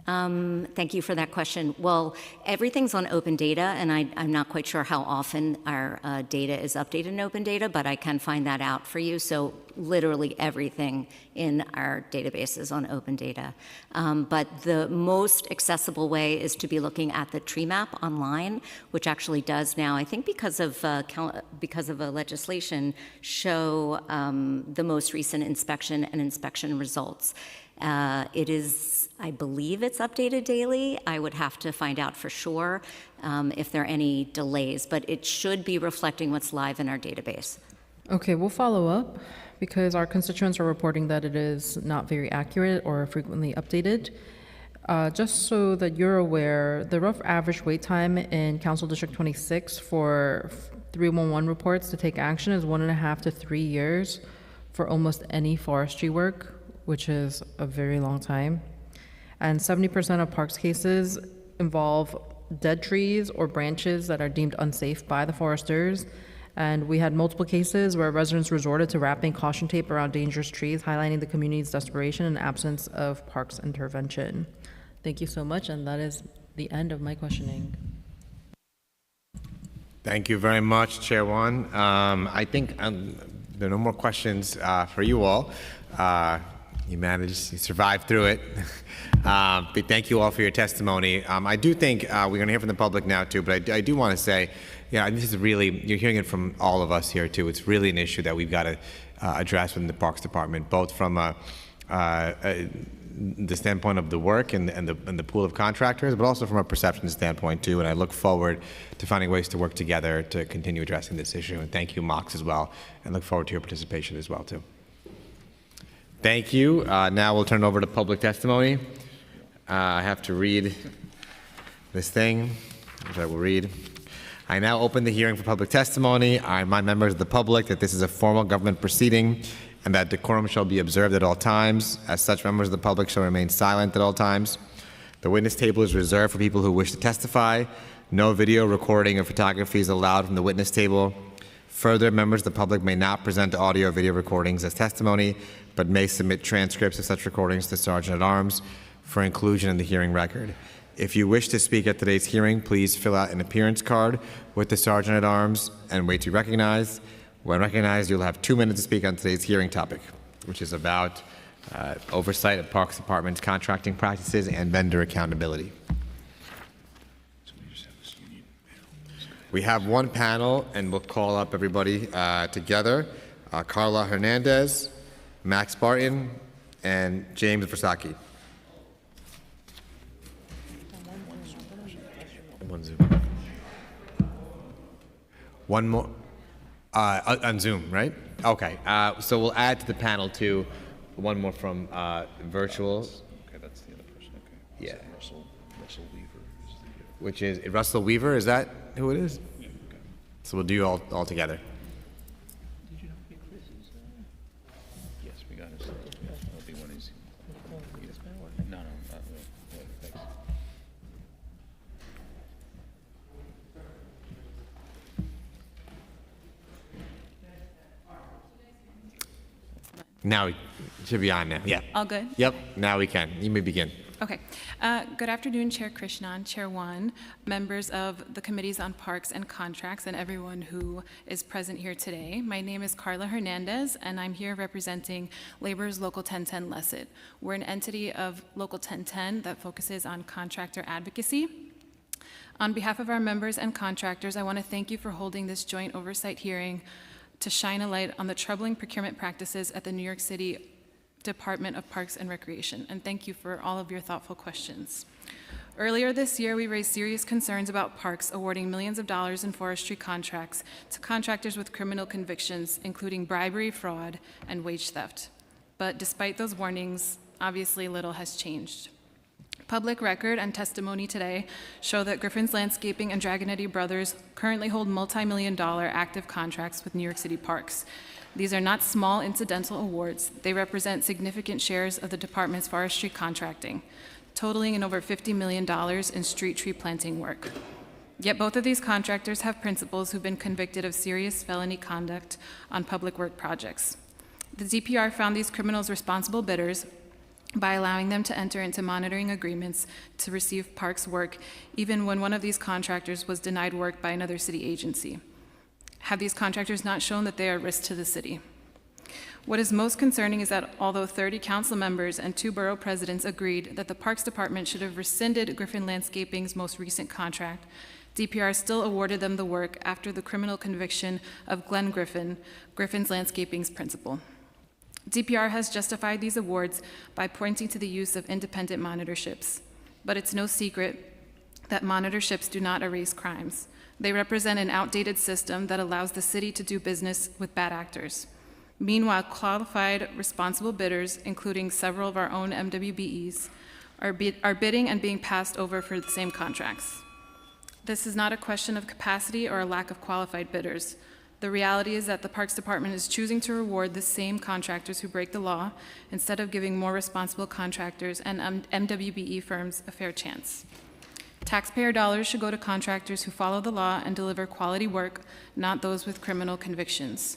Thank you for that question. Well, everything's on open data, and I'm not quite sure how often our data is updated in open data, but I can find that out for you. So literally everything in our database is on open data. But the most accessible way is to be looking at the tree map online, which actually does now, I think because of a legislation, show the most recent inspection and inspection results. It is, I believe it's updated daily. I would have to find out for sure if there are any delays, but it should be reflecting what's live in our database. Okay, we'll follow up because our constituents are reporting that it is not very accurate or frequently updated. Just so that you're aware, the rough average wait time in Council District 26 for 311 reports to take action is 1.5 to 3 years for almost any forestry work, which is a very long time. And 70% of parks cases involve dead trees or branches that are deemed unsafe by the foresters. And we had multiple cases where residents resorted to wrapping caution tape around dangerous trees, highlighting the community's desperation and absence of parks intervention. Thank you so much, and that is the end of my questioning. Thank you very much, Chair One. I think there are no more questions for you all. You survived through it. But thank you all for your testimony. I do think we're going to hear from the public now too, but I do want to say, yeah, this is really, you're hearing it from all of us here too. It's really an issue that we've got to address within the Parks Department, both from the standpoint of the work and the pool of contractors, but also from a perception standpoint too. And I look forward to finding ways to work together to continue addressing this issue. And thank you, Mox, as well. And look forward to your participation as well too. Thank you. Now we'll turn it over to public testimony. I have to read this thing, which I will read. I now open the hearing for public testimony. I remind members of the public that this is a formal government proceeding and that decorum shall be observed at all times. As such, members of the public shall remain silent at all times. The witness table is reserved for people who wish to testify. No video recording or photography is allowed from the witness table. Further, members of the public may not present audio or video recordings as testimony, but may submit transcripts of such recordings to Sergeant at Arms for inclusion in the hearing record. If you wish to speak at today's hearing, please fill out an appearance card with the Sergeant at Arms and wait to be recognized. When recognized, you'll have 2 minutes to speak on today's hearing topic, which is about oversight of Parks Department's contracting practices and vendor accountability. We have one panel, and we'll call up everybody together. Carla Hernandez, Max Barton, and James Versacchi. One more, on Zoom, right? Okay, so we'll add to the panel too, one more from virtual. Okay, that's the other person, okay. Yeah. Russell Weaver is the... Which is Russell Weaver, is that who it is? Yeah, okay. So we'll do all together. Did you not get Chris's? Yes, we got his. That'll be when he's... No, thanks. Now it should be on now, yeah. All good? Yep, now we can. You may begin. Okay. Good afternoon, Chair Krishnan, Chair Wan, members of the Committees on Parks and Contracts, and everyone who is present here today. My name is Carla Hernandez, and I'm here representing Labor's Local 1010 LESIT. We're an entity of Local 1010 that focuses on contractor advocacy. On behalf of our members and contractors, I want to thank you for holding this joint oversight hearing to shine a light on the troubling procurement practices at the New York City Department of Parks and Recreation, and thank you for all of your thoughtful questions. Earlier this year, we raised serious concerns about parks awarding millions of dollars in forestry contracts to contractors with criminal convictions, including bribery, fraud, and wage theft. But despite those warnings, obviously little has changed. Public record and testimony today show that Griffin's Landscaping and Dragonetti Brothers currently hold multi-million-dollar active contracts with New York City parks. These are not small incidental awards. They represent significant shares of the department's forestry contracting, totaling in over $50 million in street tree planting work. Yet both of these contractors have principals who've been convicted of serious felony conduct on public work projects. The DPR found these criminals responsible bidders by allowing them to enter into monitoring agreements to receive parks work, even when one of these contractors was denied work by another city agency. Have these contractors not shown that they are a risk to the city? What is most concerning is that although 30 council members and 2 borough presidents agreed that the Parks Department should have rescinded Griffin Landscaping's most recent contract, DPR still awarded them the work after the criminal conviction of Glenn Griffin, Griffin's Landscaping's principal. DPR has justified these awards by pointing to the use of independent monitorships, but it's no secret that monitorships do not erase crimes. They represent an outdated system that allows the city to do business with bad actors. Meanwhile, qualified, responsible bidders, including several of our own MWBEs, are bidding and being passed over for the same contracts. This is not a question of capacity or a lack of qualified bidders. The reality is that the Parks Department is choosing to reward the same contractors who break the law instead of giving more responsible contractors and MWBE firms a fair chance. Taxpayer dollars should go to contractors who follow the law and deliver quality work, not those with criminal convictions.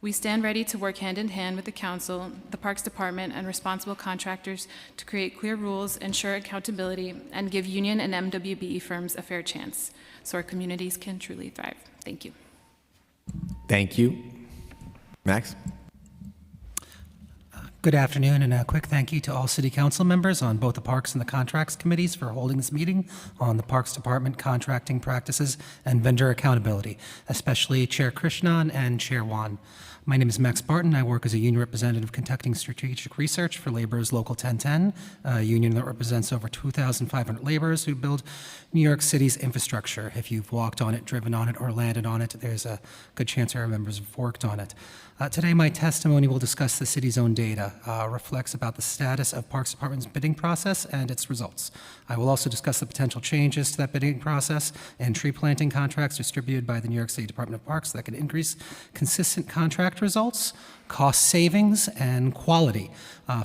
We stand ready to work hand in hand with the Council, the Parks Department, and responsible contractors to create clear rules, ensure accountability, and give union and MWBE firms a fair chance so our communities can truly thrive. Thank you. Thank you. Max? Good afternoon, and a quick thank you to all City Council members on both the Parks and the Contracts Committees for holding this meeting on the Parks Department contracting practices and vendor accountability, especially Chair Krishnan and Chair Wan. My name is Max Barton. I work as a union representative conducting strategic research for Labor's Local 1010, a union that represents over 2,500 laborers who build New York City's infrastructure. If you've walked on it, driven on it, or landed on it, there's a good chance our members have worked on it. Today, my testimony will discuss the city's own data, reflects about the status of Parks Department's bidding process and its results. I will also discuss the potential changes to that bidding process and tree planting contracts distributed by the New York City Department of Parks that can increase consistent contract results, cost savings, and quality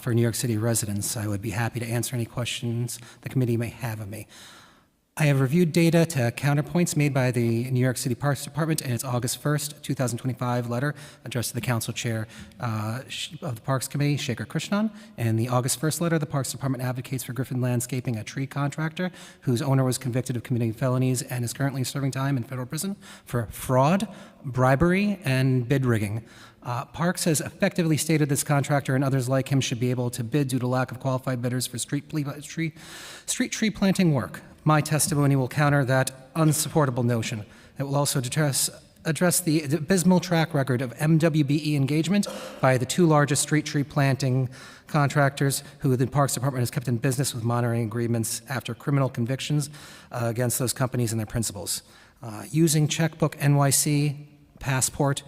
for New York City residents. I would be happy to answer any questions the committee may have of me. I have reviewed data to counterpoints made by the New York City Parks Department in its August 1st, 2025 letter addressed to the Council Chair of the Parks Committee, Shekhar Krishnan. In the August 1st letter, the Parks Department advocates for Griffin Landscaping, a tree contractor whose owner was convicted of committing felonies and is currently serving time in federal prison for fraud, bribery, and bid rigging. Parks has effectively stated this contractor and others like him should be able to bid due to lack of qualified bidders for street tree planting work. My testimony will counter that unsupportable notion. It will also address the abysmal track record of MWBE engagement by the 2 largest street tree planting contractors who the Parks Department has kept in business with monitoring agreements after criminal convictions against those companies and their principals. Using Checkbook NYC, Passport,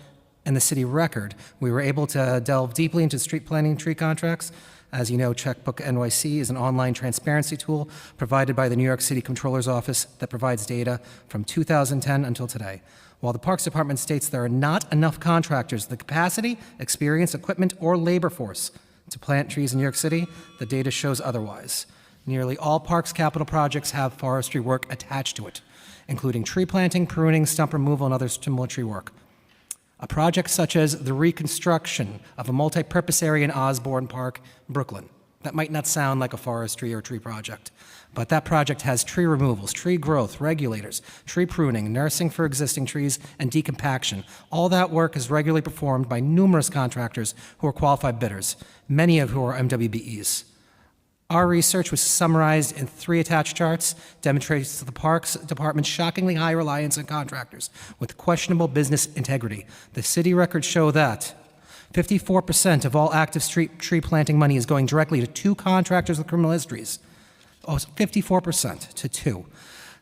and the city record, we were able to delve deeply into street planning tree contracts. As you know, Checkbook NYC is an online transparency tool provided by the New York City Comptroller's Office that provides data from 2010 until today. While the Parks Department states there are not enough contractors, the capacity, experience, equipment, or labor force to plant trees in New York City, the data shows otherwise. Nearly all Parks capital projects have forestry work attached to it, including tree planting, pruning, stump removal, and other similar tree work. A project such as the reconstruction of a multi-purpose area in Osborne Park, Brooklyn. That might not sound like a forestry or tree project, but that project has tree removals, tree growth, regulators, tree pruning, nursing for existing trees, and decompaction. All that work is regularly performed by numerous contractors who are qualified bidders, many of who are MWBEs. Our research, which is summarized in 3 attached charts, demonstrates the Parks Department's shockingly high reliance on contractors with questionable business integrity. The city records show that 54% of all active street tree planting money is going directly to 2 contractors with criminal histories. 54% to 2.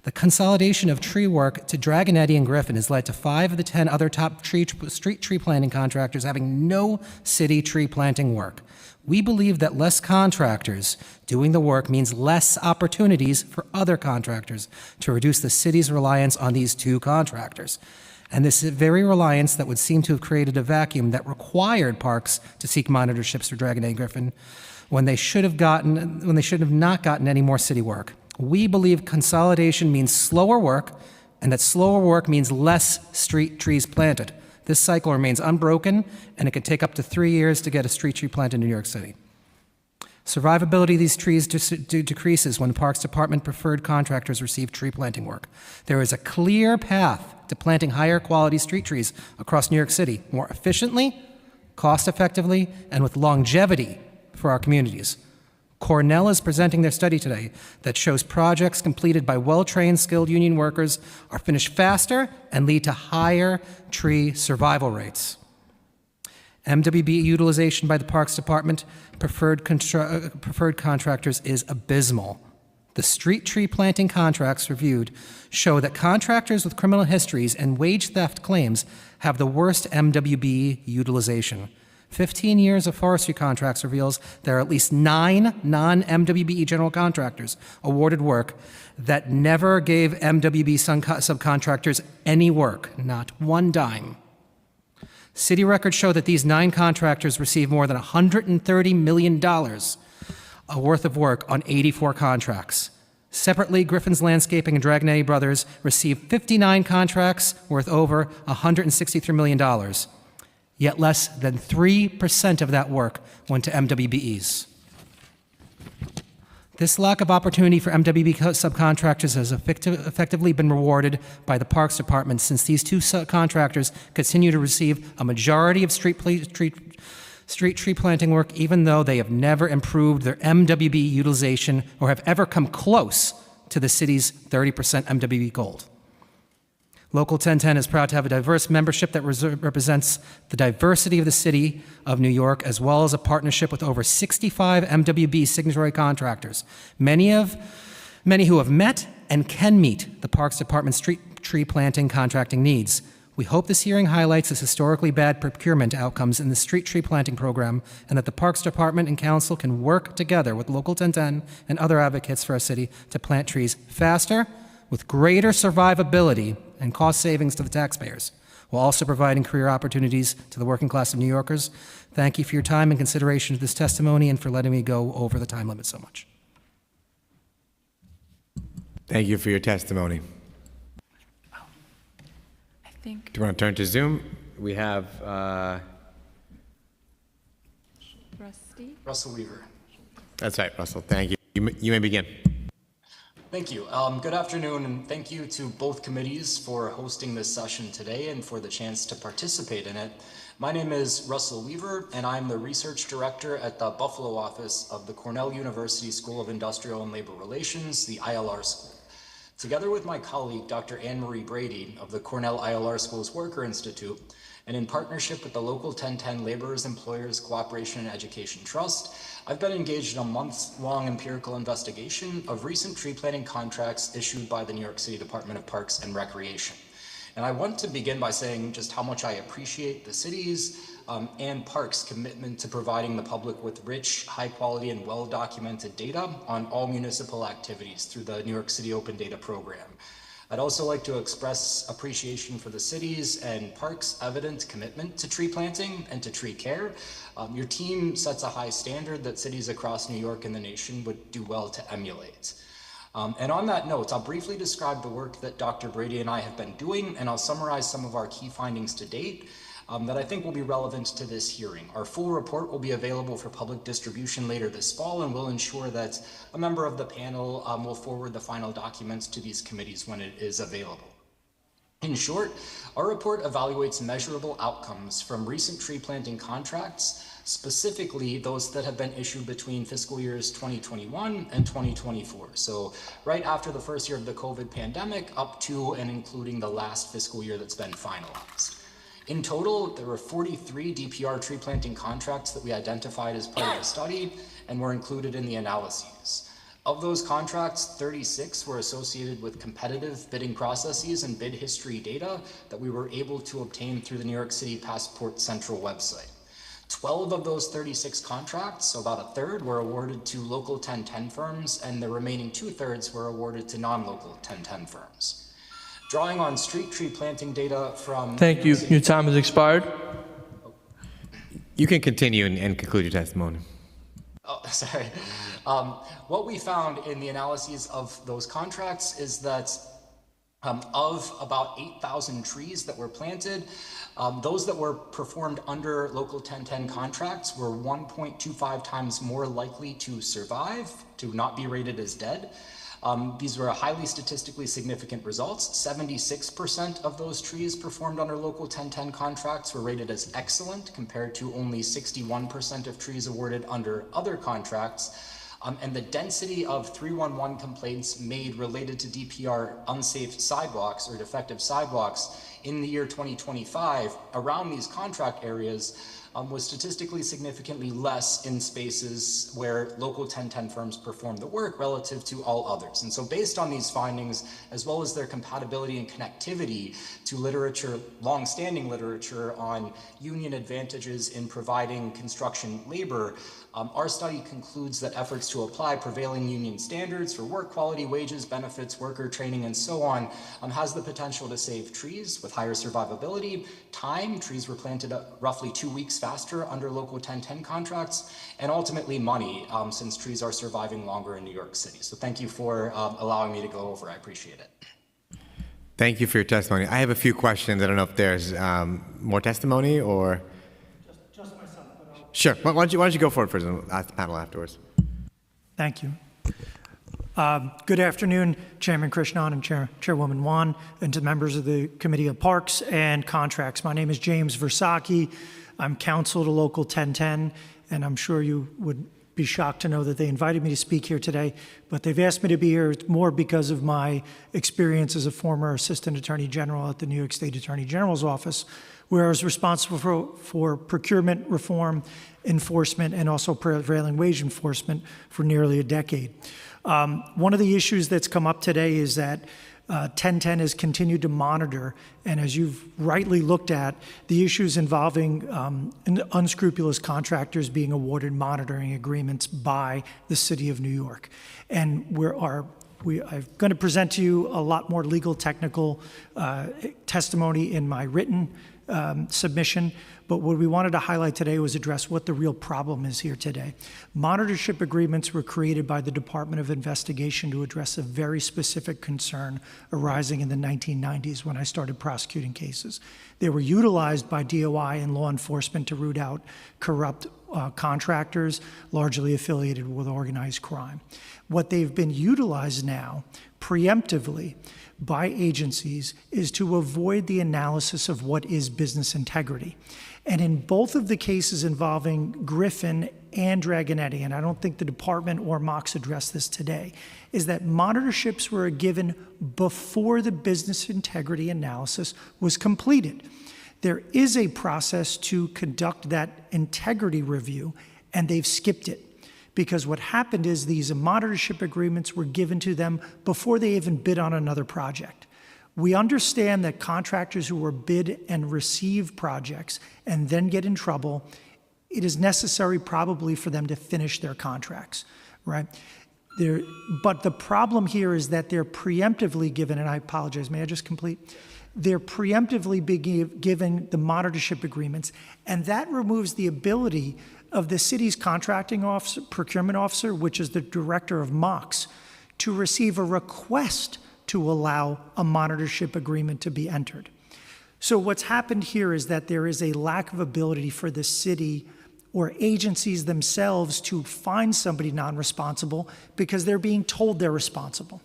The consolidation of tree work to Dragon Eddy and Griffin has led to 5 of the 10 other top street tree planting contractors having no city tree planting work. We believe that less contractors doing the work means less opportunities for other contractors to reduce the city's reliance on these 2 contractors. And this very reliance that would seem to have created a vacuum that required parks to seek monitorships for Dragon Eddy and Griffin when they should have not gotten any more city work. We believe consolidation means slower work, and that slower work means less street trees planted. This cycle remains unbroken, and it can take up to 3 years to get a street tree planted in New York City. Survivability of these trees decreases when the Parks Department preferred contractors receive tree planting work. There is a clear path to planting higher quality street trees across New York City more efficiently, cost effectively, and with longevity for our communities. Cornell is presenting their study today that shows projects completed by well-trained, skilled union workers are finished faster and lead to higher tree survival rates. MWB utilization by the Parks Department preferred contractors is abysmal. The street tree planting contracts reviewed show that contractors with criminal histories and wage theft claims have the worst MWB utilization. 15 years of forestry contracts reveals there are at least 9 non-MWBE general contractors awarded work that never gave MWB subcontractors any work, not one dime. City records show that these 9 contractors received more than $130 million worth of work on 84 contracts. Separately, Griffin's Landscaping and Dragon Eddy Brothers received 59 contracts worth over $163 million. Yet less than 3% of that work went to MWBEs. This lack of opportunity for MWB subcontractors has effectively been rewarded by the Parks Department since these 2 subcontractors continue to receive a majority of street tree planting work, even though they have never improved their MWB utilization or have ever come close to the city's 30% MWB goal. Local 1010 is proud to have a diverse membership that represents the diversity of the city of New York, as well as a partnership with over 65 MWB signatory contractors, many who have met and can meet the Parks Department's street tree planting contracting needs. We hope this hearing highlights this historically bad procurement outcomes in the street tree planting program, and that the Parks Department and Council can work together with Local 1010 and other advocates for our city to plant trees faster, with greater survivability and cost savings to the taxpayers, while also providing career opportunities to the working class of New Yorkers. Thank you for your time and consideration of this testimony and for letting me go over the time limit so much. Thank you for your testimony. Do you want to turn to Zoom? We have Russell Weaver. That's right, Russell. Thank you. You may begin. Thank you. Good afternoon, and thank you to both committees for hosting this session today and for the chance to participate in it. My name is Russell Weaver, and I'm the Research Director at the Buffalo office of the Cornell University School of Industrial and Labor Relations, the ILR School. Together with my colleague, Dr. Anne Marie Brady of the Cornell ILR School's Worker Institute, and in partnership with the Local 1010 Laborers Employers Cooperation and Education Trust, I've been engaged in a month-long empirical investigation of recent tree planting contracts issued by the New York City Department of Parks and Recreation. And I want to begin by saying just how much I appreciate the city's and Parks' commitment to providing the public with rich, high quality, and well-documented data on all municipal activities through the New York City Open Data Program. I'd also like to express appreciation for the city's and Parks' evident commitment to tree planting and to tree care. Your team sets a high standard that cities across New York and the nation would do well to emulate. And on that note, I'll briefly describe the work that Dr. Brady and I have been doing, and I'll summarize some of our key findings to date that I think will be relevant to this hearing. Our full report will be available for public distribution later this fall, and we'll ensure that a member of the panel will forward the final documents to these committees when it is available. In short, our report evaluates measurable outcomes from recent tree planting contracts, specifically those that have been issued between fiscal years 2021 and 2024. So right after the first year of the COVID pandemic up to and including the last fiscal year that's been finalized. In total, there were 43 DPR tree planting contracts that we identified as part of the study and were included in the analyses. Of those contracts, 36 were associated with competitive bidding processes and bid history data that we were able to obtain through the New York City Passport Central website. 12 of those 36 contracts, so about a third, were awarded to local 1010 firms, and the remaining 2/3 were awarded to non-local 1010 firms. Drawing on street tree planting data from... Thank you. Your time has expired. You can continue and conclude your testimony. Oh, sorry. What we found in the analyses of those contracts is that of about 8,000 trees that were planted, those that were performed under local 1010 contracts were 1.25 times more likely to survive, to not be rated as dead. These were highly statistically significant results. 76% of those trees performed under local 1010 contracts were rated as excellent, compared to only 61% of trees awarded under other contracts. And the density of 311 complaints made related to DPR unsafe sidewalks or defective sidewalks in the year 2025 around these contract areas was statistically significantly less in spaces where local 1010 firms perform the work relative to all others. And so based on these findings, as well as their compatibility and connectivity to literature, long-standing literature on union advantages in providing construction labor, our study concludes that efforts to apply prevailing union standards for work quality, wages, benefits, worker training, and so on has the potential to save trees with higher survivability, time, trees were planted roughly 2 weeks faster under local 1010 contracts, and ultimately money, since trees are surviving longer in New York City. So thank you for allowing me to go over. I appreciate it. Thank you for your testimony. I have a few questions. I don't know if there's more testimony or... Just myself. Sure. Why don't you go for it first and ask the panel afterwards. Thank you. Good afternoon, Chairman Krishnan and Chairwoman Wan, and to members of the Committee of Parks and Contracts. My name is James Versacchi. I'm counsel to Local 1010, and I'm sure you would be shocked to know that they invited me to speak here today, but they've asked me to be here more because of my experience as a former Assistant Attorney General at the New York State Attorney General's Office, where I was responsible for procurement reform, enforcement, and also prevailing wage enforcement for nearly a decade. One of the issues that's come up today is that 1010 has continued to monitor, and as you've rightly looked at, the issues involving unscrupulous contractors being awarded monitoring agreements by the City of New York. And I'm going to present to you a lot more legal technical testimony in my written submission, but what we wanted to highlight today was address what the real problem is here today. Monitorship agreements were created by the Department of Investigation to address a very specific concern arising in the 1990s when I started prosecuting cases. They were utilized by DOI and law enforcement to root out corrupt contractors, largely affiliated with organized crime. What they've been utilized now, preemptively, by agencies is to avoid the analysis of what is business integrity. And in both of the cases involving Griffin and Dragonetti, and I don't think the department or Mox addressed this today, is that monitorships were given before the business integrity analysis was completed. There is a process to conduct that integrity review, and they've skipped it. Because what happened is these monitorship agreements were given to them before they even bid on another project. We understand that contractors who are bid and receive projects and then get in trouble, it is necessary probably for them to finish their contracts, right? But the problem here is that they're preemptively given, and I apologize, may I just complete? They're preemptively given the monitorship agreements, and that removes the ability of the city's contracting officer, procurement officer, which is the director of MOX, to receive a request to allow a monitorship agreement to be entered. So what's happened here is that there is a lack of ability for the city or agencies themselves to find somebody non-responsible because they're being told they're responsible.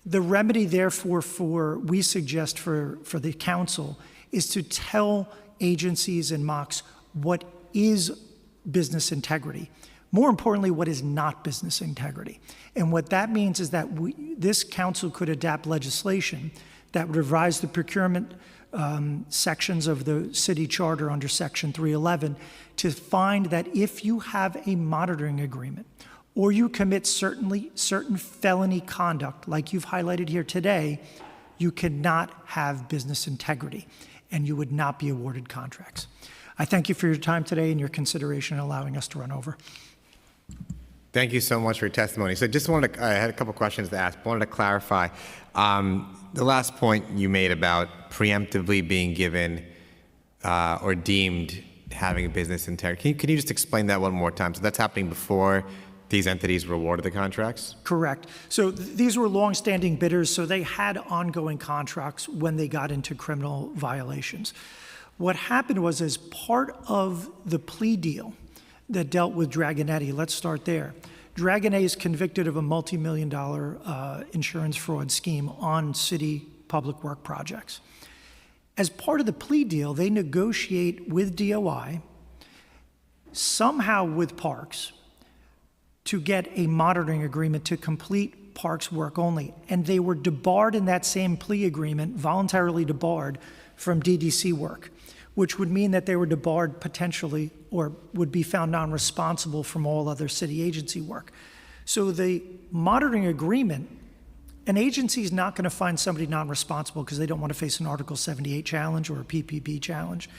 The remedy, therefore, we suggest for the council is to tell agencies and MOX what is business integrity. More importantly, what is not business integrity. And what that means is that this council could adapt legislation that would revise the procurement sections of the city charter under section 311 to find that if you have a monitoring agreement or you commit certain felony conduct like you've highlighted here today, you cannot have business integrity and you would not be awarded contracts. I thank you for your time today and your consideration in allowing us to run over. Thank you so much for your testimony. So just wanted to, I had a couple questions to ask. Wanted to clarify the last point you made about preemptively being given or deemed having a business integrity. Can you just explain that one more time? So that's happening before these entities were awarded the contracts? Correct. So these were longstanding bidders, so they had ongoing contracts when they got into criminal violations. What happened was, as part of the plea deal that dealt with Dragonetti, let's start there. Dragonetti is convicted of a multi-million-dollar insurance fraud scheme on city public work projects. As part of the plea deal, they negotiate with DOI, somehow with Parks, to get a monitoring agreement to complete Parks work only. And they were debarred in that same plea agreement, voluntarily debarred from DDC work, which would mean that they were debarred potentially or would be found non-responsible from all other city agency work. So the monitoring agreement, an agency is not going to find somebody non-responsible because they don't want to face an Article 78 challenge or a PPP challenge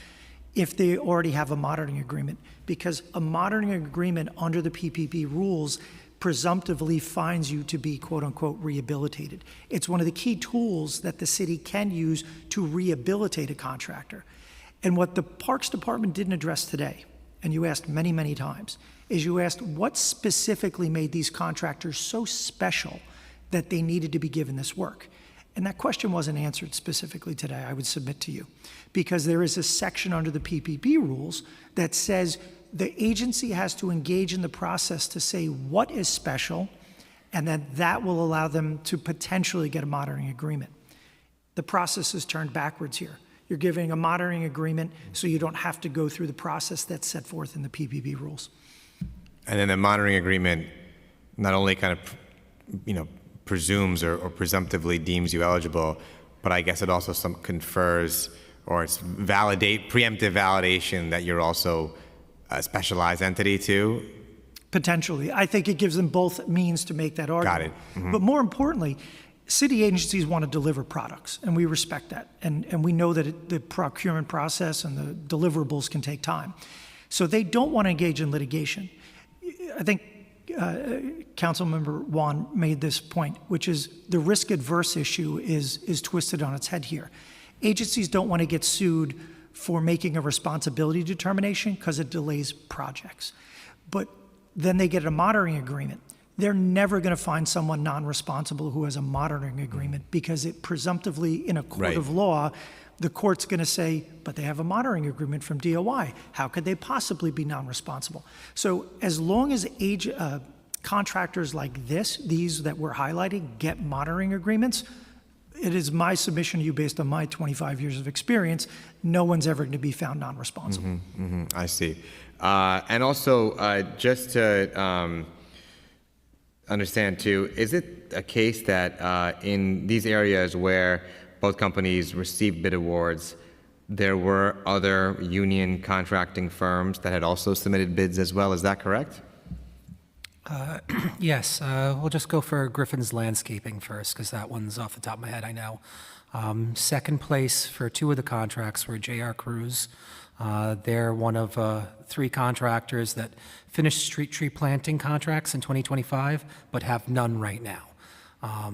if they already have a monitoring agreement, because a monitoring agreement under the PPP rules presumptively finds you to be quote-unquote rehabilitated. It's one of the key tools that the city can use to rehabilitate a contractor. And what the Parks Department didn't address today, and you asked many, many times, is you asked what specifically made these contractors so special that they needed to be given this work. And that question wasn't answered specifically today, I would submit to you, because there is a section under the PPP rules that says the agency has to engage in the process to say what is special, and that will allow them to potentially get a monitoring agreement. The process is turned backwards here. You're giving a monitoring agreement so you don't have to go through the process that's set forth in the PPP rules. And then the monitoring agreement not only kind of, presumes or presumptively deems you eligible, but I guess it also confers or it's preemptive validation that you're also a specialized entity too? Potentially. I think it gives them both means to make that argument. Got it. Mm-hmm. But more importantly, city agencies want to deliver products, and we respect that. And we know that the procurement process and the deliverables can take time. So they don't want to engage in litigation. I think Councilmember Juan made this point, which is the risk-adverse issue is twisted on its head here. Agencies don't want to get sued for making a responsibility determination because it delays projects. But then they get a monitoring agreement. They're never going to find someone non-responsible who has a monitoring agreement because it presumptively, in a court of law, the court's going to say, but they have a monitoring agreement from DOI. How could they possibly be non-responsible? So as long as contractors like these that we're highlighting, get monitoring agreements, it is my submission to you based on my 25 years of experience, no one's ever going to be found non-responsible. Mm-hmm, mm-hmm, I see. And also, just to understand too, is it a case that in these areas where both companies received bid awards, there were other union contracting firms that had also submitted bids as well? Is that correct? Yes, we'll just go for Griffin's Landscaping first, because that one's off the top of my head, I know. Second place for two of the contracts were J.R. Cruz. They're one of three contractors that finished street tree planting contracts in 2025, but have none right now.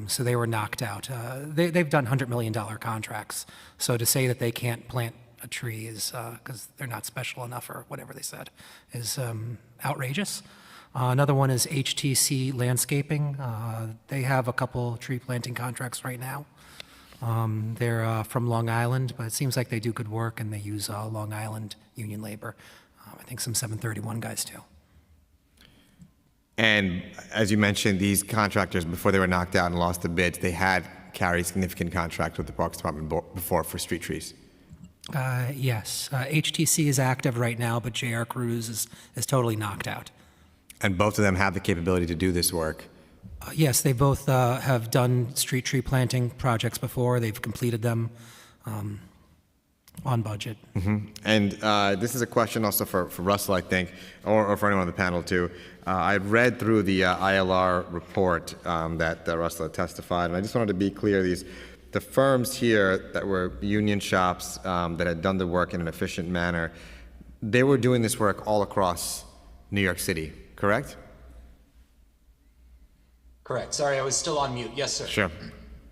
So they were knocked out. They've done $100 million contracts. So to say that they can't plant a tree is, because they're not special enough or whatever they said, is outrageous. Another one is HTC Landscaping. They have a couple tree planting contracts right now. They're from Long Island, but it seems like they do good work and they use Long Island union labor. I think some 731 guys too. And as you mentioned, these contractors, before they were knocked out and lost the bids, they had carried significant contracts with the Parks Department before for street trees. Yes, HTC is active right now, but J.R. Cruz is totally knocked out. And both of them have the capability to do this work. Yes, they both have done street tree planting projects before. They've completed them on budget. Mm-hmm. And this is a question also for Russell, I think, or for anyone on the panel too. I read through the ILR report that Russell had testified, and I just wanted to be clear, the firms here that were union shops that had done the work in an efficient manner, they were doing this work all across New York City, correct? Correct. Sorry, I was still on mute. Yes, sir. Sure.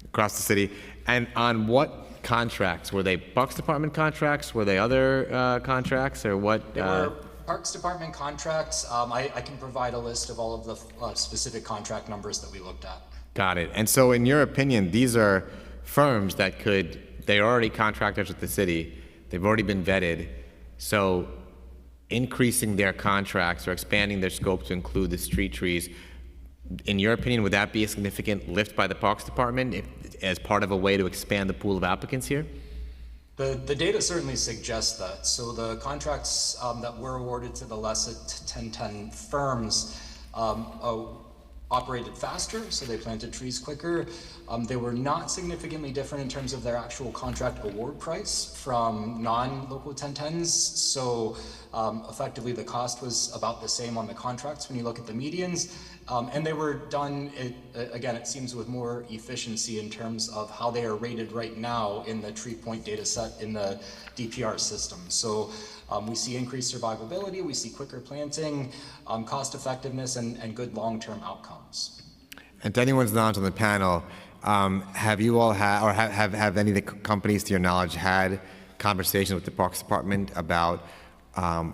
Across the city. And on what contracts? Were they Parks Department contracts? Were they other contracts, or what? They were Parks Department contracts. I can provide a list of all of the specific contract numbers that we looked at. Got it. And so in your opinion, these are firms that they're already contractors with the city. They've already been vetted. So increasing their contracts or expanding their scope to include the street trees, in your opinion, would that be a significant lift by the Parks Department as part of a way to expand the pool of applicants here? The data certainly suggests that. So the contracts that were awarded to the LESA 1010 firms operated faster, so they planted trees quicker. They were not significantly different in terms of their actual contract award price from non-local 1010s. So effectively the cost was about the same on the contracts when you look at the medians. And they were done, again, it seems with more efficiency in terms of how they are rated right now in the tree point data set in the DPR system. So we see increased survivability, we see quicker planting, cost effectiveness, and good long-term outcomes. And to anyone's not on the panel, have you all had, or have any of the companies, to your knowledge, had conversations with the Parks Department about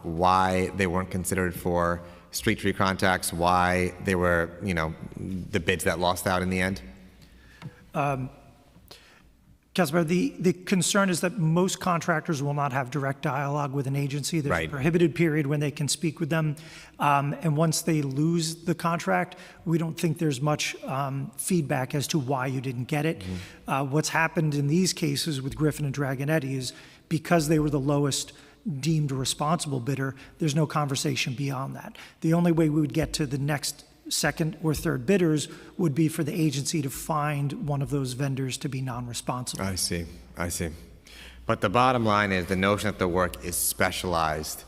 why they weren't considered for street tree contracts, why they were, the bids that lost out in the end? Councilmember, the concern is that most contractors will not have direct dialogue with an agency. There's Right. a prohibited period when they can speak with them. And once they lose the contract, we don't think there's much feedback as to why you didn't get it. What's happened in these cases with Griffin and Dragonetti is because they were the lowest deemed responsible bidder, there's no conversation beyond that. The only way we would get to the next second or third bidders would be for the agency to find one of those vendors to be non-responsible. I see. But the bottom line is the notion that the work is specialized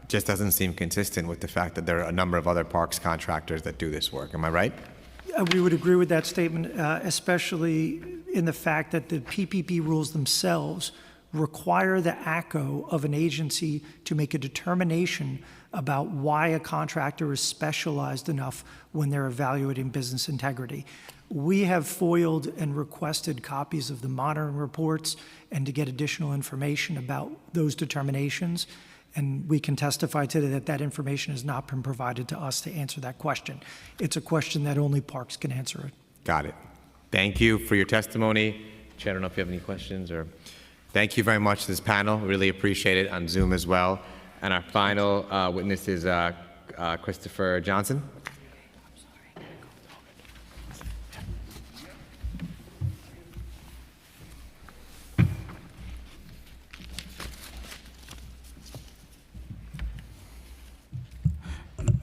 just doesn't seem consistent with the fact that there are a number of other parks contractors that do this work. Am I right? We would agree with that statement, especially in the fact that the PPP rules themselves require the ACO of an agency to make a determination about why a contractor is specialized enough when they're evaluating business integrity. We have foiled and requested copies of the monitoring reports and to get additional information about those determinations. And we can testify today that that information has not been provided to us to answer that question. It's a question that only Parks can answer it. Got it. Thank you for your testimony. Chair, I don't know if you have any questions or... Thank you very much to this panel. Really appreciate it on Zoom as well. And our final witness is Christopher Johnson.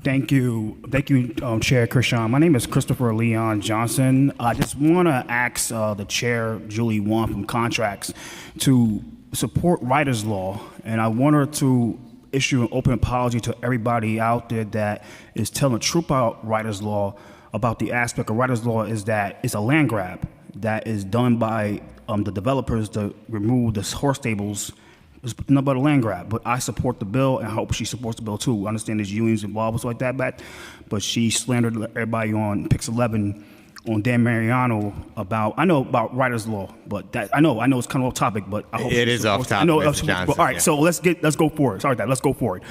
Thank you, Chair Krishan. My name is Christopher Leon Johnson. I just want to ask the Chair, Julie Wong from Contracts, to support Writer's Law, and I want her to issue an open apology to everybody out there that is telling the truth about Writer's Law, about the aspect of Writer's Law is that it's a land grab. that is done by the developers to remove the horse stables is nothing but a land grab. But I support the bill, and I hope she supports the bill too. I understand there's unions involved and stuff like that, but she slandered everybody on Pix 11 on Dan Mariano about, I know about writer's law, but that I know it's kind of off topic, but I hope It is off topic, I know, Mr. Johnson, all right, yeah. so let's go for it. Sorry, Dad, let's go for it.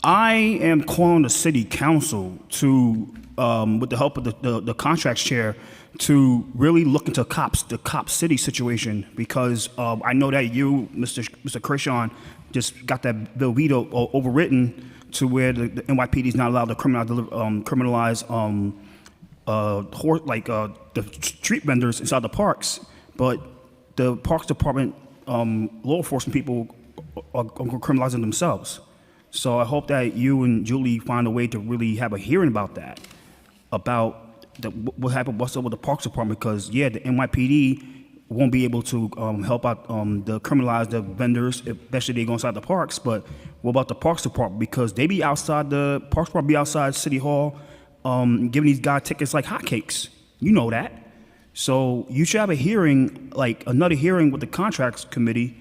I am calling the city council to, with the help of the contracts chair, to really look into the cop city situation, because I know that you, Mr. Krishan, just got that bill veto overwritten to where the NYPD is not allowed to criminalize the street vendors inside the parks, but the Parks Department law enforcement people are criminalizing themselves. So I hope that you and Julie find a way to really have a hearing about that, about what happened, what's up with the Parks Department, because the NYPD won't be able to help out the criminalize the vendors, especially they go inside the parks. But what about the Parks Department? Because they be outside the Parks Department, be outside City Hall, giving these guys tickets like hotcakes. You know that. So you should have a hearing, like another hearing with the contracts committee,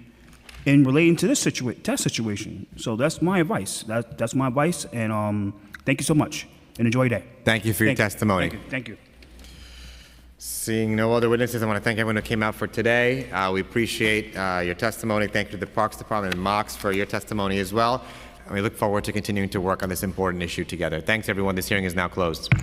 in relating to this situation. So that's my advice. That's my advice, and thank you so much, and enjoy your day. Thank you for your testimony. Thank you. Seeing no other witnesses, I want to thank everyone who came out for today. We appreciate your testimony. Thank you to the Parks Department and Mox for your testimony as well. And we look forward to continuing to work on this important issue together. Thanks, everyone. This hearing is now closed.